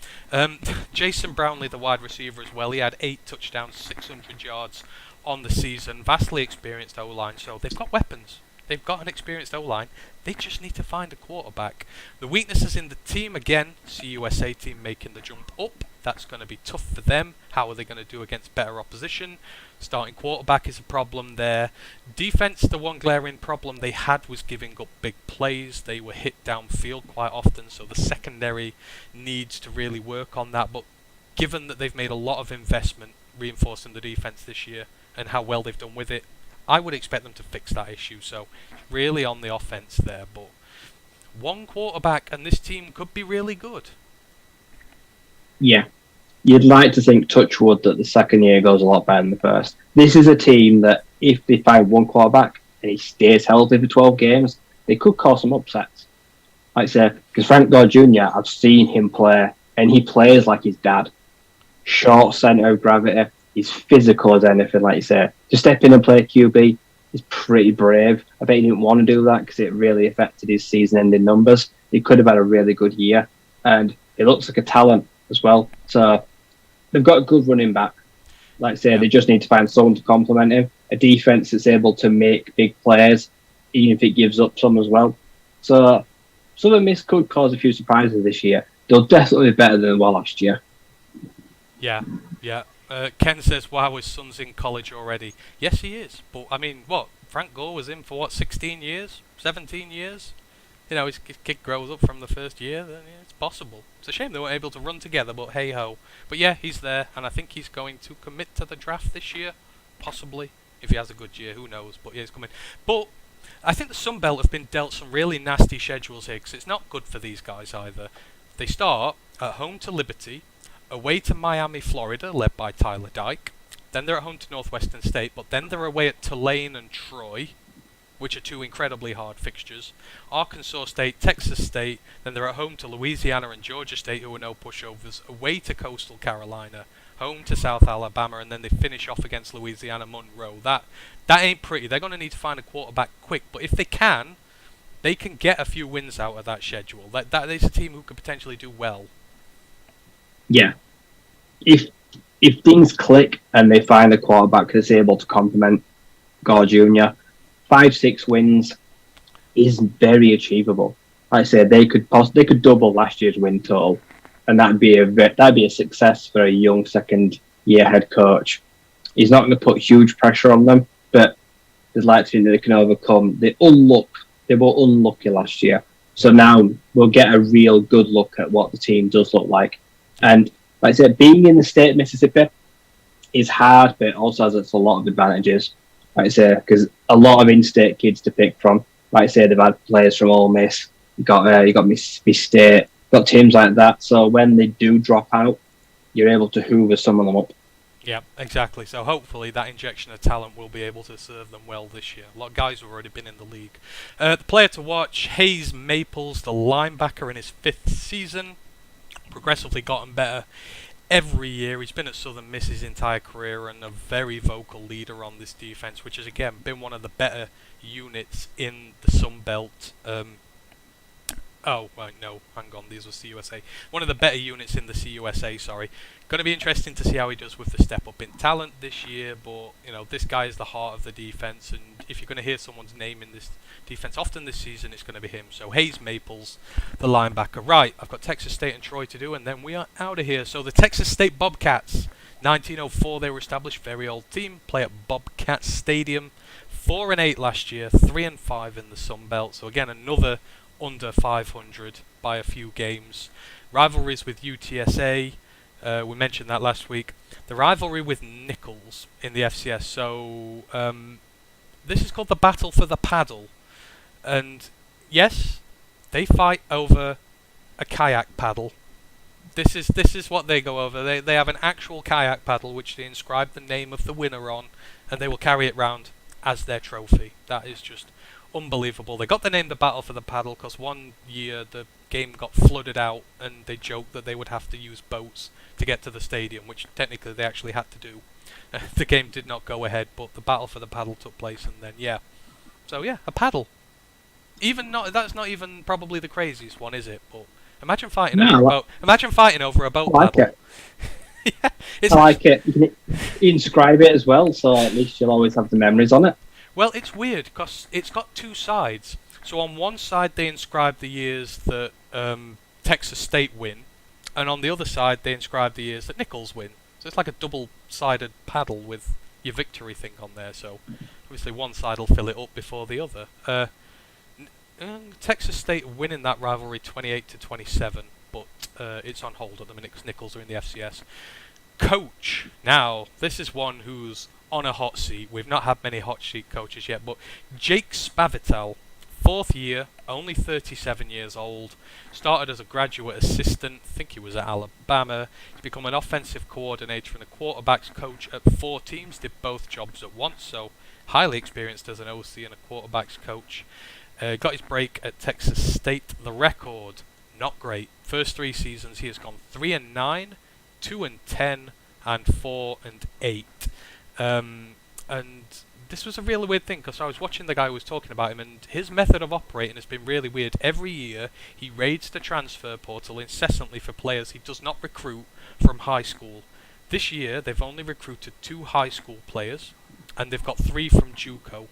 Jason Brownlee, the wide receiver as well, he had 8 touchdowns, 600 yards on the season. Vastly experienced O-line, so they've got weapons. They've got an experienced O-line. They just need to find a quarterback. The weaknesses in the team, again, CUSA team making the jump up. That's going to be tough for them. How are they going to do against better opposition? Starting quarterback is a problem there. Defense, the one glaring problem they had was giving up big plays. They were hit downfield quite often, so the secondary needs to really work on that. But given that they've made a lot of investment reinforcing the defense this year and how well they've done with it, I would expect them to fix that issue. So really on the offense there, but one quarterback and this team could be really good. Yeah. You'd like to think, touch wood, that the second year goes a lot better than the first. This is a team that if they find one quarterback and he stays healthy for 12 games, they could cause some upsets. Like I say, because Frank Gore Jr., I've seen him play and he plays like his dad. Short centre of gravity. He's physical as anything, like you say. To step in and play QB is pretty brave. I bet he didn't want to do that because it really affected his season-ending numbers. He could have had a really good year. And he looks like a talent as well. So they've got a good running back. Like I say, they just need to find someone to complement him. A defence that's able to make big plays, even if it gives up some as well. So some of this could cause a few surprises this year. They'll definitely be better than they were last year. Yeah. Ken says, wow, his son's in college already. Yes, he is. But, I mean, what? Frank Gore was in for, 16 years? 17 years? His kid grows up from the first year. Then it's possible. It's a shame they weren't able to run together, but hey-ho. But, yeah, he's there, and I think he's going to commit to the draft this year. Possibly. If he has a good year, who knows? But, yeah, he's coming. But I think the Sun Belt have been dealt some really nasty schedules here, because it's not good for these guys either. They start at home to Liberty, away to Miami, Florida, led by Tyler Dyke. Then they're at home to Northwestern State, but then they're away at Tulane and Troy, which are 2 incredibly hard fixtures. Arkansas State, Texas State, then they're at home to Louisiana and Georgia State, who are no pushovers, away to Coastal Carolina, home to South Alabama, and then they finish off against Louisiana Monroe. That ain't pretty. They're going to need to find a quarterback quick, but if they can get a few wins out of that schedule. That is a team who could potentially do well. Yeah. If things click and they find a quarterback that's able to complement Gore Jr., 5-6 wins is very achievable. Like I said, they could double last year's win total, and that'd be a success for a young second-year head coach. He's not going to put huge pressure on them, but they'd like to think that they can overcome. They were unlucky last year, so now we'll get a real good look at what the team does look like. And like I said, being in the state of Mississippi is hard, but it also has a lot of advantages. Like I say, because a lot of in-state kids to pick from. Like I say, they've had players from Ole Miss. You got Mississippi State. Got teams like that. So when they do drop out, you're able to hoover some of them up. Yeah, exactly. So hopefully that injection of talent will be able to serve them well this year. A lot of guys have already been in the league. The player to watch, Hayes Maples, the linebacker in his 5th season. Progressively gotten better every year. He's been at Southern Miss his entire career and a very vocal leader on this defense, which has again been one of the better units in the Sun Belt. These were CUSA. One of the better units in the CUSA, sorry. Going to be interesting to see how he does with the step up in talent this year, but this guy is the heart of the defense, and if you're going to hear someone's name in this defense often this season, it's going to be him. So Hayes Maples, the linebacker. Right, I've got Texas State and Troy to do, and then we are out of here. So the Texas State Bobcats, 1904 they were established, very old team, play at Bobcat Stadium. 4-8 last year, 3-5 in the Sun Belt. So again, another under 500 by a few games. Rivalries with UTSA, we mentioned that last week. The rivalry with Nichols in the FCS. So This is called the Battle for the Paddle. And yes, they fight over a kayak paddle. This is what they go over. They have an actual kayak paddle which they inscribe the name of the winner on, and they will carry it round as their trophy. That is just unbelievable. They got the name the Battle for the Paddle because one year the game got flooded out and they joked that they would have to use boats to get to the stadium, which technically they actually had to do. The game did not go ahead, but the Battle for the Paddle took place, and then so a paddle. That's not even probably the craziest one, is it? But imagine fighting over a boat. Imagine fighting over a boat paddle. Yeah, I like it. You can inscribe it as well, so at least you'll always have the memories on it. Well, it's weird because it's got two sides. So on one side they inscribe the years that Texas State win, and on the other side they inscribe the years that Nichols win. So it's like a double-sided paddle with your victory thing on there. So obviously one side will fill it up before the other. Texas State winning that rivalry 28-27, but it's on hold at the minute because Nichols are in the FCS. Coach. Now, this is one who's on a hot seat. We've not had many hot seat coaches yet, but Jake Spavital, 4th year, only 37 years old, started as a graduate assistant, I think he was at Alabama. He's become an offensive coordinator and a quarterbacks coach at 4 teams, did both jobs at once, so highly experienced as an OC and a quarterbacks coach. Got his break at Texas State. The record, not great. First 3 seasons he has gone 3-9, 2-10, and 4-8. And this was a really weird thing because I was watching the guy who was talking about him, and his method of operating has been really weird. Every year he raids the transfer portal incessantly for players he does not recruit from high school. This year they've only recruited 2 high school players, and they've got 3 from JUCO.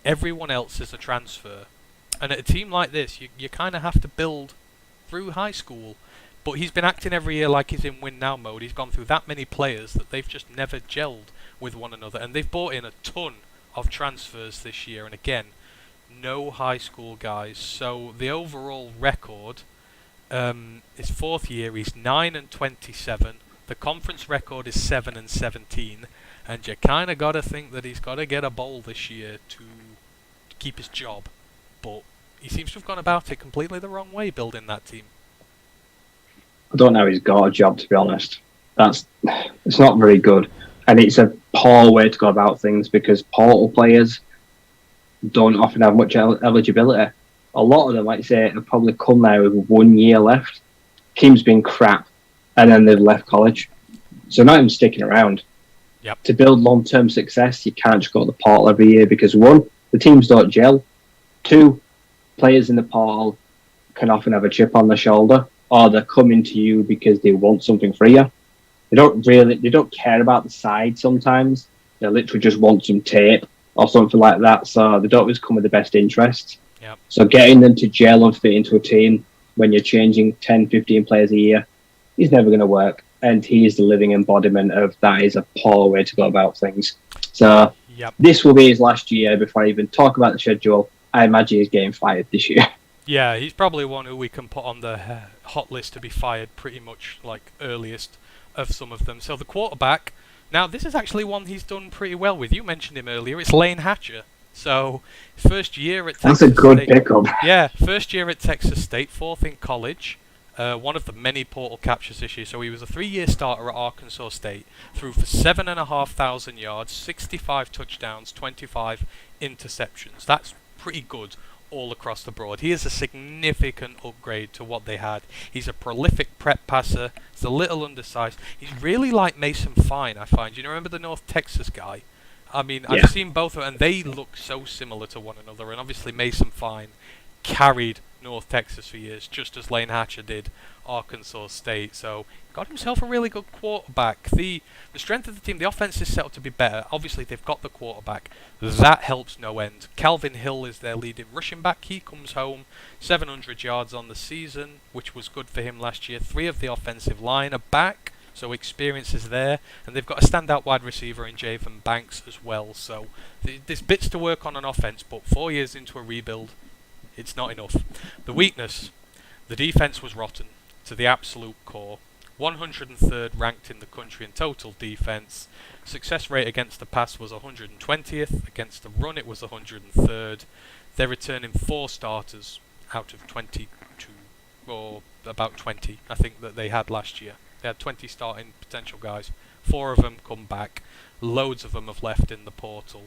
Everyone else is a transfer. And at a team like this, you kind of have to build through high school. But he's been acting every year like he's in win now mode. He's gone through that many players that they've just never gelled with one another. And they've brought in a ton of transfers this year. And again, no high school guys. So the overall record is 4th year. He's 9-27. The conference record is 7-17. And you kind of got to think that he's got to get a bowl this year to keep his job. But he seems to have gone about it completely the wrong way, building that team. I don't know he's got a job, to be honest. It's not very good. And it's a poor way to go about things because portal players don't often have much eligibility. A lot of them, like you say, have probably come there with 1 year left. Team's been crap, and then they've left college. So not even sticking around. Yep. To build long-term success, you can't just go to the portal every year because 1, the teams don't gel. 2, players in the portal can often have a chip on their shoulder, or they're coming to you because they want something for you. They don't care about the side sometimes. They literally just want some tape or something like that, so they don't always come with the best interests. Yep. So getting them to gel and fit into a team when you're changing 10, 15 players a year is never going to work. And he is the living embodiment of that is a poor way to go about things. So This will be his last year before I even talk about the schedule. I imagine he's getting fired this year. Yeah, he's probably one who we can put on the hot list to be fired pretty much like earliest of some of them. So the quarterback, now this is actually one he's done pretty well with. You mentioned him earlier. It's Lane Hatcher. So first year at Texas That's a good State. pickup. Yeah, first year at Texas State, 4th in college. One of the many portal captures this year. So he was a 3-year starter at Arkansas State, threw for 7,500 yards, 65 touchdowns, 25 interceptions. That's pretty good all across the board. He is a significant upgrade to what they had. He's a prolific prep passer. He's a little undersized. He's really like Mason Fine, I find. You remember the North Texas guy? I mean, yeah. I've seen both of them, and they look so similar to one another. And obviously Mason Fine carried North Texas for years, just as Lane Hatcher did Arkansas State. So got himself a really good quarterback. The strength of the team, the offense is set up to be better. Obviously, they've got the quarterback. That helps no end. Calvin Hill is their leading rushing back. He comes home 700 yards on the season, which was good for him last year. 3 of the offensive line are back, so experience is there. And they've got a standout wide receiver in Javen Banks as well. So there's bits to work on offense, but 4 years into a rebuild, it's not enough. The weakness, the defense was rotten to the absolute core. 103rd ranked in the country in total defence. Success rate against the pass was 120th. Against the run, it was 103rd. They're returning 4 starters out of 22, or about 20, I think, that they had last year. They had 20 starting potential guys. 4 of them come back. Loads of them have left in the portal.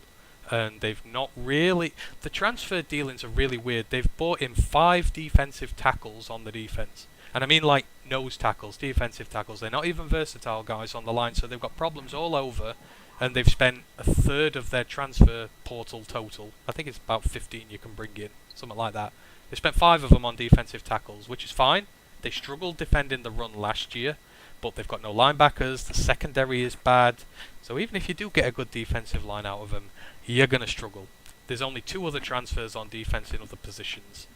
And they've not really... The transfer dealings are really weird. They've bought in 5 defensive tackles on the defence. And I mean like nose tackles, defensive tackles. They're not even versatile guys on the line, so they've got problems all over. And they've spent a third of their transfer portal total. I think it's about 15 you can bring in, something like that. They spent 5 of them on defensive tackles, which is fine. They struggled defending the run last year, but they've got no linebackers. The secondary is bad. So even if you do get a good defensive line out of them, you're going to struggle. There's only 2 other transfers on defense in other positions.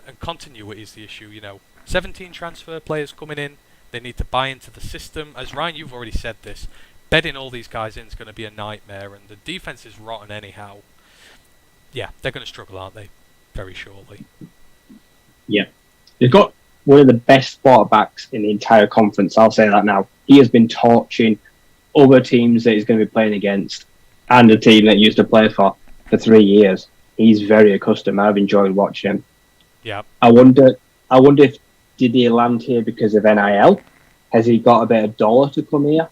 And continuity is the issue, 17 transfer players coming in. They need to buy into the system. As Ryan, you've already said this. Bedding all these guys in is going to be a nightmare. And the defense is rotten anyhow. Yeah, they're going to struggle, aren't they? Very shortly. Yeah. They've got one of the best quarterbacks in the entire conference. I'll say that now. He has been torching other teams that he's going to be playing against and a team that he used to play for 3 years. He's very accustomed. I've enjoyed watching him. Yeah. I wonder if did he land here because of NIL? Has he got a bit of dollar to come here?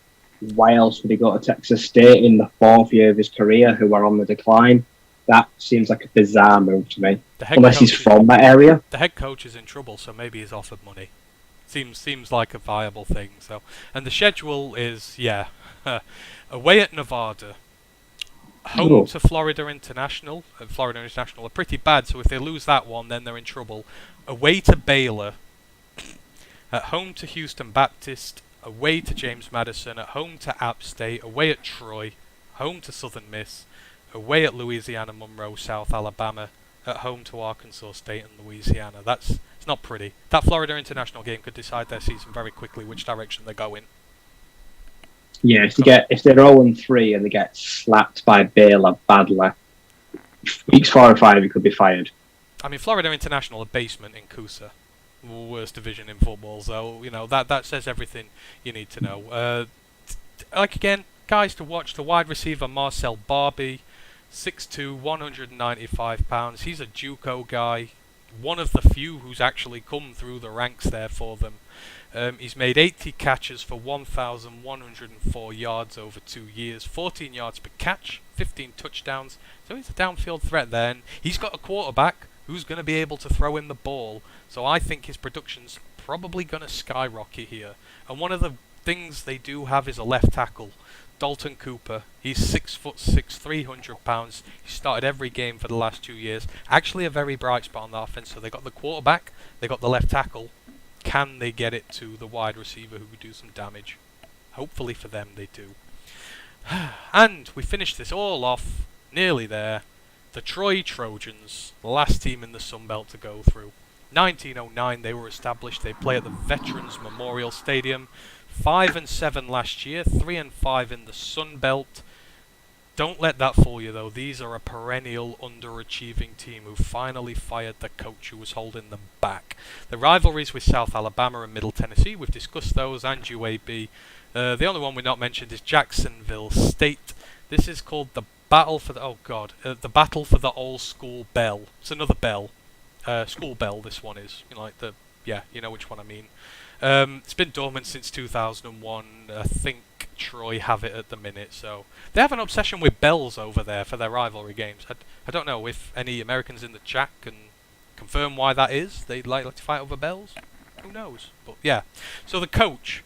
Why else would he go to Texas State in the 4th year of his career, who are on the decline? That seems like a bizarre move to me. Unless he's from that area. The head coach is in trouble, so maybe he's offered money. Seems like a viable thing. So, and the schedule is away at Nevada, home to Florida International. Florida International are pretty bad, so if they lose that one, then they're in trouble. Away to Baylor, at home to Houston Baptist, away to James Madison, at home to App State, away at Troy, home to Southern Miss, away at Louisiana Monroe, South Alabama, at home to Arkansas State and Louisiana. It's not pretty. That Florida International game could decide their season very quickly, which direction they're going. Yeah, if they're 0-3 and they get slapped by Baylor badly, weeks 4 and 5, he could be fired. I mean, Florida International, a basement in Coosa, worst division in football. So that says everything you need to know. Again, guys to watch: the wide receiver Marcel Barbie, 6'2", 195 pounds. He's a JUCO guy, one of the few who's actually come through the ranks there for them. He's made 80 catches for 1,104 yards over 2 years, 14 yards per catch, 15 touchdowns. So he's a downfield threat there. And he's got a quarterback who's going to be able to throw him the ball. So I think his production's probably going to skyrocket here. And one of the things they do have is a left tackle, Dalton Cooper. He's 6'6", 300 pounds. He started every game for the last 2 years. Actually a very bright spot on the offense. So they got the quarterback, they got the left tackle. Can they get it to the wide receiver who could do some damage? Hopefully for them they do. And we finished this all off, nearly there. The Troy Trojans, the last team in the Sun Belt to go through. 1909 they were established. They play at the Veterans Memorial Stadium. 5-7 last year, 3-5 in the Sun Belt. Don't let that fool you though. These are a perennial underachieving team who finally fired the coach who was holding them back. The rivalries with South Alabama and Middle Tennessee, we've discussed those, and UAB. The only one we've not mentioned is Jacksonville State. This is called the Battle for the the Battle for the Old School Bell. It's another bell, school bell. This one is, you know which one I mean. It's been dormant since 2001. I think Troy have it at the minute, so they have an obsession with bells over there for their rivalry games. I don't know if any Americans in the chat can confirm why that is. They'd like to fight over bells. Who knows? But yeah. So the coach,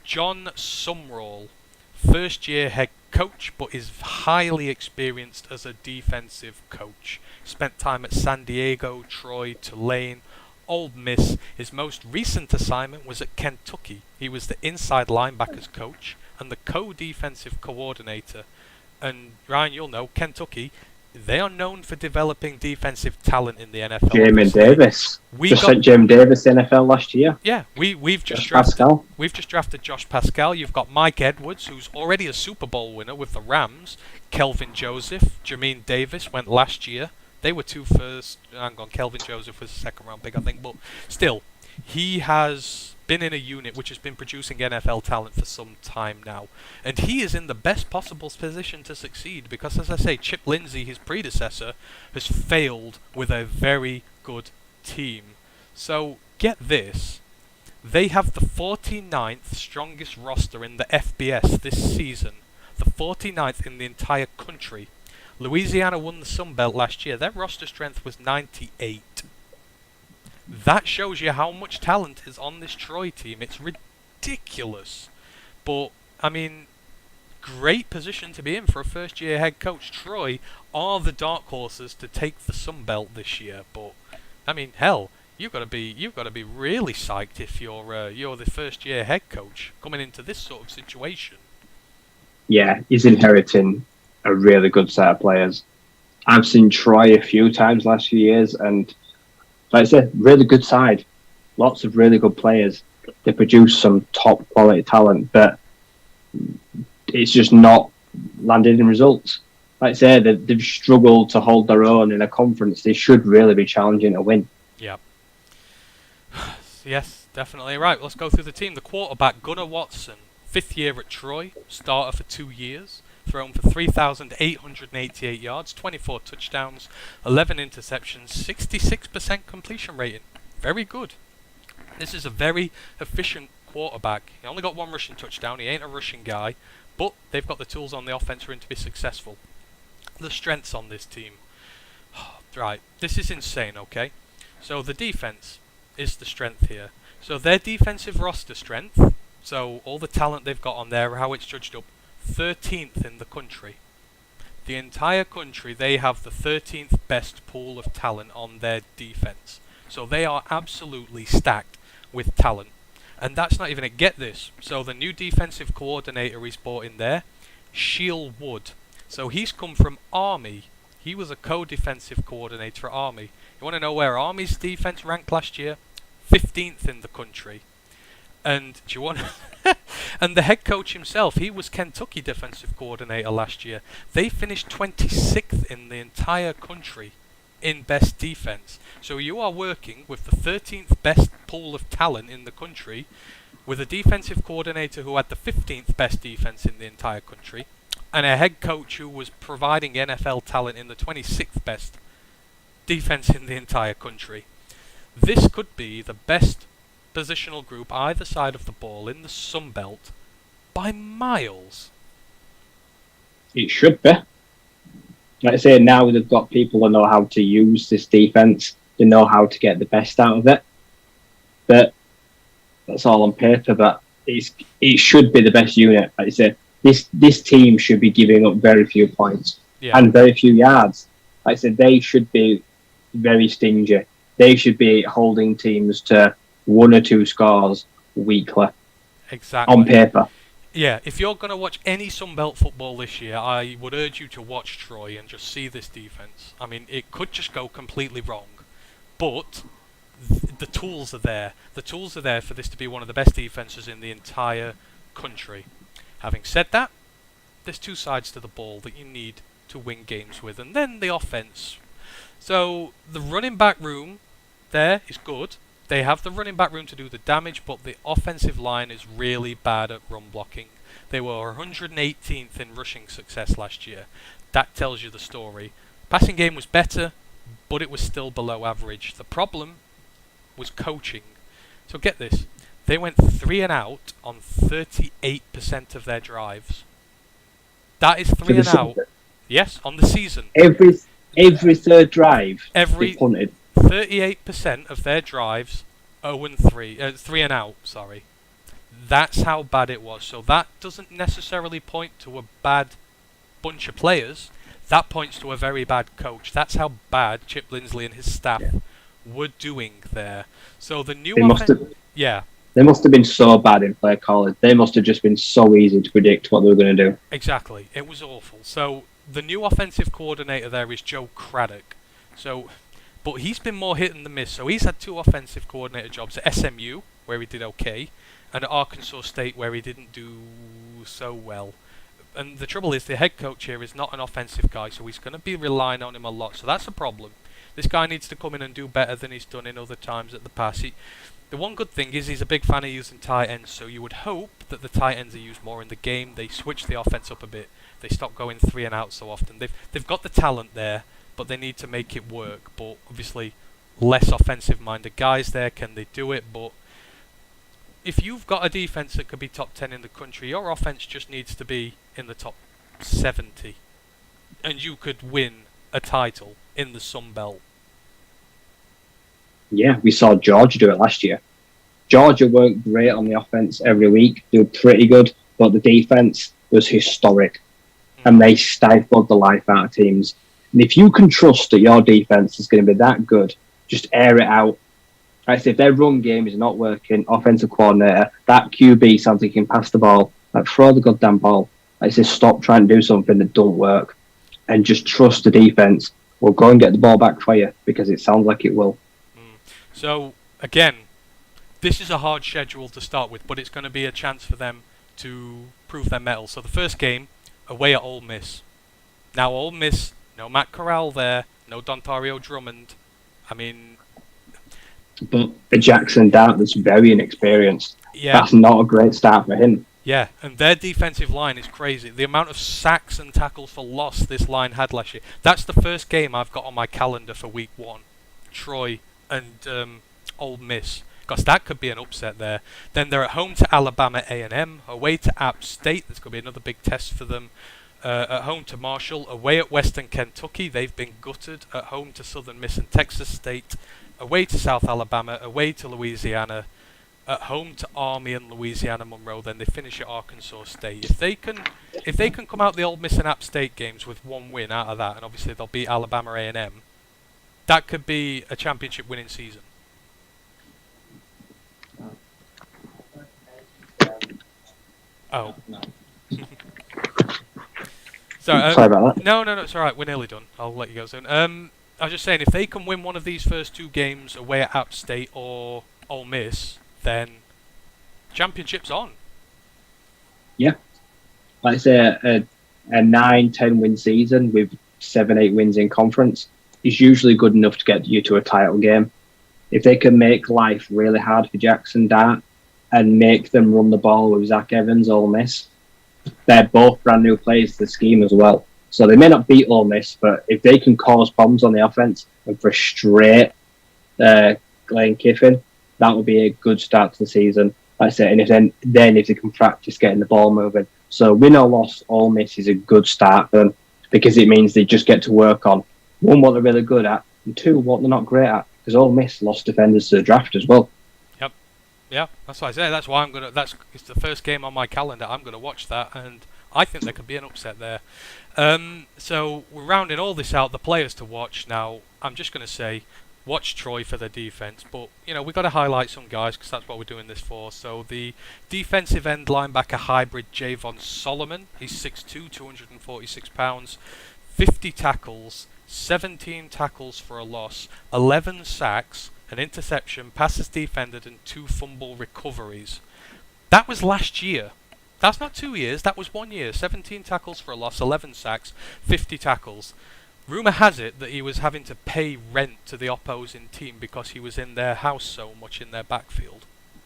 John Sumrall, first year head coach, but is highly experienced as a defensive coach. Spent time at San Diego, Troy, Tulane, Old Miss. His most recent assignment was at Kentucky. He was the inside linebackers coach and the co-defensive coordinator. And Ryan, you'll know, Kentucky, they are known for developing defensive talent in the NFL. Jamin Davis. Sent Jamin Davis to the NFL last year. Yeah, we've just drafted Josh Pascal. You've got Mike Edwards, who's already a Super Bowl winner with the Rams. Kelvin Joseph, Jermaine Davis went last year. They were 2 first. Hang on, Kelvin Joseph was a second-round pick, I think. But still, he has been in a unit which has been producing NFL talent for some time now. And he is in the best possible position to succeed because, as I say, Chip Lindsey, his predecessor, has failed with a very good team. So, get this. They have the 49th strongest roster in the FBS this season. The 49th in the entire country. Louisiana won the Sun Belt last year. Their roster strength was 98. That shows you how much talent is on this Troy team. It's ridiculous. But, I mean, great position to be in for a first-year head coach. Troy are the dark horses to take the Sun Belt this year. But, I mean, hell, you've got to be really psyched if you're the first-year head coach coming into this sort of situation. Yeah, he's inheriting a really good set of players. I've seen Troy a few times last few years, and like I said, really good side. Lots of really good players. They produce some top quality talent, but it's just not landed in results. Like I said, they've struggled to hold their own in a conference. They should really be challenging to win. Yeah. Yes, definitely. Right, let's go through the team. The quarterback, Gunnar Watson, 5th year at Troy, starter for 2 years, thrown for 3,888 yards, 24 touchdowns, 11 interceptions, 66% completion rating. Very good. This is a very efficient quarterback. He only got 1 rushing touchdown. He ain't a rushing guy, but they've got the tools on the offense for him to be successful. The strengths on this team. Right, this is insane, okay? So the defense is the strength here. So their defensive roster strength, so all the talent they've got on there, how it's judged up, 13th in the country. The entire country, they have the 13th best pool of talent on their defense. So they are absolutely stacked with talent. And that's not even it. Get this. So the new defensive coordinator he's brought in there, Sheil Wood. So he's come from Army. He was a co-defensive coordinator at Army. You want to know where Army's defense ranked last year? 15th in the country. And do you want and the head coach himself, he was Kentucky defensive coordinator last year. They finished 26th in the entire country in best defense. So you are working with the 13th best pool of talent in the country, with a defensive coordinator who had the 15th best defense in the entire country, and a head coach who was providing NFL talent in the 26th best defense in the entire country. This could be the best positional group either side of the ball in the Sun Belt by miles. It should be. Like I say, now they've got people who know how to use this defense. They know how to get the best out of it. But that's all on paper. But it should be the best unit. Like I say, this team should be giving up very few points and very few yards. Like I said, they should be very stingy. They should be holding teams to 1 or 2 scores weekly. Exactly. On paper. Yeah, if you're going to watch any Sunbelt football this year, I would urge you to watch Troy and just see this defense. I mean, it could just go completely wrong, but the tools are there. The tools are there for this to be one of the best defenses in the entire country. Having said that, there's 2 sides to the ball that you need to win games with, and then the offense. So the running back room there is good. They have the running back room to do the damage, but the offensive line is really bad at run blocking. They were 118th in rushing success last year. That tells you the story. Passing game was better, but it was still below average. The problem was coaching. So get this. They went 3 and out on 38% of their drives. That is 3 and out. Yes, on the season. Every third drive, they punted. 38% of their drives, 3 and out, sorry. That's how bad it was. So that doesn't necessarily point to a bad bunch of players. That points to a very bad coach. That's how bad Chip Lindsey and his staff were doing there. So the new They must have been so bad in play calling. They must have just been so easy to predict what they were going to do. Exactly. It was awful. So the new offensive coordinator there is Joe Craddock. But he's been more hit than miss. So he's had 2 offensive coordinator jobs at SMU, where he did okay, and at Arkansas State, where he didn't do so well. And the trouble is, the head coach here is not an offensive guy, so he's going to be relying on him a lot. So that's a problem. This guy needs to come in and do better than he's done in other times at the past. The one good thing is he's a big fan of using tight ends, so you would hope that the tight ends are used more in the game. They switch the offense up a bit. They stop going 3 and out so often. They've got the talent there, but they need to make it work. But obviously, less offensive-minded guys there. Can they do it? But if you've got a defense that could be top 10 in the country, your offense just needs to be in the top 70, and you could win a title in the Sun Belt. Yeah, we saw Georgia do it last year. Georgia weren't great on the offense every week. They were pretty good, but the defense was historic, and they stifled the life out of teams. And if you can trust that your defense is going to be that good, just air it out. Like I say, if their run game is not working, offensive coordinator, that QB sounds like he can pass the ball. Like, throw the goddamn ball. Like I say, stop trying to do something that don't work, and just trust the defense will go and get the ball back for you, because it sounds like it will. So, again, this is a hard schedule to start with, but it's going to be a chance for them to prove their mettle. So the first game, away at Ole Miss. Now, Ole Miss, no Matt Corral there, no Dontario Drummond. I mean... But Jackson Dart is very inexperienced. Yeah. That's not a great start for him. Yeah, and their defensive line is crazy. The amount of sacks and tackles for loss this line had last year. That's the first game I've got on my calendar for week 1. Troy and Ole Miss, because that could be an upset there. Then they're at home to Alabama A&M, away to App State. There's going to be another big test for them. At home to Marshall, away at Western Kentucky. They've been gutted. At home to Southern Miss and Texas State, away to South Alabama, away to Louisiana, at home to Army and Louisiana Monroe. Then they finish at Arkansas State. If they can come out the Ole Miss and App State games with 1 win out of that, and obviously they'll beat Alabama A&M, that could be a championship winning season. Oh. Sorry about that. No, it's alright, we're nearly done. I'll let you go soon. I was just saying, if they can win one of these first 2 games away at App State or Ole Miss, then championship's on. Yeah. Like I say, a 9-10 win season with 7-8 wins in conference is usually good enough to get you to a title game. If they can make life really hard for Jackson Dart and make them run the ball with Zach Evans, Ole Miss, they're both brand new players to the scheme as well. So they may not beat Ole Miss, but if they can cause problems on the offense and frustrate Lane Kiffin, that would be a good start to the season. Like I say, and if they can practice getting the ball moving. So win or loss, Ole Miss is a good start for them, because it means they just get to work on 1, what they're really good at, and 2, what they're not great at. Because Ole Miss lost defenders to the draft as well. Yep. Yeah, that's what I say. That's why it's the first game on my calendar. I'm gonna watch that, and I think there could be an upset there. So we're rounding all this out. The players to watch now. I'm just gonna say, watch Troy for their defense, but we've got to highlight some guys because that's what we're doing this for. So the defensive end linebacker hybrid Javon Solomon. He's 6'2", 246 pounds, 50 tackles. 17 tackles for a loss, 11 sacks, an interception, passes defended, and 2 fumble recoveries. That was last year. That's not 2 years, that was 1 year. 17 tackles for a loss, 11 sacks, 50 tackles. Rumour has it that he was having to pay rent to the opposing team because he was in their house so much in their backfield.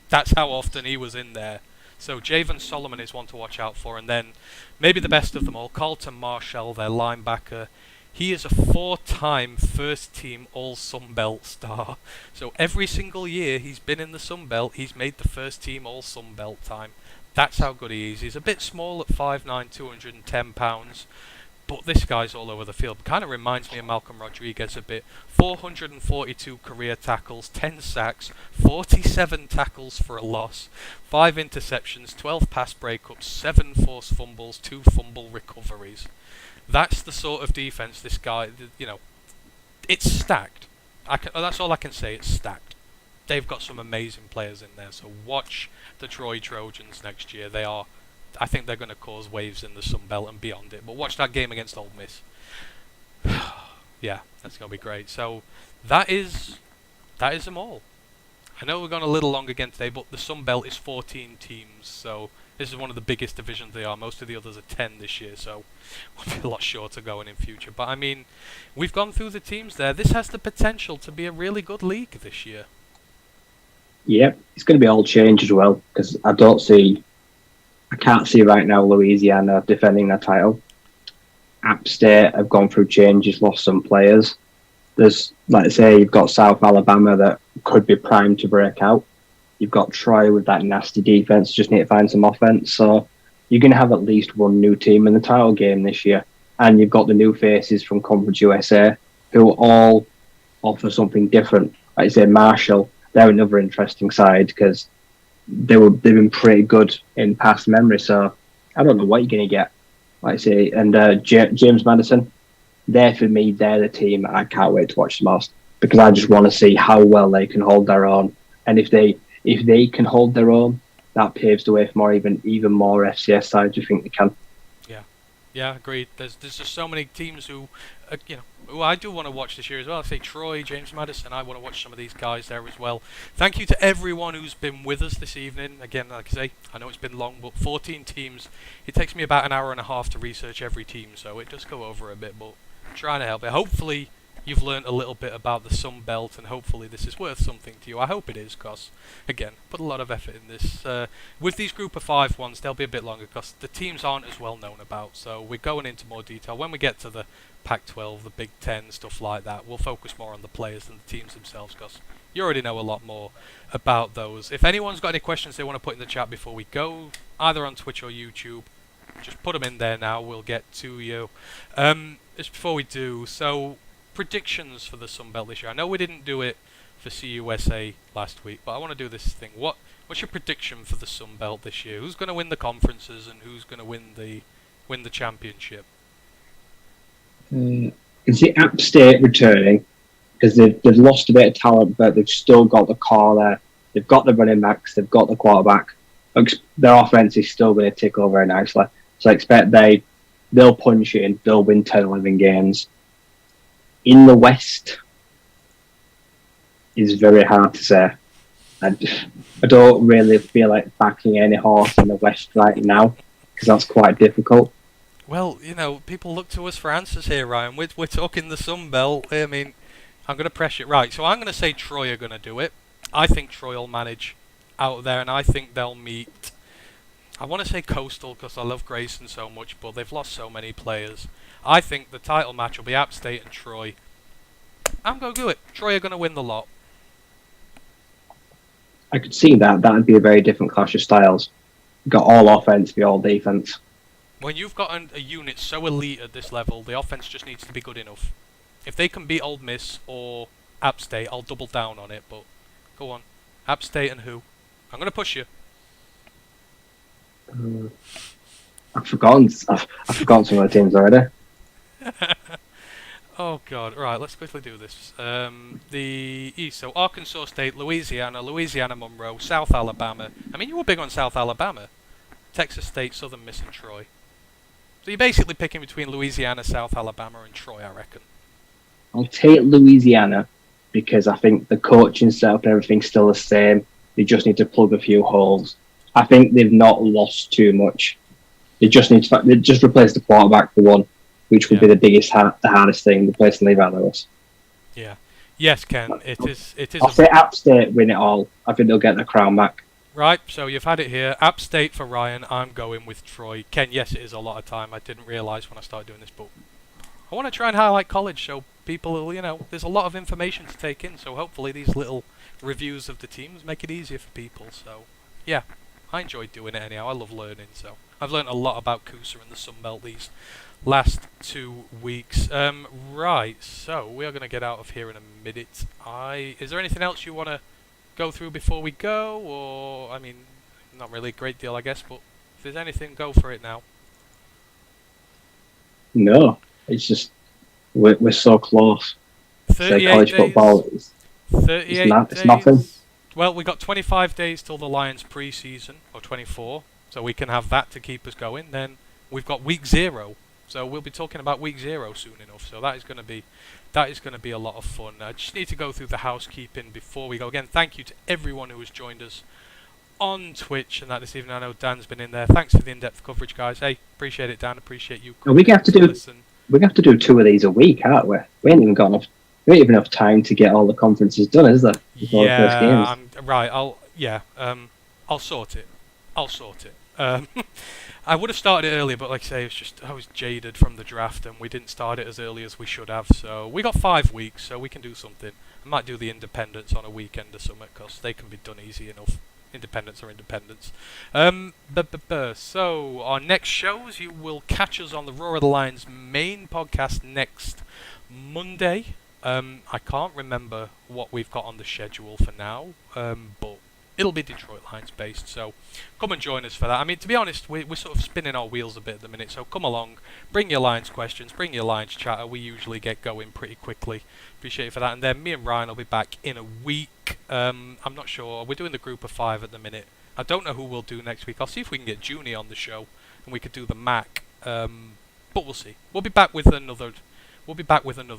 That's how often he was in there. So Javon Solomon is one to watch out for. And then, maybe the best of them all, Carlton Marshall, their linebacker. He is a 4-time first-team All-Sun Belt star. So every single year he's been in the Sun Belt, he's made the first-team All-Sun Belt time. That's how good he is. He's a bit small at 5'9", 210 pounds. But this guy's all over the field. Kind of reminds me of Malcolm Rodriguez a bit. 442 career tackles, 10 sacks, 47 tackles for a loss, 5 interceptions, 12 pass breakups, 7 forced fumbles, 2 fumble recoveries. That's the sort of defense this guy, it's stacked. That's all I can say, it's stacked. They've got some amazing players in there, so watch the Troy Trojans next year. I think they're going to cause waves in the Sun Belt and beyond it. But watch that game against Ole Miss. Yeah, that's going to be great. So that is them all. I know we're going a little long again today, but the Sun Belt is 14 teams, so This is one of the biggest divisions they are. Most of the others are 10 this year, so we'll be a lot shorter going in future. But I mean, we've gone through the teams there. This has the potential to be a really good league this year. Yeah, it's going to be all change as well, because I can't see right now Louisiana defending their title. App State have gone through changes, lost some players. There's, like I say, you've got South Alabama that could be primed to break out. You've got Troy with that nasty defense, just need to find some offense. So you're going to have at least one new team in the title game this year. And you've got the new faces from Conference USA who all offer something different. Like I say, Marshall, they're another interesting side because they've been pretty good in past memory. So I don't know what you're going to get. Like I say, and James Madison, they're the team I can't wait to watch the most, because I just want to see how well they can hold their own. And if they can hold their own, that paves the way for even more FCS sides who think they can. Yeah, agreed. There's just so many teams who, who I do want to watch this year as well. I say Troy, James Madison. I want to watch some of these guys there as well. Thank you to everyone who's been with us this evening. Again, like I say, I know it's been long, but 14 teams. It takes me about an hour and a half to research every team, so it does go over a bit, but I'm trying to help it. Hopefully, you've learned a little bit about the Sun Belt, and hopefully this is worth something to you. I hope it is, because, again, put a lot of effort in this. With these Group of 5 ones, they'll be a bit longer, because the teams aren't as well known about, so we're going into more detail. When we get to the Pac-12, the Big Ten, stuff like that, we'll focus more on the players than the teams themselves, because you already know a lot more about those. If anyone's got any questions they want to put in the chat before we go, either on Twitch or YouTube, just put them in there now, we'll get to you. Just before we do, so predictions for the Sun Belt this year. I know we didn't do it for CUSA last week, but I want to do this thing. What's your prediction for the Sun Belt this year? Who's going to win the conferences and who's going to win the championship? I can see App State returning, because they've lost a bit of talent, but they've still got the core there. They've got the running backs, they've got the quarterback. Their offense is still going to tick over very nicely. So I expect they'll punch in, they'll win 10, 11 games. In the West, is very hard to say. I don't really feel like backing any horse in the West right now, because that's quite difficult. Well, people look to us for answers here, Ryan. We're talking the Sun Belt. I mean, I'm going to press it right. So I'm going to say Troy are going to do it. I think Troy will manage out there, and I think they'll meet... I want to say Coastal, because I love Grayson so much, but they've lost so many players. I think the title match will be App State and Troy. I'm going to do it. Troy are going to win the lot. I could see that. That would be a very different clash of styles. You've got all offense, be all defense. When you've got a unit so elite at this level, the offense just needs to be good enough. If they can beat Ole Miss or App State, I'll double down on it, but go on. App State and who? I'm going to push you. I've forgotten some of the teams already. Oh god, right, let's quickly do this. The East, so Arkansas State, Louisiana Monroe, South Alabama. I mean, you were big on South Alabama. Texas State, Southern Miss and Troy. So you're basically picking between Louisiana, South Alabama and Troy, I reckon. I'll take Louisiana, because I think the coaching setup and everything's still the same. They just need to plug a few holes. I think they've not lost too much. They just need to just replace the quarterback for one, which would be the hardest thing, replacing Levi Lewis. Yeah. Yes, Ken, it is. I'll say App State win it all. I think they'll get the crown back. Right, so you've had it here. App State for Ryan. I'm going with Troy. Ken, yes, it is a lot of time. I didn't realise when I started doing this, but I want to try and highlight college so people, there's a lot of information to take in, so hopefully these little reviews of the teams make it easier for people. So, yeah, I enjoyed doing it anyhow. I love learning, so I've learned a lot about Coosa and the Sun Belt these last 2 weeks. Right, so we are going to get out of here in a minute. Is there anything else you want to go through before we go, or, I mean, not really a great deal, I guess, but if there's anything, go for it now. No, it's just, we're so close. 38 so college days. Football is 38 it's nothing. Well, we got 25 days till the Lions pre-season, or 24, so we can have that to keep us going. Then we've got week 0, so we'll be talking about week 0 soon enough. So that is going to be a lot of fun. I just need to go through the housekeeping before we go. Again, thank you to everyone who has joined us on Twitch and that this evening. I know Dan's been in there. Thanks for the in-depth coverage, guys. Hey, appreciate it, Dan. Appreciate you. And we have to do 2 of these a week, aren't we? We ain't even got enough. We ain't even enough time to get all the conferences done, is there? Before the first games. Right. I'll sort it. I would have started it earlier, but like I say, I was jaded from the draft, and we didn't start it as early as we should have. So we got 5 weeks, so we can do something. I might do the independents on a weekend or something, because they can be done easy enough. Independents are independents. So our next shows, you will catch us on the Roar of the Lions main podcast next Monday. I can't remember what we've got on the schedule for now, but it'll be Detroit Lions based, so come and join us for that. I mean, to be honest, we're sort of spinning our wheels a bit at the minute, so come along, bring your Lions questions, bring your Lions chatter. We usually get going pretty quickly. Appreciate it for that. And then me and Ryan will be back in a week. I'm not sure. We're doing the group of 5 at the minute. I don't know who we'll do next week. I'll see if we can get Junie on the show, and we could do the Mac. But we'll see. We'll be back with another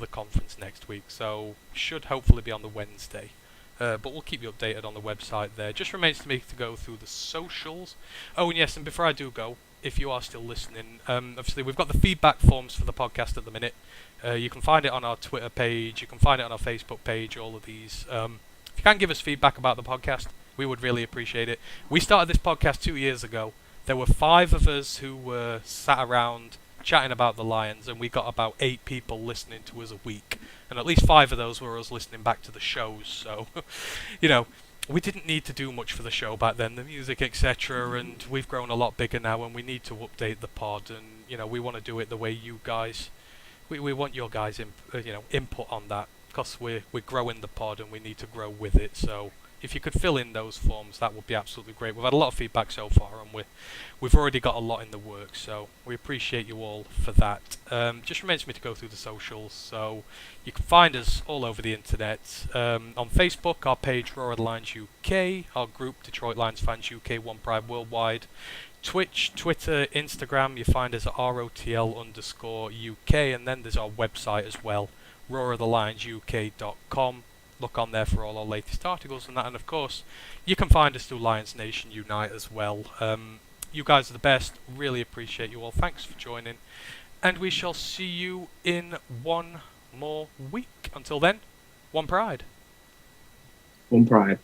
conference next week, so should hopefully be on the Wednesday. But we'll keep you updated on the website there. Just remains to me to go through the socials. Oh, and yes, and before I do go, if you are still listening, obviously we've got the feedback forms for the podcast at the minute. You can find it on our Twitter page. You can find it on our Facebook page, all of these. If you can give us feedback about the podcast, we would really appreciate it. We started this podcast 2 years ago. There were 5 of us who were sat around chatting about the Lions, and we got about 8 people listening to us a week. And at least 5 of those were us listening back to the shows. So, we didn't need to do much for the show back then, the music, etc. And we've grown a lot bigger now, and we need to update the pod. And we want to do it the way you guys. We want your guys' input on that, because we're growing the pod and we need to grow with it. So if you could fill in those forms, that would be absolutely great. We've had a lot of feedback so far, and we've already got a lot in the works, so we appreciate you all for that. Just remains for me to go through the socials, so you can find us all over the internet. On Facebook, our page Roar of the Lions UK, our group Detroit Lions Fans UK, One Pride Worldwide, Twitch, Twitter, Instagram, you find us at ROTL_UK, and then there's our website as well, roarofthelionsuk.com. Look on there for all our latest articles and that, and of course you can find us through Lions Nation Unite as well. You guys are the best, really appreciate you all. Thanks for joining, and we shall see you in 1 more week. Until then, One Pride. One Pride.